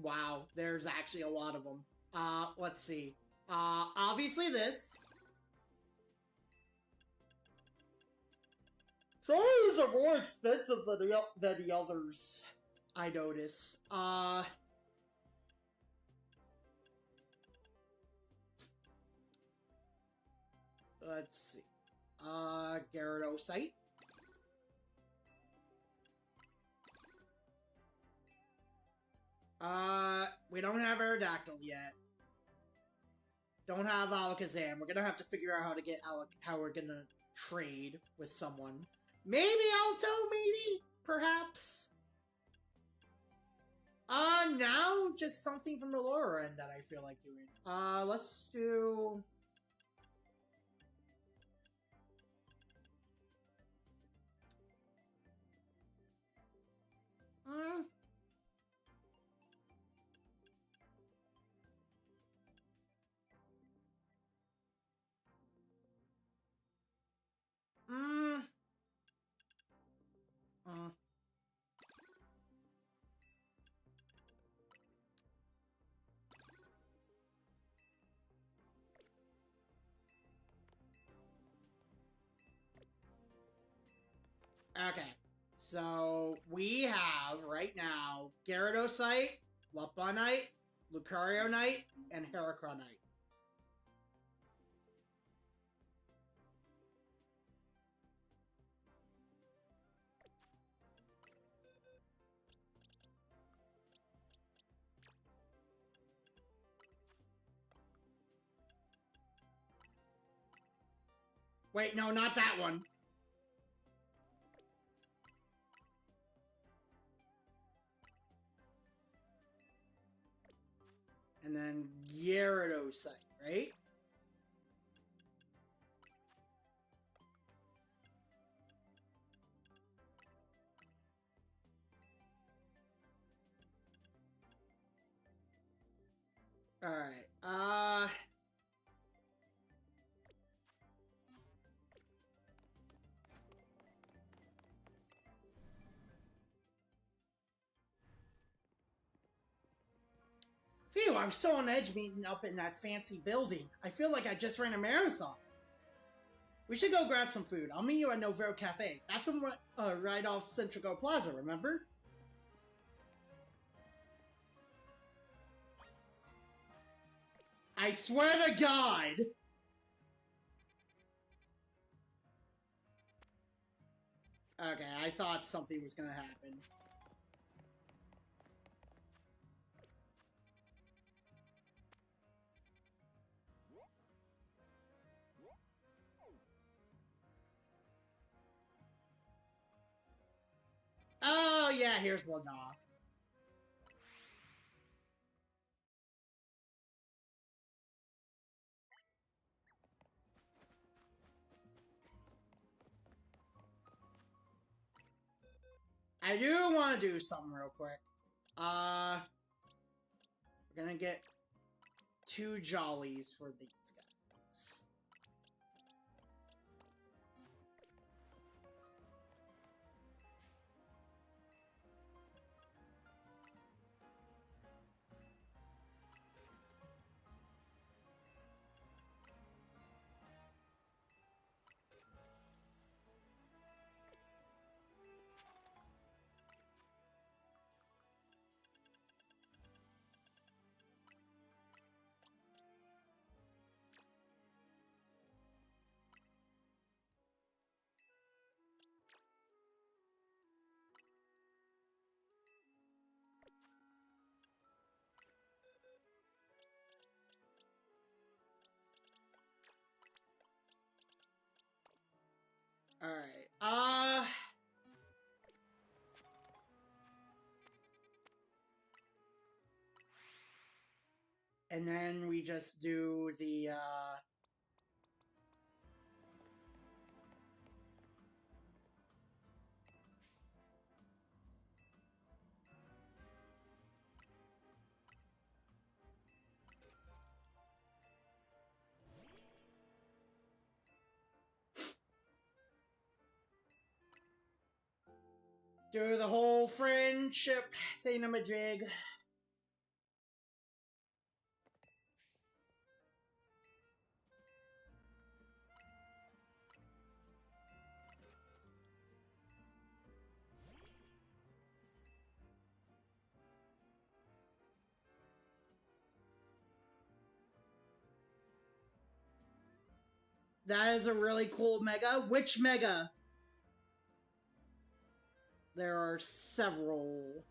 Wow, there's actually a lot of them. Let's see. Obviously this. Some of these are more expensive than the others, I notice. Let's see. Gyarados. We don't have Aerodactyl yet. Don't have Alakazam. We're gonna have to figure out how to get how we're gonna trade with someone. Maybe Alto, maybe? Perhaps? Now just something from the lower end that I feel like doing. Let's do... Okay, so we have right now Gyarados, Lopunite, Lucarionite, and Heracronite. Wait, no, not that one. And then Gyarados, right? Alright, Phew, I'm so on edge meeting up in that fancy building. I feel like I just ran a marathon. We should go grab some food. I'll meet you at Novero Cafe. That's right off Centrico Plaza, remember? I swear to God! Okay, I thought something was gonna happen. Oh, yeah, here's Lana. I do want to do something real quick. We're gonna get 2 Jollies for these guys. Alright, and then we just do the, Do the whole friendship thingamajig. That is a really cool mega. Which mega? There are several.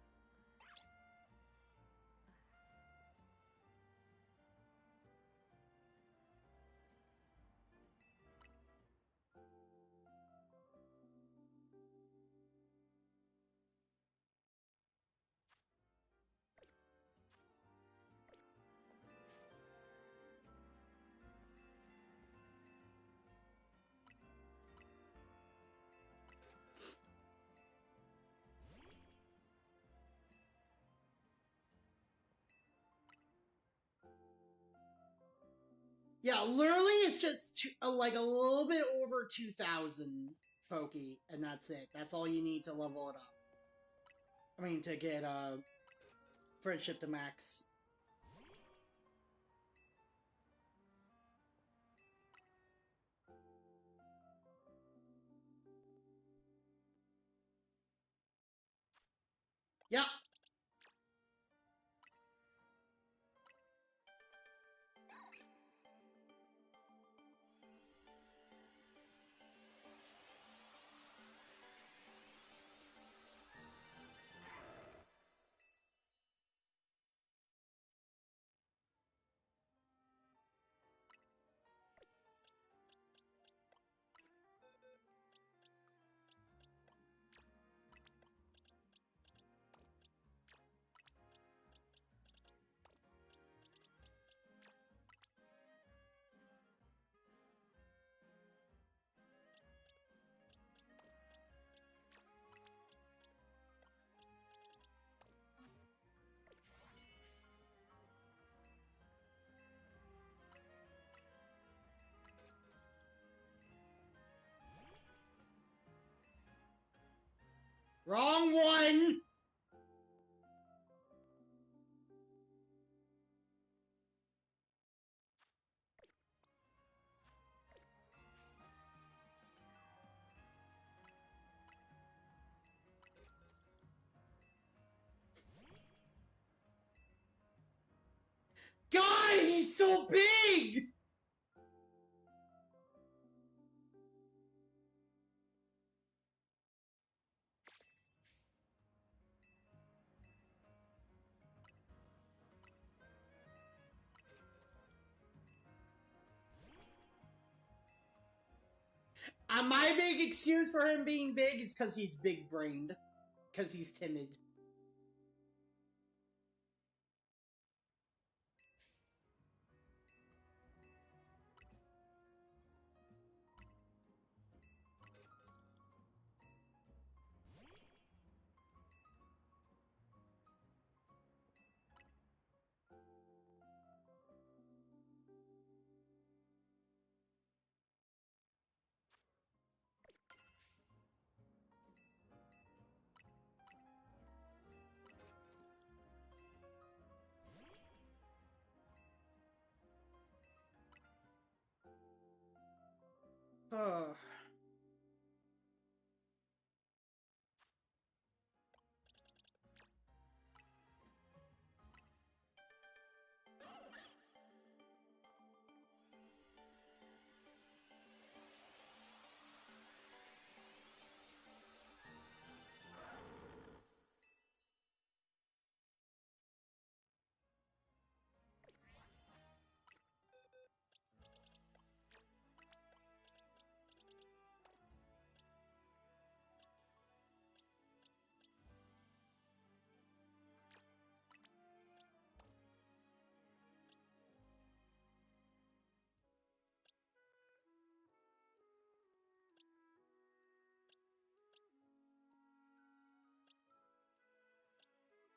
Yeah, literally it's just like a little bit over 2,000 Pokey, and that's it. That's all you need to level it up. I mean, to get friendship to max. Yep. Wrong one! God, he's so big! My big excuse for him being big is because he's big-brained. Because he's timid. Ugh.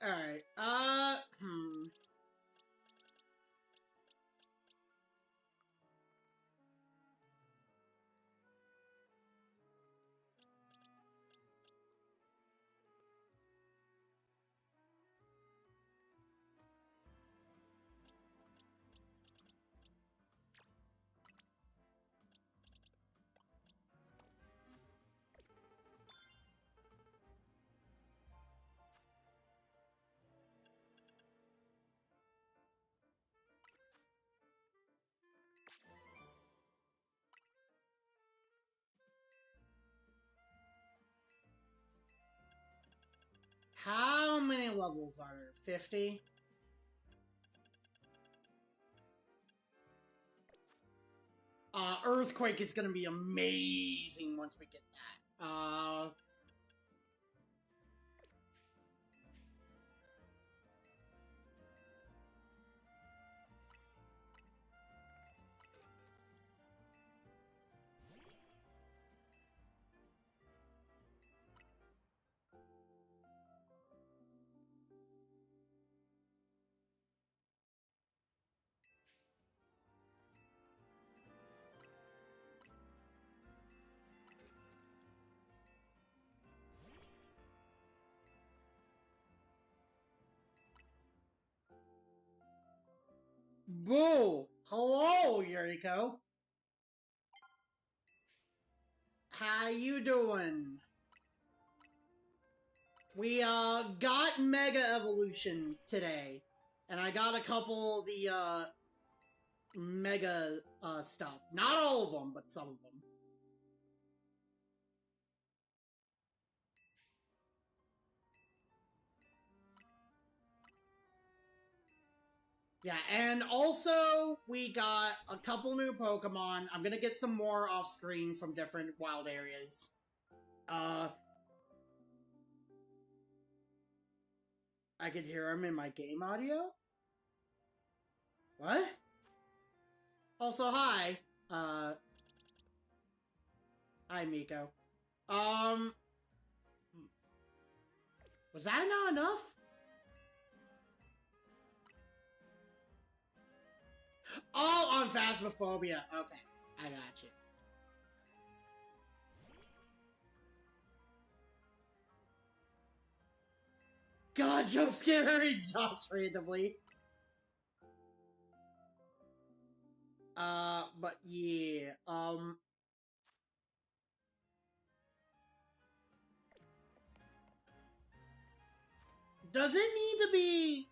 Alright, many levels are there? 50? Earthquake is gonna be amazing once we get that. Boo! Hello, Yuriko. How you doing? We, got Mega Evolution today. And I got a couple of the, Mega, stuff. Not all of them, but some of them. Yeah, and also, we got a couple new Pokemon. I'm gonna get some more off-screen from different wild areas. I could hear him in my game audio? What? Also, hi. Hi, Miko. Was that not enough? Oh, on Phasmophobia. Okay, I got you. God, jump scaring Josh randomly. But yeah, does it need to be...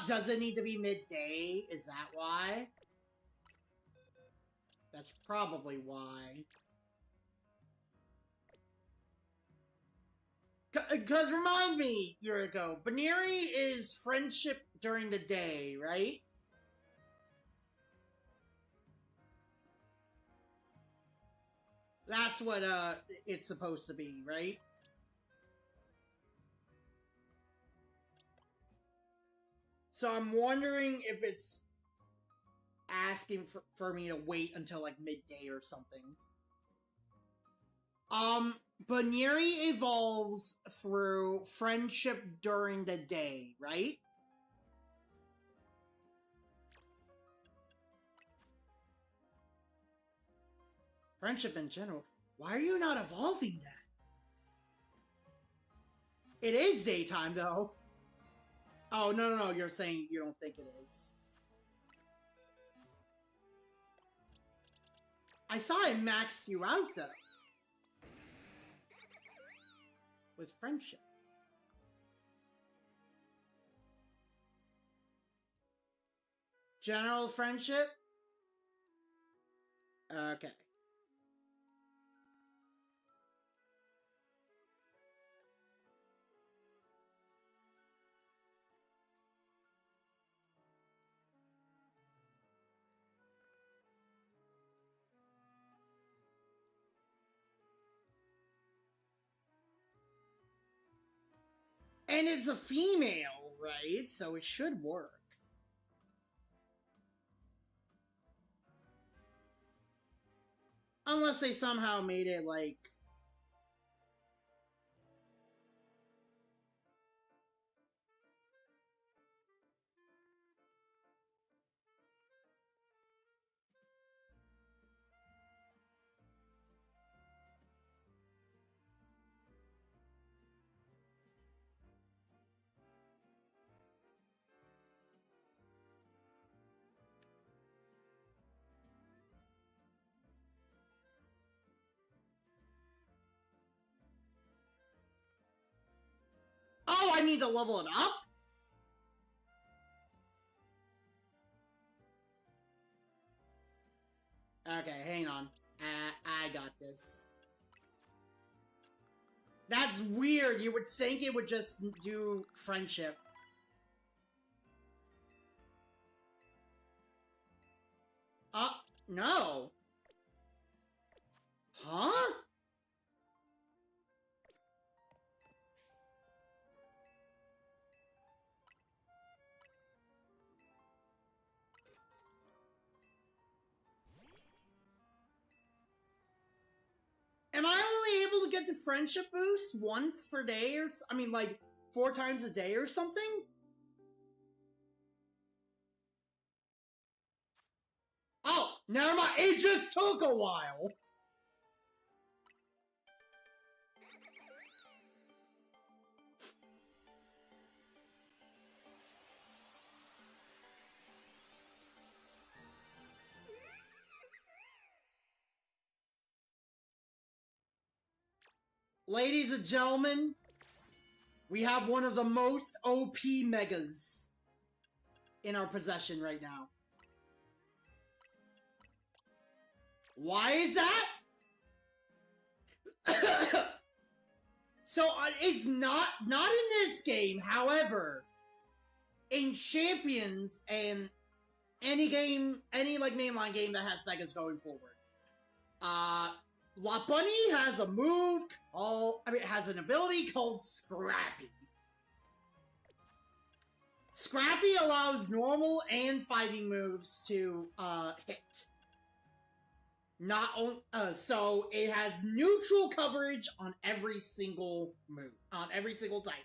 does it need to be midday? Is that why? That's probably why. Cause remind me, Yuriko, Baneri is friendship during the day, right? That's what, it's supposed to be, right? So I'm wondering if it's asking for me to wait until, like, midday or something. Baneri evolves through friendship during the day, right? Friendship in general. Why are you not evolving that? It is daytime, though. Oh, no, you're saying you don't think it is. I thought I maxed you out, though. With friendship. General friendship? Okay. And it's a female, right? So it should work. Unless they somehow made it, like... Oh, I need to level it up? Okay, hang on. I got this. That's weird. You would think it would just do friendship. No. Huh? Am I only able to get the friendship boost once per day, or I mean, like 4 times a day or something? Oh, never mind. It just took a while. Ladies and gentlemen, we have one of the most OP megas in our possession right now. Why is that? So, it's not in this game, however, in Champions and any game, any like mainline game that has megas going forward, La Bunny has a move called, has an ability called Scrappy. Scrappy allows normal and fighting moves to, hit. So it has neutral coverage on every single move, on every single type.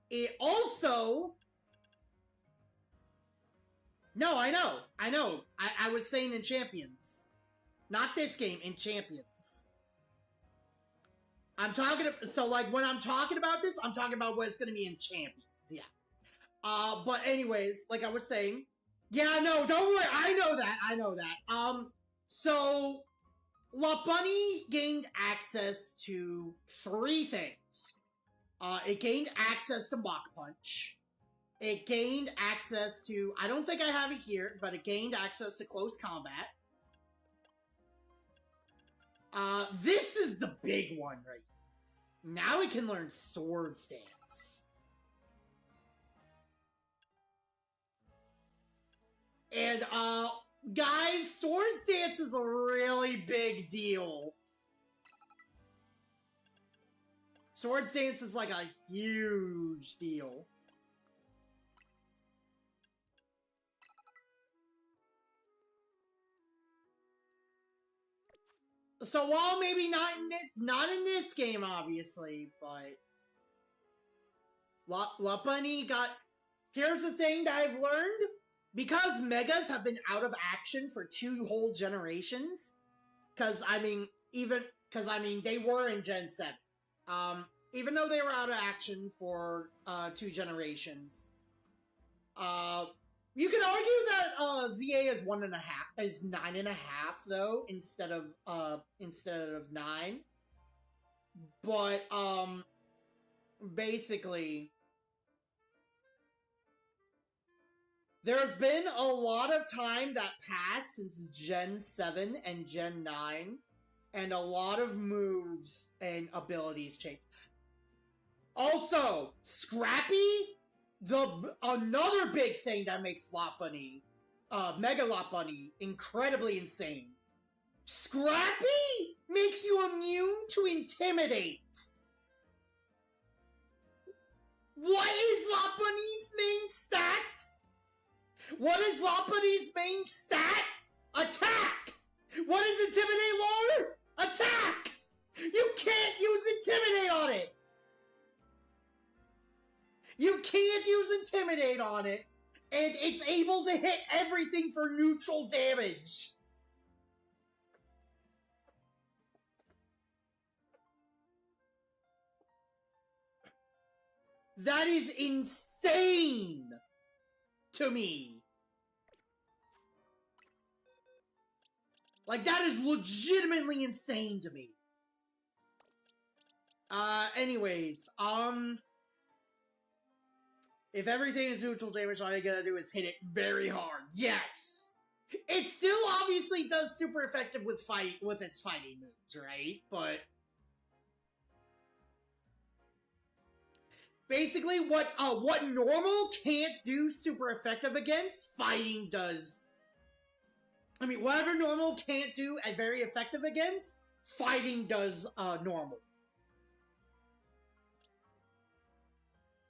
It also... No, I know. I was saying in Champions. Not this game, in Champions. I'm talking... So, like, when I'm talking about this, I'm talking about what it's gonna be in Champions, yeah. But anyways, like I was saying... Yeah, no, don't worry, I know that. So... La Bunny gained access to 3 things. It gained access to Mach Punch. It gained access to, I don't think I have it here, but it gained access to close combat. This is the big one right now. Now it can learn Sword Stance. And, guys, Sword Stance is a really big deal. Sword Stance is like a huge deal. So while maybe not in this game, obviously, but La Bunny got... Here's the thing that I've learned. Because Megas have been out of action for 2 whole generations, they were in Gen 7. Even though they were out of action for 2 generations, you could argue that ZA is 9.5 though, instead of 9. But basically, there's been a lot of time that passed since Gen 7 and Gen 9, and a lot of moves and abilities changed. Also, Scrappy, another big thing that makes La Bunny, Mega La Bunny, incredibly insane. Scrappy makes you immune to Intimidate. What is La Bunny's main stat? What is La Bunny's main stat? Attack! What is Intimidate lower? Attack! You can't use Intimidate on it! You can't use Intimidate on it, and it's able to hit everything for neutral damage. That is insane to me. Like, that is legitimately insane to me. Anyways, if everything is neutral damage, all you gotta do is hit it very hard. Yes! It's still obviously does super effective with its fighting moves, right? But basically, what normal can't do super effective against, fighting does. I mean, whatever normal can't do very effective against, fighting does normal.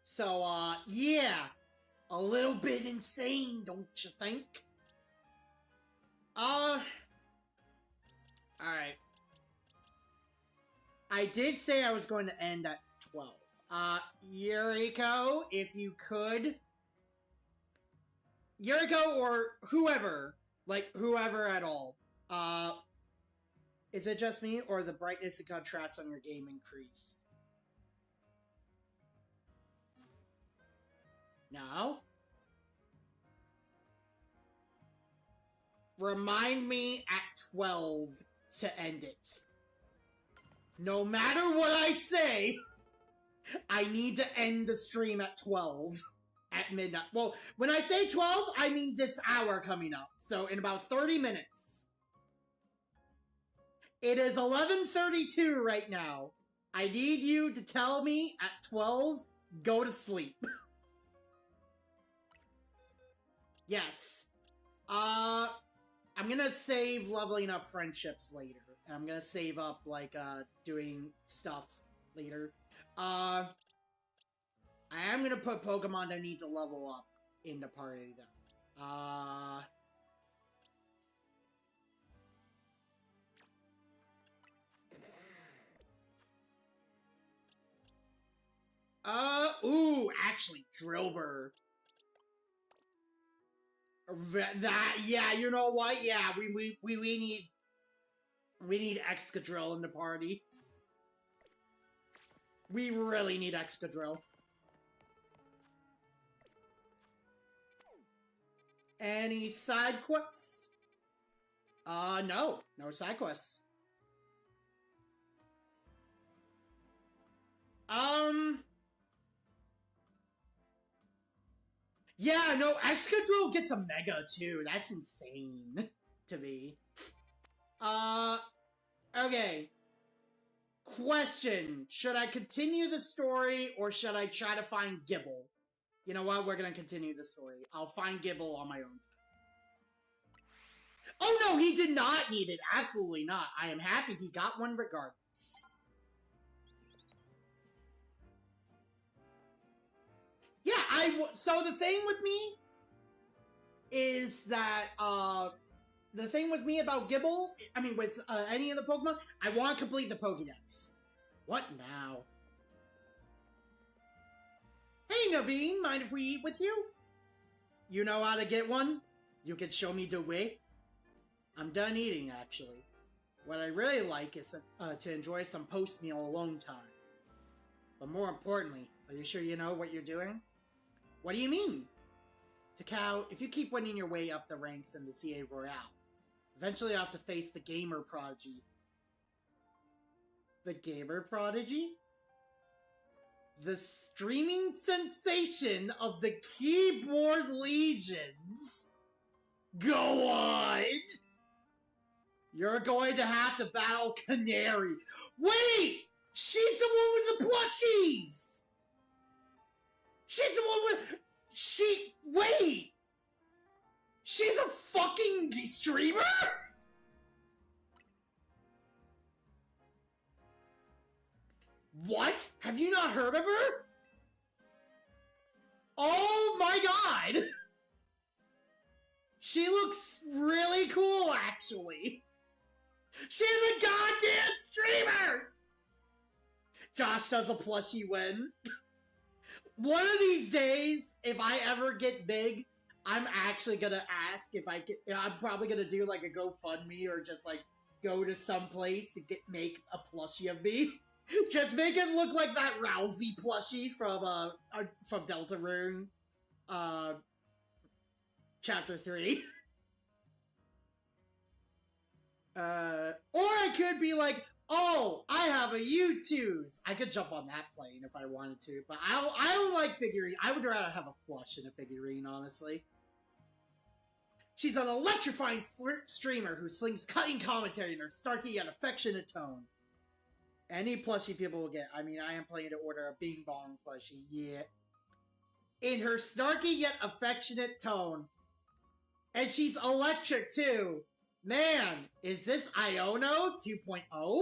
So, yeah. A little bit insane, don't you think? Alright. I did say I was going to end at 12. Yuriko, if you could. Yuriko or whoever. Like, whoever at all. Is it just me, or the brightness and contrast on your game increased? No? Remind me at 12 to end it. No matter what I say, I need to end the stream at 12 at midnight. Well, when I say 12, I mean this hour coming up. So in about 30 minutes. It is 11:32 right now. I need you to tell me at 12, go to sleep. Yes. I'm gonna save leveling up friendships later. And I'm gonna save up, like, doing stuff later. I am gonna put Pokemon that need to level up in the party, though. Ooh, actually, Drillbur. Yeah, you know what? Yeah, we need Excadrill in the party. We really need Excadrill. Any side quests? No side quests. Yeah, no, Excadrill gets a Mega, too. That's insane to me. Okay. Question. Should I continue the story, or should I try to find Gibble? You know what? We're gonna continue the story. I'll find Gibble on my own. Oh, no, he did not need it. Absolutely not. I am happy he got one regardless. Yeah, so the thing with me is that, the thing with me about Gibble, I mean, with, any of the Pokemon, I want to complete the Pokédex. What now? Hey, Naveen, mind if we eat with you? You know how to get one? You can show me the way? I'm done eating, actually. What I really like is to enjoy some post-meal alone time. But more importantly, are you sure you know what you're doing? What do you mean? Takao, if you keep winning your way up the ranks in the CA Royale, eventually you'll have to face the Gamer Prodigy. The Gamer Prodigy? The streaming sensation of the Keyboard Legions? Go on! You're going to have to battle Canary. Wait! She's the one with the plushies! She's the one with... Wait! She's a fucking streamer?! What? Have you not heard of her? Oh my god! She looks really cool, actually. She's a goddamn streamer! Josh does a plushie win. One of these days, if I ever get big, I'm actually gonna ask if I can. I'm probably gonna do like a GoFundMe or just like go to some place to make a plushie of me. Just make it look like that Rousey plushie from Deltarune, Chapter 3. Or I could be like, oh, I have a U2s. I could jump on that plane if I wanted to, but I don't like figurine. I would rather have a plush than a figurine, honestly. She's an electrifying streamer who slings cutting commentary in her snarky yet affectionate tone. Any plushie people will get. I mean, I am planning to order a Bing Bong plushie, yeah. In her snarky yet affectionate tone. And she's electric, too. Man, is this Iono 2.0?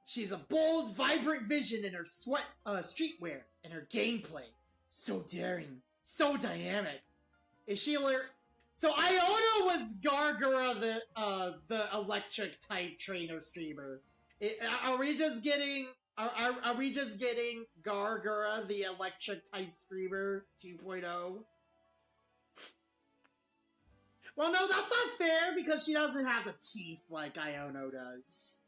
She's a bold, vibrant vision in her streetwear and her gameplay. So daring, so dynamic. Is she So Iono was Gargura, the electric type trainer streamer. Are we just getting Gargura, the electric type streamer 2.0? Well, no, that's not fair because she doesn't have the teeth like Iono does.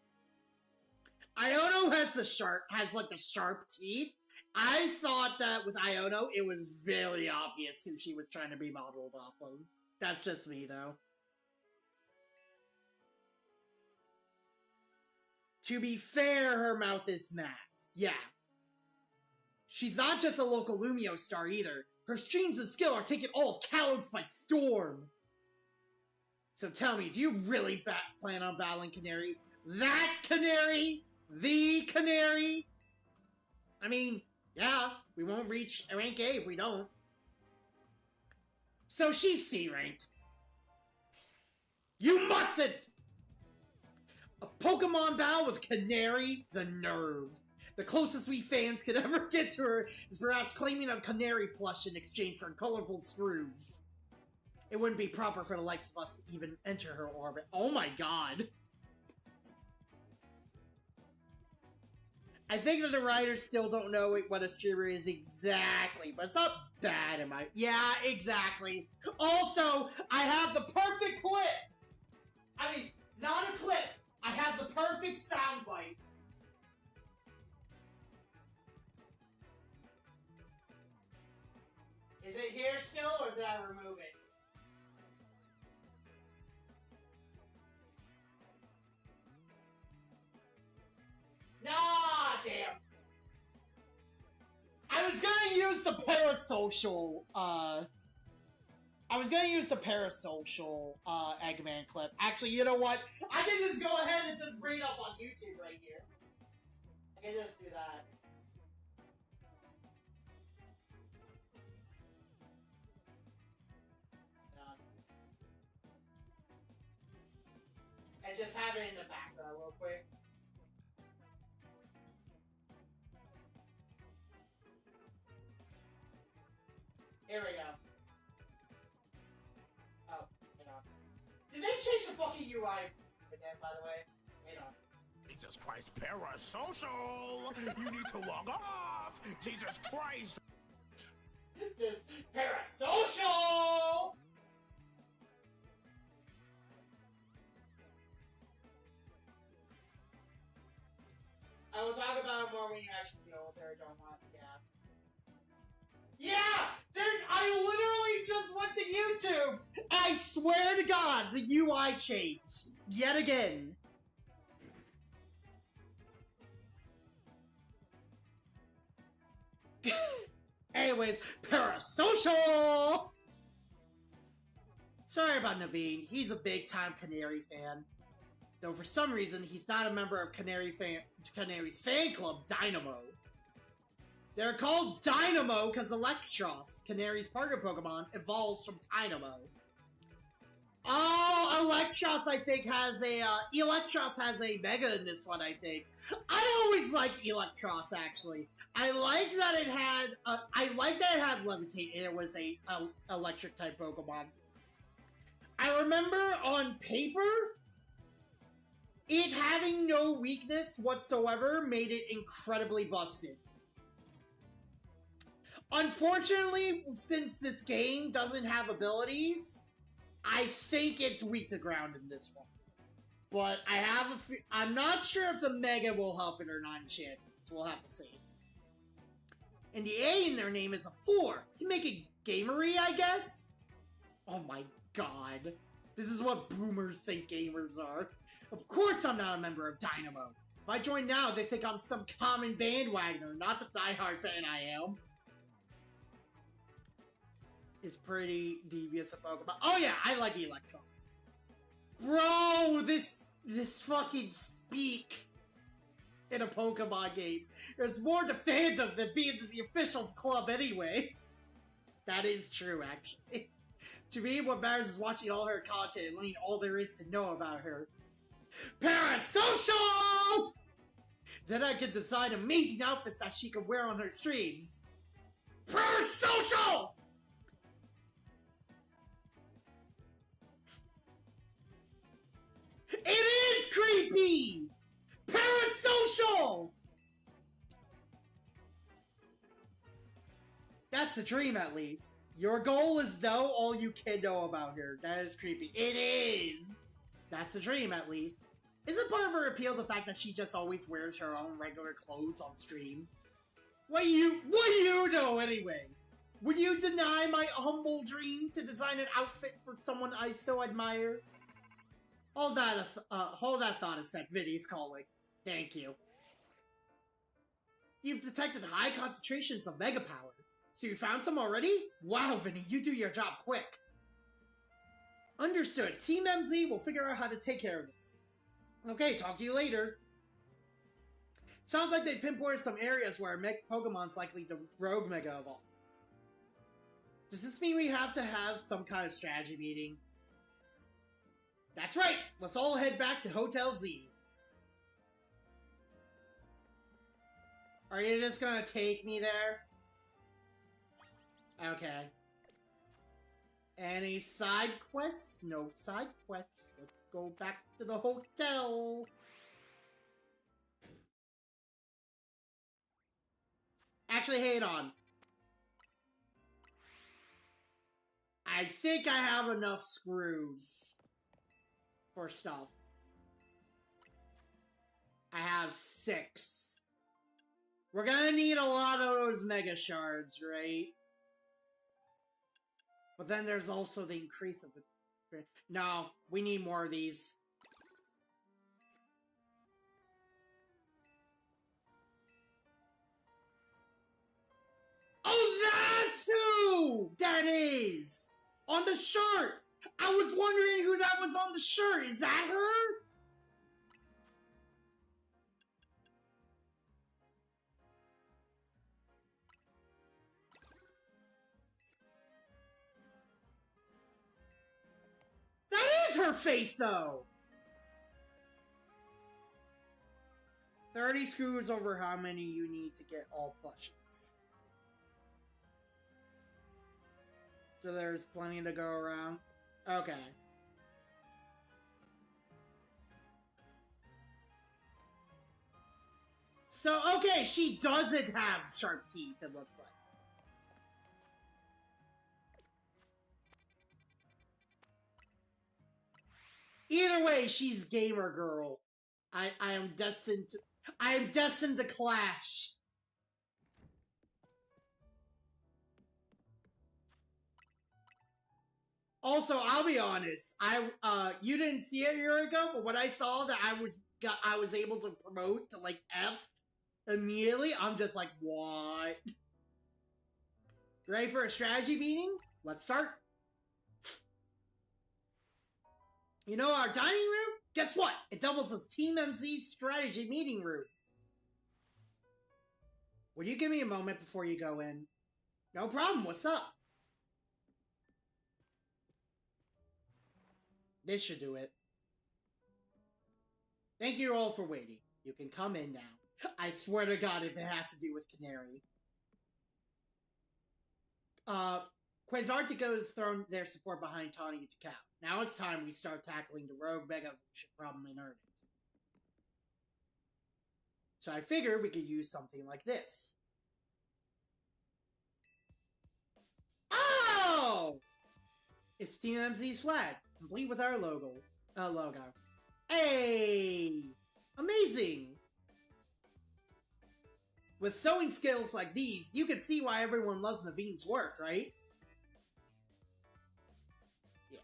Iono has the sharp teeth. I thought that with Iono, it was very obvious who she was trying to be modeled off of. That's just me, though. To be fair, her mouth is matte. Yeah. She's not just a local Lumio star, either. Her streams and skill are taking all of Kalos by storm. So tell me, do you really plan on battling Canary? That Canary? The Canary? I mean, yeah, we won't reach rank A if we don't. So she's C rank. You mustn't! A Pokemon battle with Canary? The nerve. The closest we fans could ever get to her is perhaps claiming a Canary plush in exchange for colorful screws. It wouldn't be proper for the likes of us to even enter her orbit. Oh my god. I think that the writers still don't know what a streamer is exactly, but it's not bad in my... Yeah, exactly. Also, I have the perfect clip! I mean, not a clip. I have the perfect soundbite. Is it here still, or did I remove it? Nah, damn. I was gonna use the parasocial, Eggman clip. Actually, you know what? I can just go ahead and just bring it up on YouTube right here. I can just do that. And just have it in the background real quick. Here we go. Oh, hang on. Did they change the fucking UI again, by the way? Hang on. Jesus Christ, parasocial! You need to log off! Jesus Christ! Just parasocial! I will talk about it more when you actually deal with her, don't want, yeah. Yeah! I literally just went to YouTube! I swear to God, the UI changed. Yet again. Anyways, parasocial! Sorry about Naveen, he's a big-time Canary fan. Though for some reason, he's not a member of Canary's fan club, Dynamo. They're called Dynamo because Electros, Canary's partner Pokemon, evolves from Dynamo. Oh, Electros, I think, has a, Electros has a Mega in this one, I think. I always liked Electros, actually. I liked that it had Levitate, and it was a electric-type Pokemon. I remember on paper, it having no weakness whatsoever made it incredibly busted. Unfortunately, since this game doesn't have abilities, I think it's weak to ground in this one. But I'm not sure if the Mega will help it or not in Champions. We'll have to see. And the A in their name is a 4, to make it gamery, I guess? Oh my god. This is what boomers think gamers are. Of course I'm not a member of Dynamo. If I join now, they think I'm some common bandwagoner, not the diehard fan I am. is pretty devious at Pokemon. Oh yeah, I like Electron. Bro, this fucking speak in a Pokemon game. There's more to fandom than being the official club anyway. That is true, actually. To me, what matters is watching all her content and learning all there is to know about her. Parasocial! Then I can design amazing outfits that she can wear on her streams. Parasocial! It is creepy! Parasocial! That's the dream, at least. Your goal is know all you can know about her. That is creepy. It is! That's the dream, at least. Isn't part of her appeal the fact that she just always wears her own regular clothes on stream? What do you know, anyway? Would you deny my humble dream to design an outfit for someone I so admire? Hold that thought a sec. Vinny's calling. Thank you. You've detected high concentrations of mega power. So you found some already? Wow, Vinny, you do your job quick. Understood. Team MZ will figure out how to take care of this. Okay, talk to you later. Sounds like they pinpointed some areas where Pokemon's likely to rogue Mega Evolve. Does this mean we have to have some kind of strategy meeting? That's right! Let's all head back to Hotel Z. Are you just gonna take me there? Okay. Any side quests? No side quests. Let's go back to the hotel. Actually, hold on. I think I have enough screws for stuff. I have 6. We're gonna need a lot of those Mega Shards, right? But then there's also the increase of the... No, we need more of these. Oh, that's who that is! On the shirt! I was wondering who that was on the shirt. Is that her? That is her face, though! 30 screws over how many you need to get all plushies. So there's plenty to go around. Okay. So, okay, she doesn't have sharp teeth, it looks like. Either way, she's gamer girl. I am destined to clash. Also, I'll be honest. You didn't see it a year ago, but when I saw that I was able to promote to like F immediately, I'm just like, what? Ready for a strategy meeting? Let's start. You know our dining room? Guess what? It doubles as Team MZ's strategy meeting room. Would you give me a moment before you go in? No problem. What's up? This should do it. Thank you all for waiting. You can come in now. I swear to God if it has to do with Canary. Quasartico's thrown their support behind Tawny and Takao. Now it's time we start tackling the rogue Mega Evolution problem in earnest. So I figured we could use something like this. Oh! It's Team MZ's flag, complete with our logo. Hey! Amazing! With sewing skills like these, you can see why everyone loves Naveen's work, right? Yeah.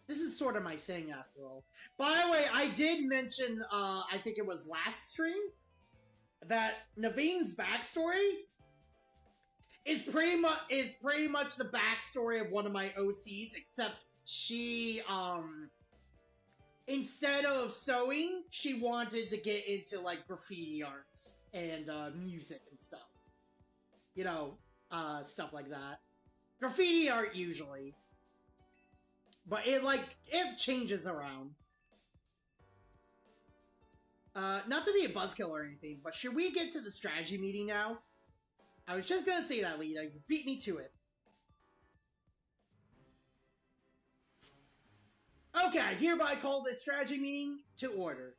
This is sort of my thing, after all. By the way, I did mention, I think it was last stream, that Naveen's backstory pretty much the backstory of one of my OCs, except she instead of sewing, she wanted to get into like graffiti arts and music and stuff. You know, stuff like that. Graffiti art usually. But it changes around. Not to be a buzzkill or anything, but should we get to the strategy meeting now? I was just gonna say that, Lita. You beat me to it. Okay, I hereby call this strategy meeting to order.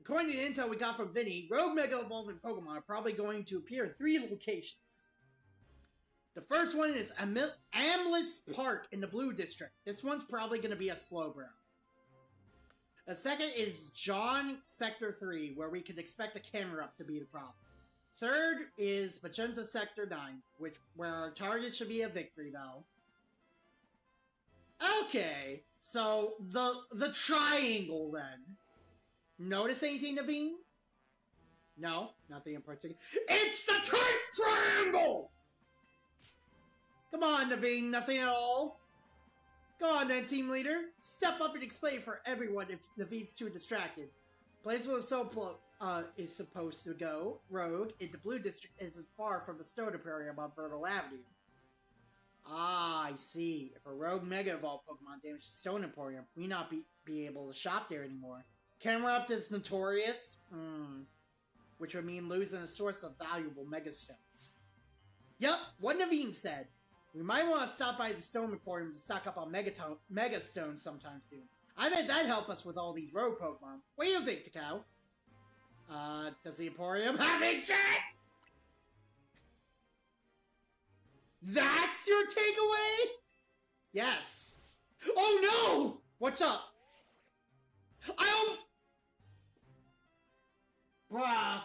According to the intel we got from Vinny, rogue Mega Evolving Pokemon are probably going to appear in 3 locations. The first one is Amlis Park in the Blue District. This one's probably going to be a Slowbro. The second is John Sector 3, where we can expect a camera up to be the problem. Third is Magenta Sector 9, where our target should be a victory, though. Okay, so the triangle, then. Notice anything, Naveen? No, nothing in particular. It's the triangle! Come on, Naveen, nothing at all? Go on then, team leader. Step up and explain for everyone if Naveen's too distracted. Placeable is supposed to go rogue into Blue District isn't far from the Stone Aquarium on Fertile Avenue. Ah, I see. If a rogue Mega Evolved Pokemon damages Stone Emporium, we not be able to shop there anymore. Camera up is notorious, which would mean losing a source of valuable Mega Stones. Yup, what Naveen said. We might want to stop by the Stone Emporium to stock up on Mega Stones sometime soon. I bet that'd help us with all these rogue Pokemon. What do you think, Takao? Does the Emporium have a check? That's your takeaway? Yes. Oh no! What's up? Bruh.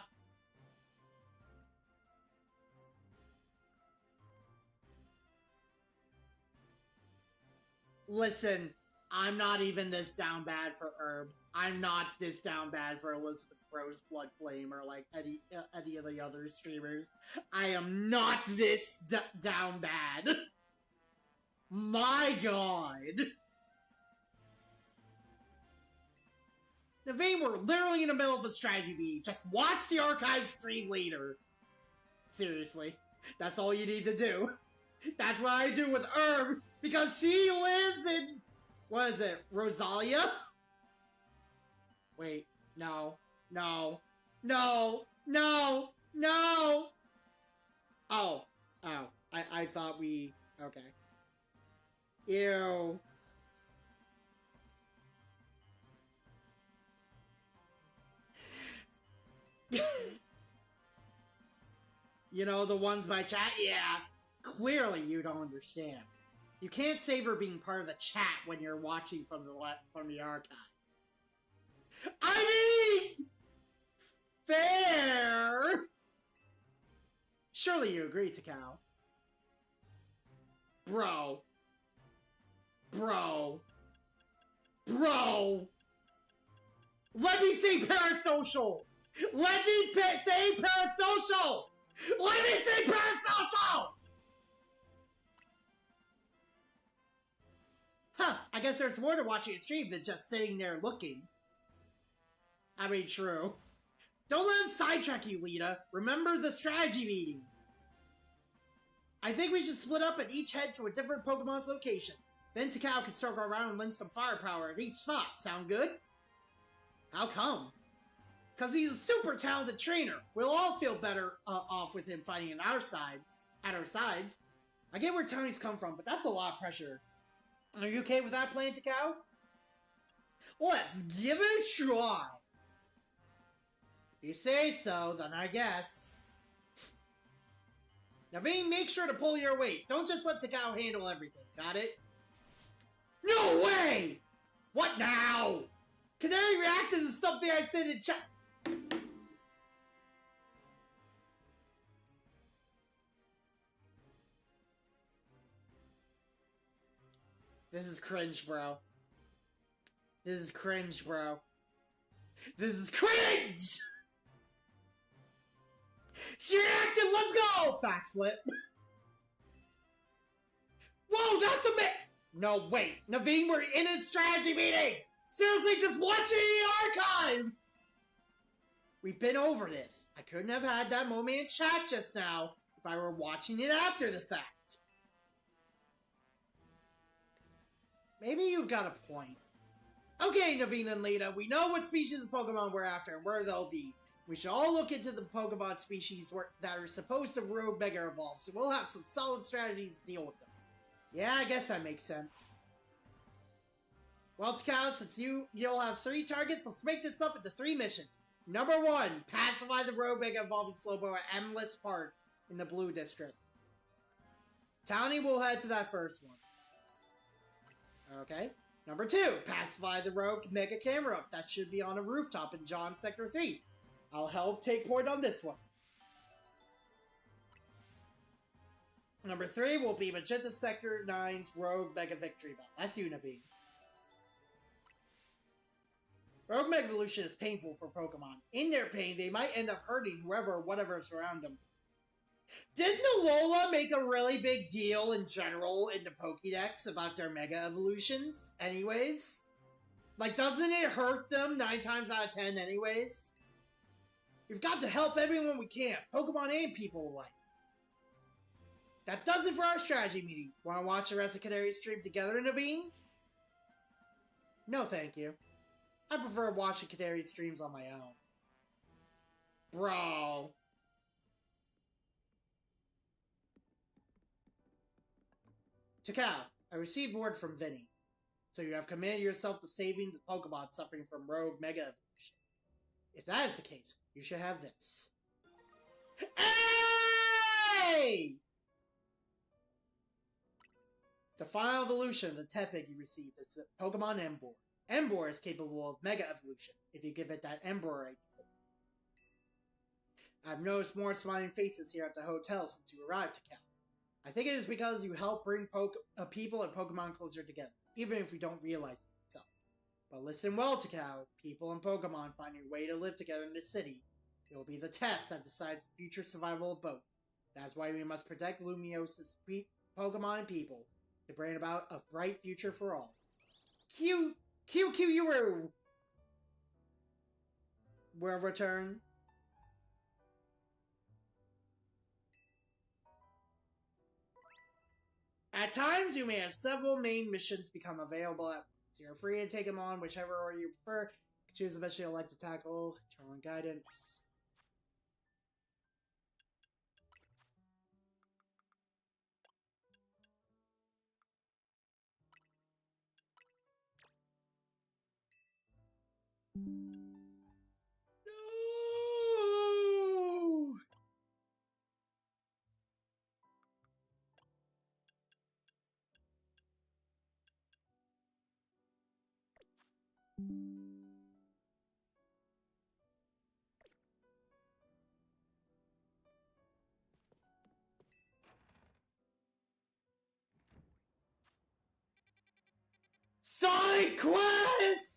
Listen, I'm not even this down bad for Herb. I'm not this down bad for Elizabeth Rose Blood Flame or like any of the other streamers. I am not this down bad. My god. Naveen, we're literally in the middle of a strategy meeting. Just watch the archive stream later. Seriously. That's all you need to do. That's what I do with Herb. Because she lives in... What is it? Rosalia? Wait. No. No. No. No. No. Oh. Oh. I thought we... Okay. Ew. You know, the ones by chat? Yeah. Clearly you don't understand. You can't savor being part of the chat when you're watching from the archive. I mean... Fair! Surely you agree, Takao. Bro. Bro. Bro! Let me say parasocial! Let me say parasocial! Let me say parasocial! Huh, I guess there's more to watching a stream than just sitting there looking. I mean, true. Don't let him sidetrack you, Lita. Remember the strategy meeting. I think we should split up and each head to a different Pokemon's location. Then Takao can circle around and lend some firepower at each spot. Sound good? How come? Because he's a super talented trainer. We'll all feel better off with him fighting at our sides. I get where Tony's come from, but that's a lot of pressure. Are you okay with that plan, Takao? Let's give it a try. If you say so, then I guess. Naveen, make sure to pull your weight. Don't just let Takao handle everything. Got it? No way! What now? Canary reacted to something I said in chat. This is cringe, bro. This is cringe, bro. This is cringe! She reacted, let's go! Backflip. what's the No, wait. Naveen, we're in a strategy meeting! Seriously, just watching the archive! We've been over this. I couldn't have had that moment in chat just now if I were watching it after the fact. Maybe you've got a point. Okay, Naveen and Lita, we know what species of Pokemon we're after and where they'll be. We should all look into the Pokemon species that are supposed to rogue Mega Evolve, so we'll have some solid strategies to deal with them. Yeah, I guess that makes sense. Well, Scout, since you'll have 3 targets, let's make this up into 3 missions. Number 1, pacify the rogue Mega Evolving Slowbro at Endless Park in the Blue District. Townie will head to that first one. Okay. Number 2, pacify the rogue Mega Camera. That should be on a rooftop in John Sector 3. I'll help take point on this one. Number 3 will be Magenta Sector 9's Rogue Mega Victory Bell. That's you, Naveen. Rogue Mega Evolution is painful for Pokemon. In their pain, they might end up hurting whoever or whatever is around them. Didn't Alola make a really big deal in general in the Pokédex about their Mega Evolutions anyways? Like, doesn't it hurt them 9 times out of 10 anyways? We've got to help everyone we can, Pokemon and people alike. That does it for our strategy meeting. Want to watch the rest of Canary stream together, Naveen? No, thank you. I prefer watching Canary streams on my own. Bro. Takao, I received word from Vinny. So you have committed yourself to saving the Pokemon suffering from Rogue Mega Evolution. If that is the case, you should have this. Hey! The final evolution of the Tepig you received is the Pokemon Emboar. Emboar is capable of Mega Evolution if you give it that Emboar right. I've noticed more smiling faces here at the hotel since you arrived, Takao. I think it is because you help bring people and Pokemon closer together, even if we don't realize it itself. But listen well, Takao. People and Pokemon finding a way to live together in this city. It will be the test that decides the future survival of both. That's why we must protect Lumios's Pokemon and people to bring about a bright future for all. QQURU will return. At times, you may have several main missions become available at once. You're free to take them on whichever order you prefer. Choose the mission you'd like to tackle. Turn on guidance. No! Sonic Quest!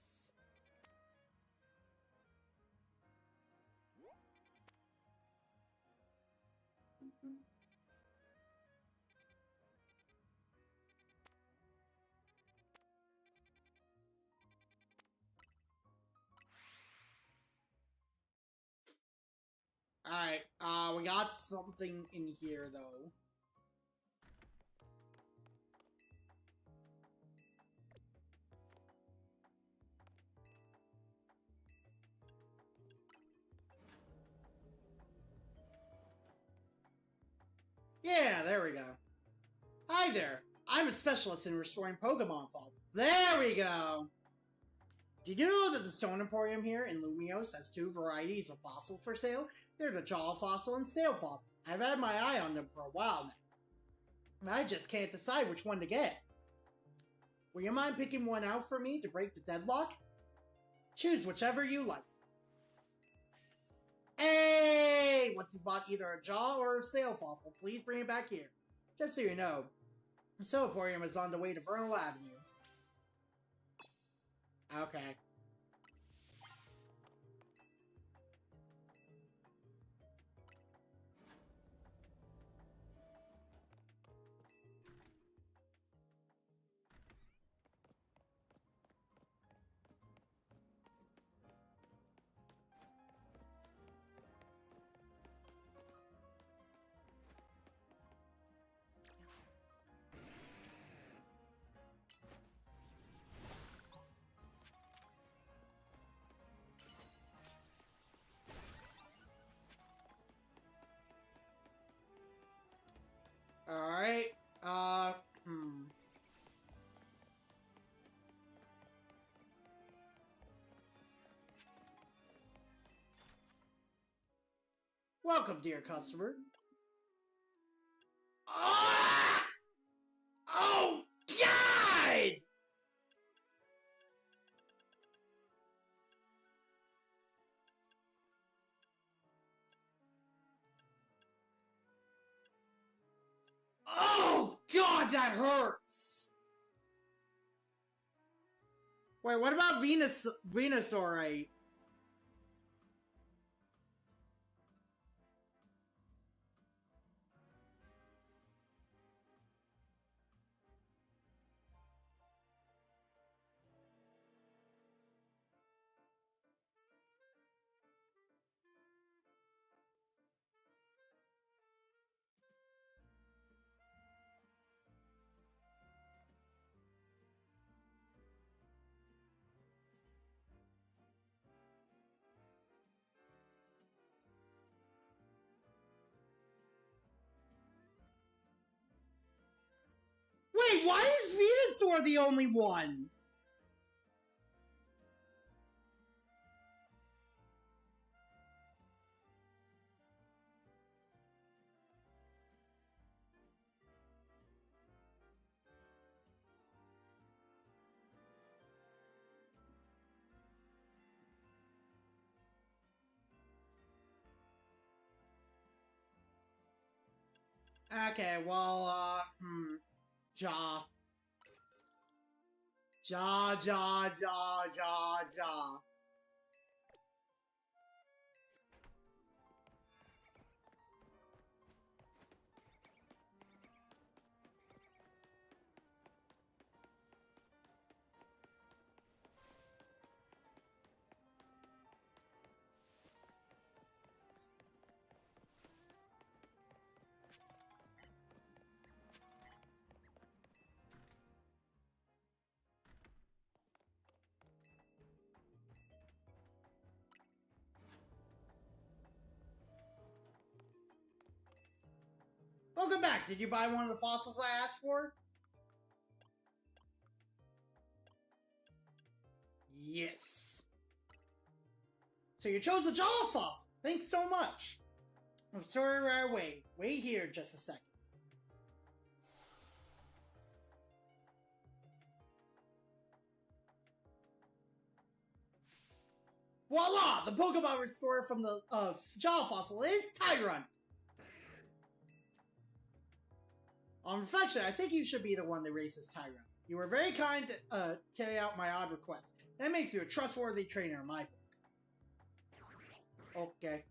Alright, we got something in here, though. Yeah, there we go. Hi there. I'm a specialist in restoring Pokemon fossils. There we go! Did you know that the Stone Emporium here in Lumiose has 2 varieties of fossil for sale? They're the Jaw Fossil and Sail Fossil. I've had my eye on them for a while now. I just can't decide which one to get. Will you mind picking one out for me to break the deadlock? Choose whichever you like. Hey! Once you bought either a Jaw or a Sail Fossil, please bring it back here. Just so you know, the Stone Emporium is on the way to Vernal Avenue. Okay. Welcome, dear customer. Ah! Oh, God! Oh, God, that hurts! Wait, what about Venusaur? Wait, why is Venusaur the only one? Okay, well, Jaw. Jaw. Welcome back. Did you buy one of the fossils I asked for? Yes. So you chose the jaw fossil. Thanks so much. I'm sorry right away. Wait here just a second. Voila! The Pokemon restored from the jaw fossil is Tyrant. On reflection, I think you should be the one that raises Tyrant. You were very kind to carry out my odd request. That makes you a trustworthy trainer in my book. Okay.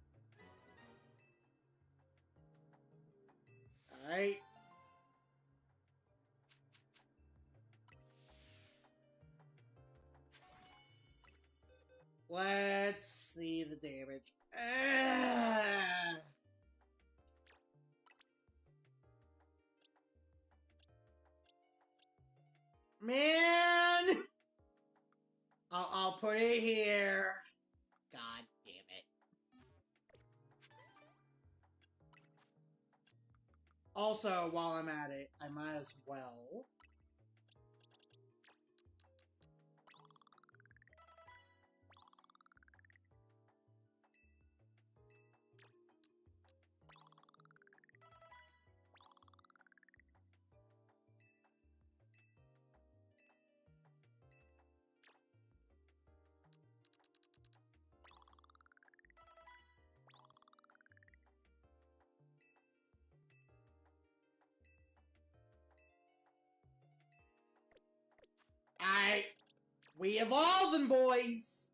Alright. Let's see the damage. Man! I'll put it here. God damn it. Also, while I'm at it, I might as well... We evolving, boys!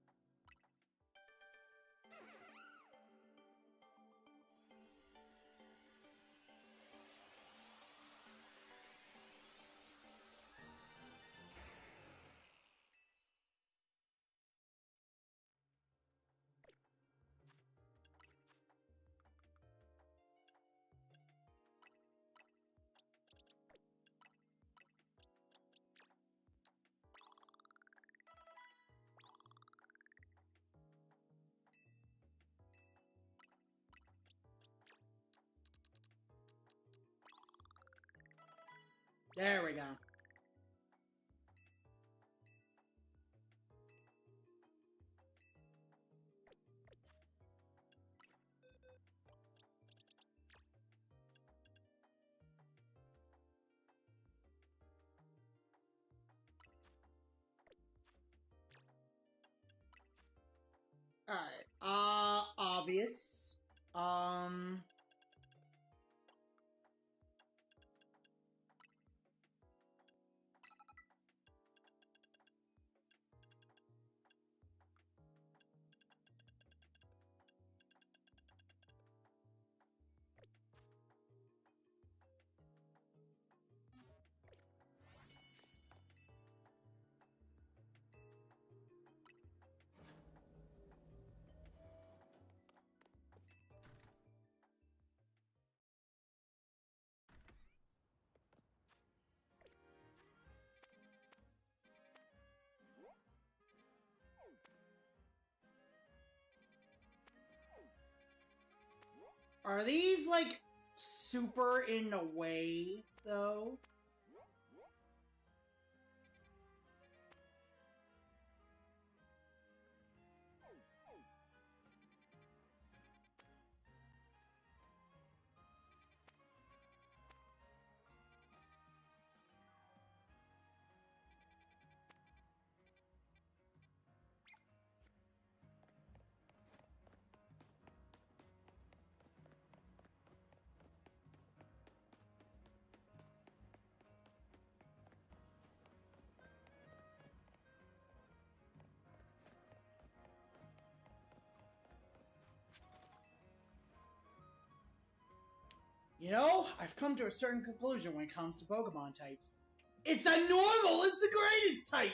There we go. obvious. Are these, like, super in a way, though? You know, I've come to a certain conclusion when it comes to Pokemon types. It's that normal is the greatest type!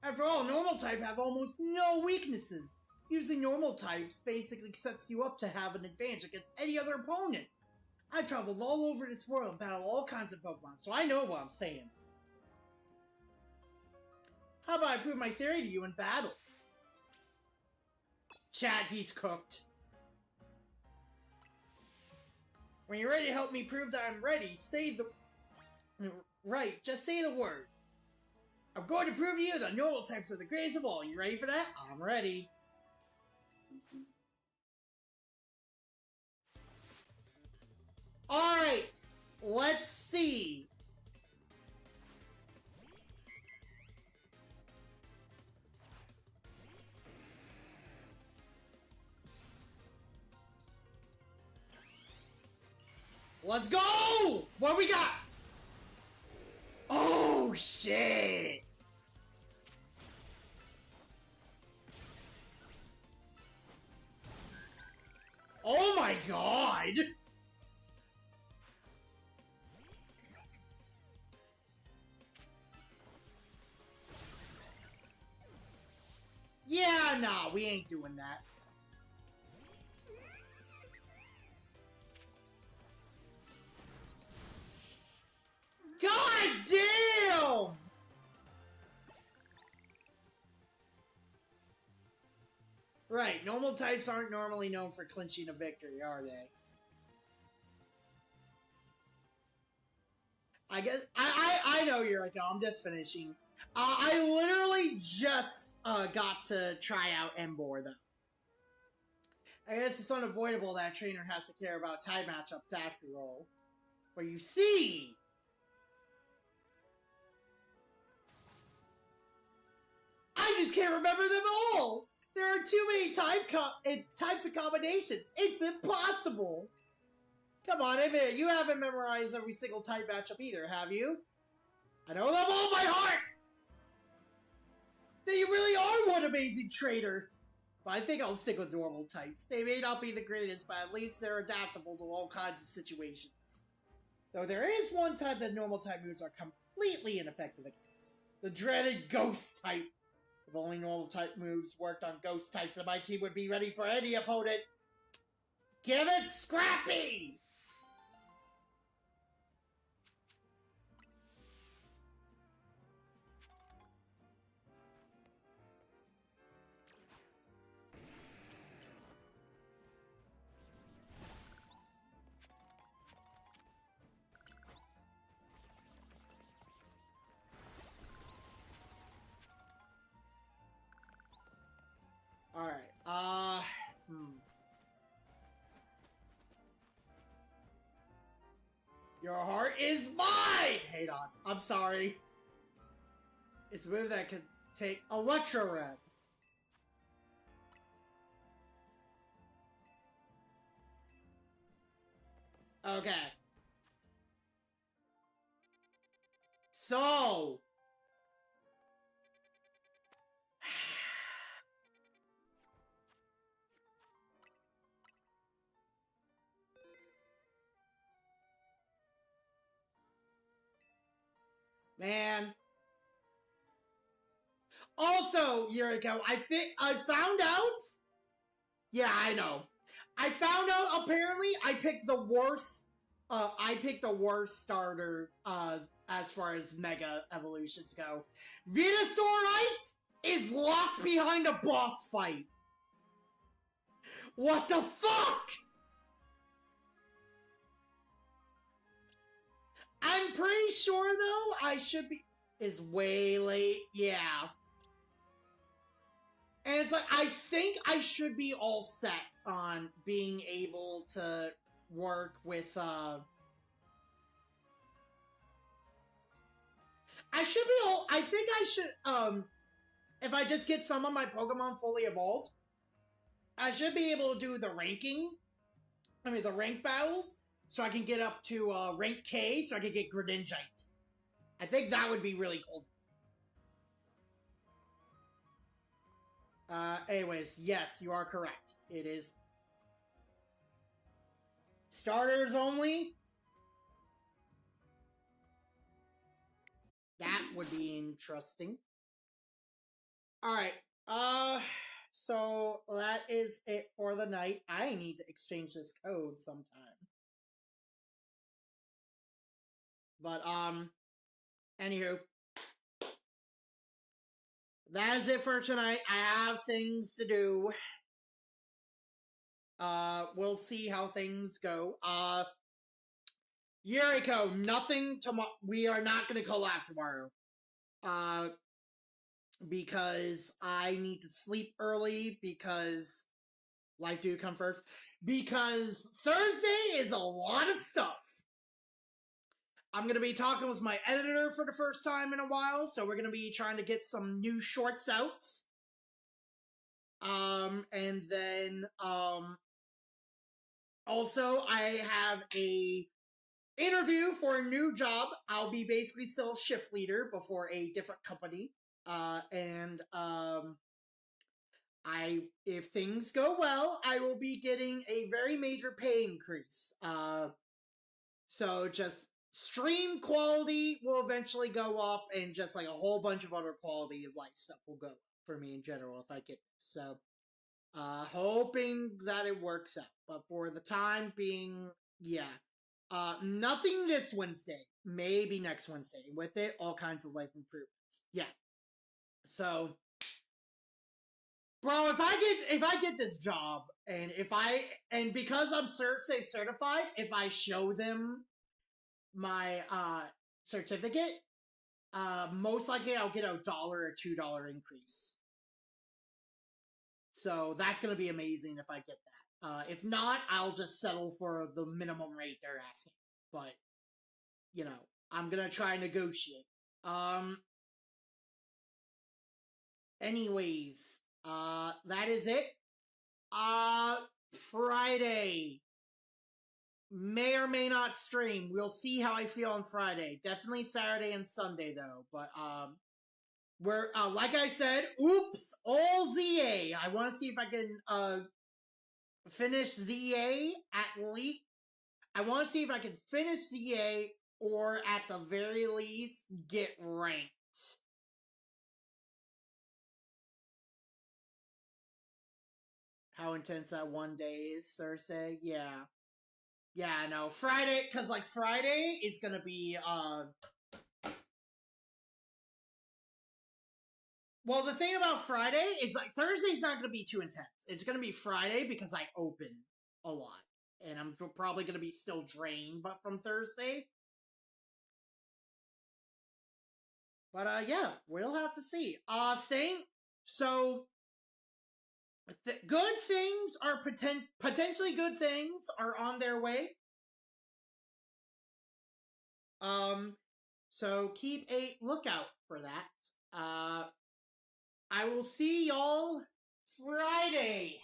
After all, normal type have almost no weaknesses. Using normal types basically sets you up to have an advantage against any other opponent. I've traveled all over this world and battled all kinds of Pokemon, so I know what I'm saying. How about I prove my theory to you in battle? Chat, he's cooked. When you're ready to help me prove that I'm ready, say the... Right, just say the word. I'm going to prove to you that normal types are the greatest of all. You ready for that? I'm ready. Alright, let's see. Let's go! What we got? Oh, shit! Oh my god! Yeah, nah, we ain't doing that. God damn! Right, normal types aren't normally known for clinching a victory, are they? I guess I know you're like, oh, I'm just finishing. I literally just got to try out Embor though. I guess it's unavoidable that a trainer has to care about tie matchups after all. Where you see, I just can't remember them all. There are too many types of combinations. It's impossible. Come on, admit it. You haven't memorized every single type matchup either, have you? I know them all by heart! Then you really are one amazing trainer! But I think I'll stick with normal types. They may not be the greatest, but at least they're adaptable to all kinds of situations. Though there is one type that normal type moves are completely ineffective against. The dreaded ghost type. If only normal type moves worked on ghost types, then my team would be ready for any opponent. Give it Scrappy! Alright, Your heart is mine! Hang on, I'm sorry. It's a move that can take Electro Red. Okay. So... Man. Also, Yuriko, I found out... Yeah, I know. I found out, apparently, I picked the worst starter, as far as Mega Evolutions go. Venusaurite is locked behind a boss fight. What the fuck? I'm pretty sure, though, I should be... It's way late, yeah. And it's like, I think I should be all set on being able to work with, I think I should, if I just get some of my Pokemon fully evolved, I should be able to do the the rank battles, so I can get up to, rank K, so I can get Greninjite. I think that would be really cool. Anyways, yes, you are correct. It is starters only. That would be interesting. Alright, so that is it for the night. I need to exchange this code sometime. But, anywho. That is it for tonight. I have things to do. We'll see how things go. Yuriko, nothing tomorrow. We are not gonna collab tomorrow. Because I need to sleep early, because life do come first. Because Thursday is a lot of stuff. I'm going to be talking with my editor for the first time in a while, so we're going to be trying to get some new shorts out. And then, also, I have a interview for a new job. I'll be basically still shift leader before a different company. If things go well, I will be getting a very major pay increase. So just stream quality will eventually go up, and just like a whole bunch of other quality of life stuff will go up for me in general if I get this. So, hoping that it works out. But for the time being, yeah. Nothing this Wednesday. Maybe next Wednesday. With it, all kinds of life improvements. Yeah. So, bro, if I get this job, and because I'm CertSafe certified, if I show them my certificate, most likely I'll get a $1 or $2 increase. So that's gonna be amazing if I get that. If not, I'll just settle for the minimum rate they're asking. But, you know, I'm gonna try and negotiate. Anyways, that is it. Friday. May or may not stream. We'll see how I feel on Friday. Definitely Saturday and Sunday, though. But, we're, like I said, oops, all ZA. I want to see if I can, finish ZA at least. I want to see if I can finish ZA, or at the very least, get ranked. How intense that one day is, Thursday? Yeah. Yeah, no, Friday, because, like, Friday is gonna be, well, the thing about Friday is, like, Thursday's not gonna be too intense. It's gonna be Friday because I open a lot. And I'm probably gonna be still drained, but from Thursday. But, yeah, we'll have to see. So, good things are potentially good things are on their way. So keep a lookout for that. I will see y'all Friday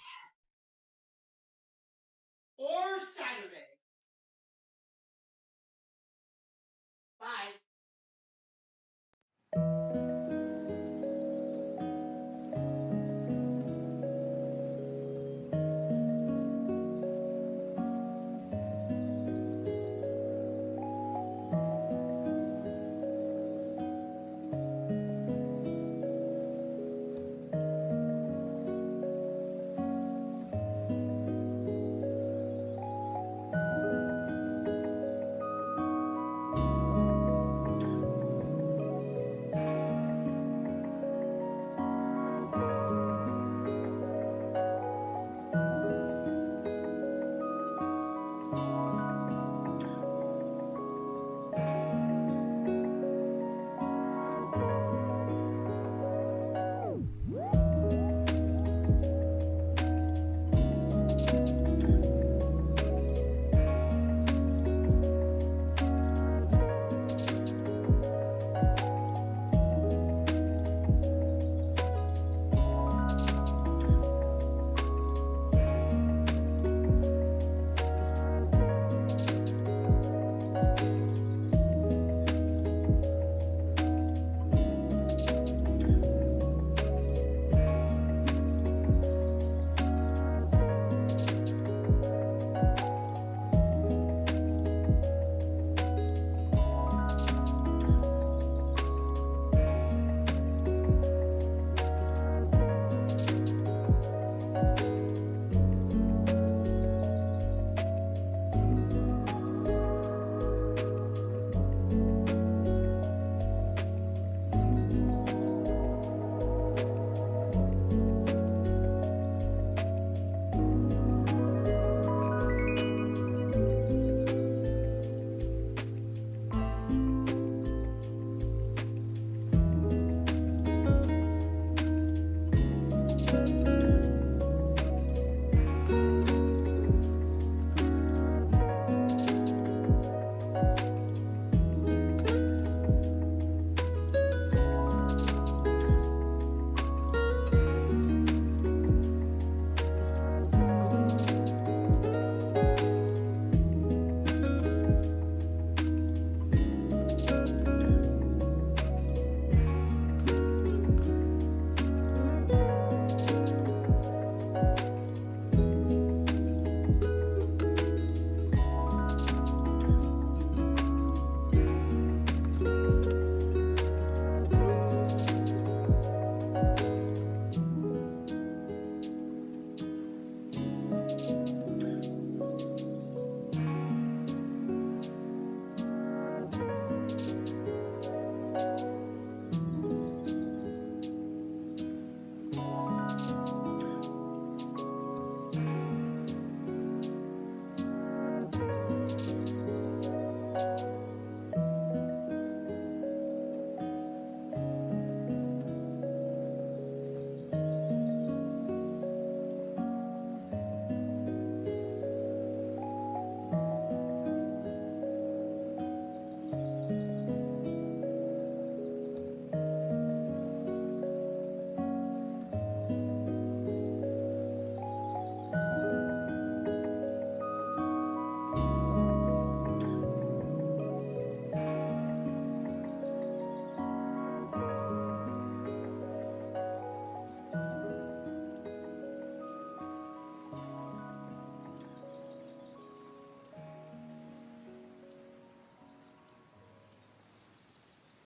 or Saturday. Bye.